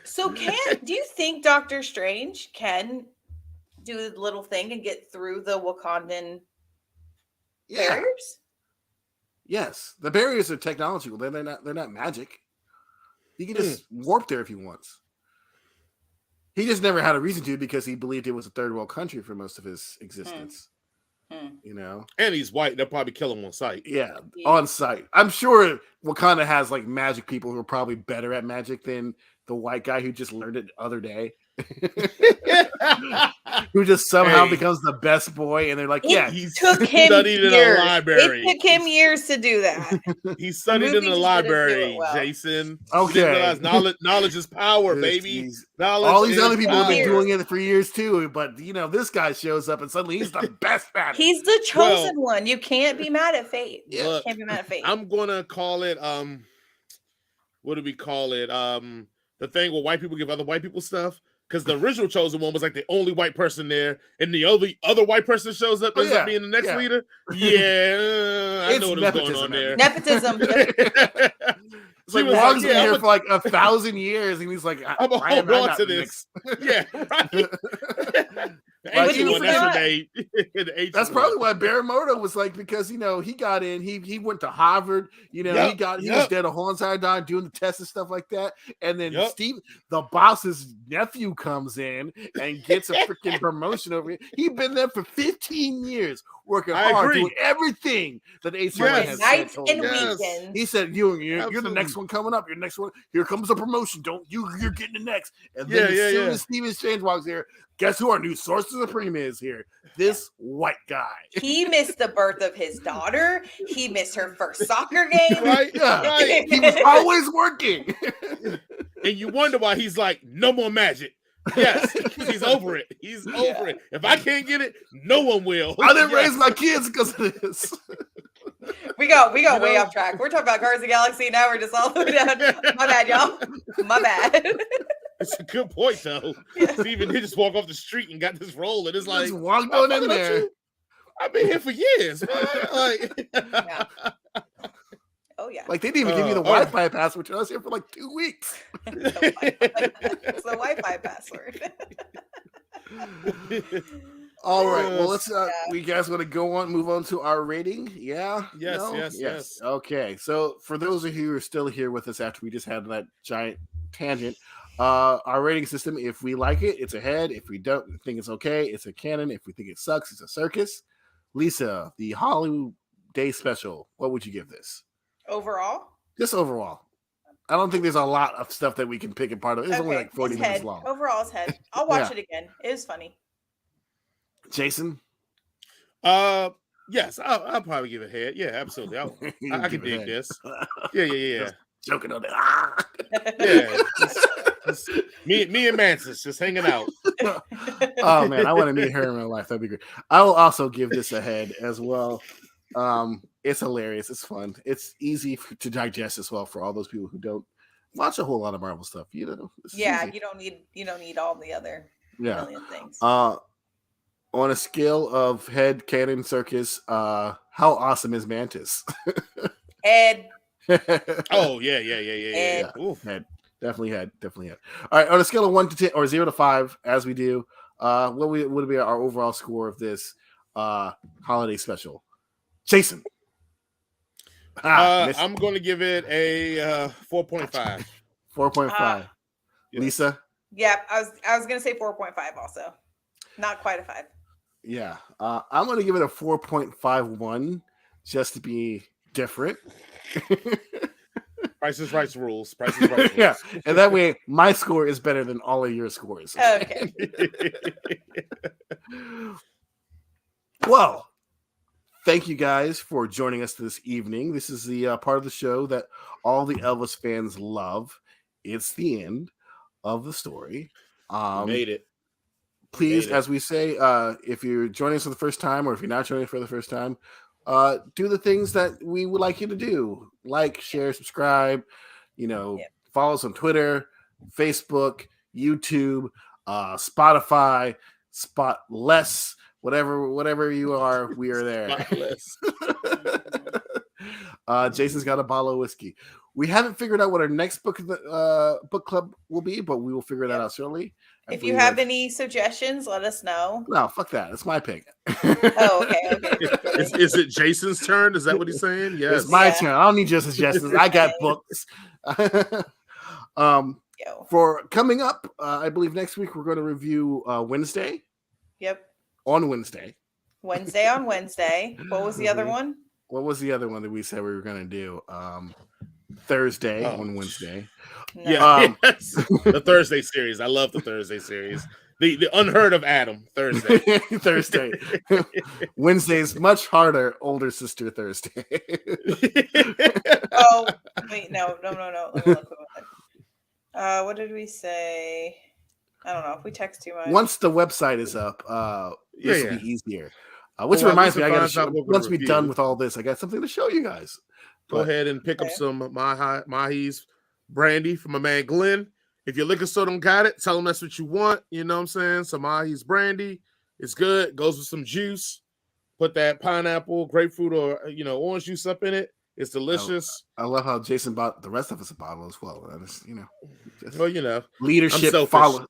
So do you think Doctor Strange can do the little thing and get through the Wakandan barriers? Yes. The barriers are technological. They're not magic. He can just warp there if he wants. He just never had a reason to because he believed it was a third world country for most of his existence. And he's white. They'll probably kill him on sight. Yeah, on sight. I'm sure Wakanda has like magic people who are probably better at magic than the white guy who just learned it the other day. Who just somehow becomes the best boy, and they're like, he took him studied years. In a library. It took him years to do that. He studied in the library, Jason. Okay, knowledge is power, baby. All these other people have been doing it for years too, but this guy shows up and suddenly he's the best at it. He's the chosen one. You can't be mad at fate. Yeah. Can't be mad at fate. I'm gonna call it what do we call it? The thing where white people give other white people stuff. Because the original chosen one was like the only white person there, and the only other white person shows up, ends up being the next leader. Yeah, I know what was going on there. Nepotism. It's like Wong's been here for like 1,000 years, and he's like, I'm hold on to this. Yeah, right. That's That's probably why Barramoto was like, because he got in, he went to Harvard, he was there the whole entire time doing the tests and stuff like that. And then Steve, the boss's nephew, comes in and gets a freaking promotion over here. He'd been there for 15 years, working hard, doing everything that HRA has nights said. And weekends. He said, you're the next one coming up. Your next one. Here comes a promotion. You're getting the next. And then as soon as Steven Strange walks here, guess who our new source supreme is here? This white guy. He missed the birth of his daughter. He missed her first soccer game. Right? Yeah. Right. He was always working. And you wonder why he's like, no more magic. Yes, he's over it. He's over it. If I can't get it, no one will. I didn't raise my kids because of this. We go way off track. We're talking about Guardians of the Galaxy. Now we're just all the way down. My bad, y'all. My bad. It's a good point, though. Steven did just walk off the street and got this role, and it's like, just walked on in there. I've been here for years, man. Like, oh yeah. Like they didn't even give you the Wi-Fi password. I was here for like 2 weeks. It's the Wi-Fi password. All right. Well, let's. We guys want to move on to our rating? Yeah. Yes. Okay. So for those of you who are still here with us after we just had that giant tangent, our rating system: if we like it, it's a head. If we don't think it's okay, it's a canon. If we think it sucks, it's a circus. Lisa, the Hollywood Day Special. What would you give this? Overall? Just overall. I don't think there's a lot of stuff that we can pick apart of. It's only like 40 minutes long. Overall, it's head. I'll watch it again. It was funny. Jason? Yes, I'll probably give it a head. Yeah, absolutely. I can dig this. Yeah. Joking on it. Just me and Mantis just hanging out. Oh man, I want to meet her in real life. That'd be great. I will also give this a head as well. It's hilarious. It's fun. It's easy to digest as well for all those people who don't watch a whole lot of Marvel stuff. Easy. You don't need all the other million things. On a scale of head, canon, circus, how awesome is Mantis? Head. Oh yeah. Head. Definitely head. All right, on a scale of 1 to 10 or 0 to 5, as we do, what would be our overall score of this holiday special? Jason. I'm going to give it a 4.5. 4.5. Lisa. Yeah, I was going to say 4.5 also. Not quite a 5. Yeah, I'm going to give it a 4.51 just to be different. Price is Right rules. Price is Right rules. Yeah, and that way my score is better than all of your scores. Okay. Well, thank you guys for joining us this evening. This is the part of the show that all the Elvis fans love. It's the end of the story. Made it. Please, as we say, if you're joining us for the first time or if you're not joining us for the first time, do the things that we would like you to do. Like, share, subscribe, follow us on Twitter, Facebook, YouTube, Spotify, Spotless, whatever you are, we are there. Jason's got a bottle of whiskey. We haven't figured out what our next book club will be, but we will figure that out shortly. If you have any suggestions, let us know. No, fuck that. It's my pick. Oh, okay. Is it Jason's turn? Is that what he's saying? Yes. It's my turn. I don't need your suggestions. I got books. For coming up, I believe next week we're going to review Wednesday. Yep. On Wednesday. Wednesday on Wednesday. What was the other one? What was the other one that we said we were going to do? Thursday on Wednesday. No. Yeah, yes. The Thursday series. I love the Thursday series. The unheard of Adam Thursday. Thursday. Wednesday's much harder. Older sister Thursday. Oh wait, no. Let me look. What did we say? I don't know if we text too much. Once the website is up, this will be easier. Which reminds me, I got to once we're done with all this, I got something to show you guys. Go ahead and pick up some Mahi's brandy from my man Glenn. If your liquor store don't got it, tell them that's what you want. You know what I'm saying? Some Mahi's brandy. It's good. Goes with some juice. Put that pineapple, grapefruit, or orange juice up in it. It's delicious. I love how Jason bought the rest of us a bottle as well. Just, leadership follow.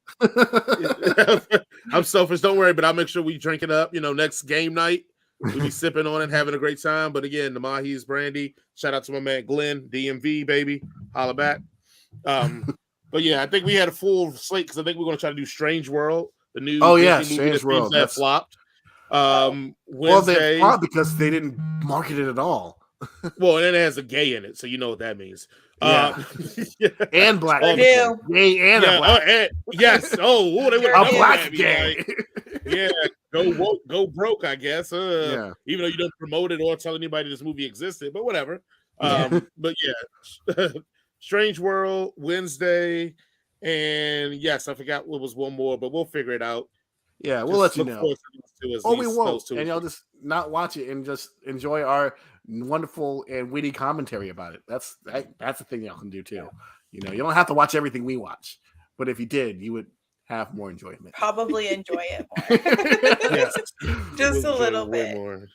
I'm selfish. Don't worry, but I'll make sure we drink it up. Next game night, we'll be sipping on it, having a great time. But again, the Mahi's brandy. Shout out to my man Glenn, DMV baby. Holla back. But yeah, I think we had a full slate because I think we're going to try to do Strange World, the new Disney movie Strange World that flopped. Wednesday, they flopped because they didn't market it at all. Well, and then it has a gay in it, so you know what that means. Yeah. And black. Gay and a black. Yes. Oh, they would a black gay. Like, go broke, I guess. Even though you don't promote it or tell anybody this movie existed, but whatever. But yeah, Strange World, Wednesday, and yes, I forgot what was one more, but we'll figure it out. Yeah, we'll let you know. Or we won't, and y'all just not watch it and just enjoy our wonderful and witty commentary about it. That's the thing y'all can do too. You don't have to watch everything we watch, but if you did, you would have more enjoyment. Probably enjoy it more. Just a little bit more.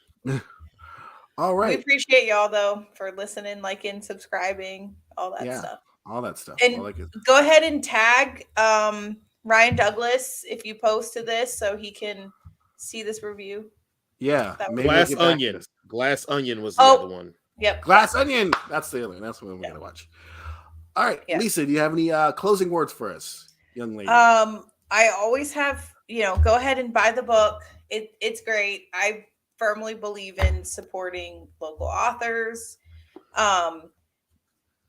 All right. We appreciate y'all though for listening, liking, subscribing, all that stuff. All that stuff. And go ahead and tag Ryan Douglas if you post to this so he can see this review. Yeah. Glass Onion. Glass Onion was the other one. Yep. Glass Onion. That's the other one. That's what we're gonna watch. All right, Lisa, do you have any closing words for us, young lady? I always have, go ahead and buy the book. It's great. I firmly believe in supporting local authors.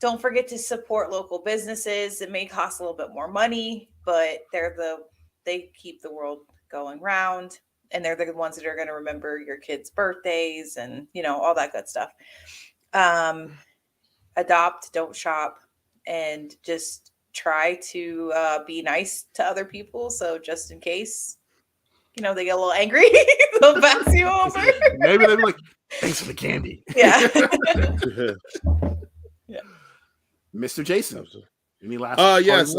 Don't forget to support local businesses. It may cost a little bit more money, but they keep the world going round, and they're the ones that are going to remember your kids' birthdays and all that good stuff. Adopt, don't shop, and just try to be nice to other people. So just in case, they get a little angry, they'll pass you over. Maybe they'll be like, "Thanks for the candy." Yeah. Yeah. Mr. Jason, any last? Yes.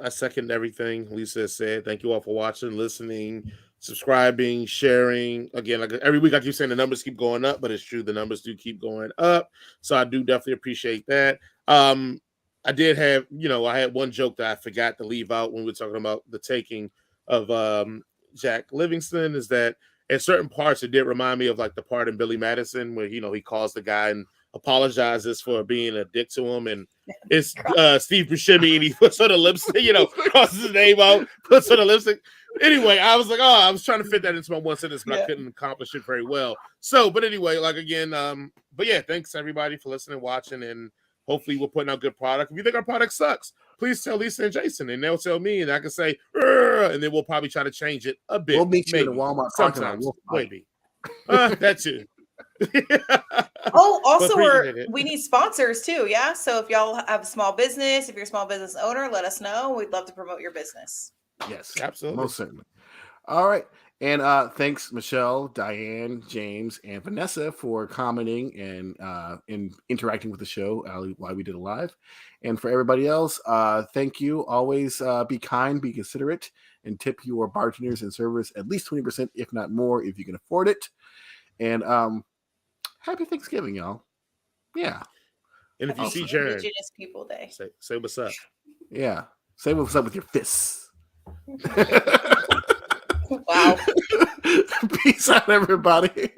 I second everything Lisa said. Thank you all for watching, listening, subscribing, sharing. Again, like every week I keep saying the numbers keep going up, but it's true, the numbers do keep going up. So I do definitely appreciate that. I did have, I had one joke that I forgot to leave out when we were talking about the taking of Jack Livingston, is that in certain parts it did remind me of like the part in Billy Madison where he calls the guy and apologizes for being a dick to him, and it's Steve Buscemi, and he puts on the lipstick, crosses his name out, puts on the lipstick. Anyway, I was like, I was trying to fit that into my one sentence, but I couldn't accomplish it very well. So, but anyway, but yeah, thanks everybody for listening, watching, and hopefully we're putting out good product. If you think our product sucks, please tell Lisa and Jason, and they'll tell me, and I can say, and then we'll probably try to change it a bit. We'll meet you in the Walmart sometimes. Maybe. That's it. Also we need sponsors too. Yeah. So if y'all have a small business, if you're a small business owner, let us know. We'd love to promote your business. Yes, absolutely. Most certainly. All right. And thanks, Michelle, Diane, James, and Vanessa for commenting and interacting with the show while we did it live. And for everybody else, thank you. Always be kind, be considerate, and tip your bartenders and servers at least 20%, if not more, if you can afford it. And happy Thanksgiving, y'all. Yeah. And if you see Jared, Indigenous People Day, say what's up. Yeah. Say what's up with your fists. Wow. Peace out, everybody.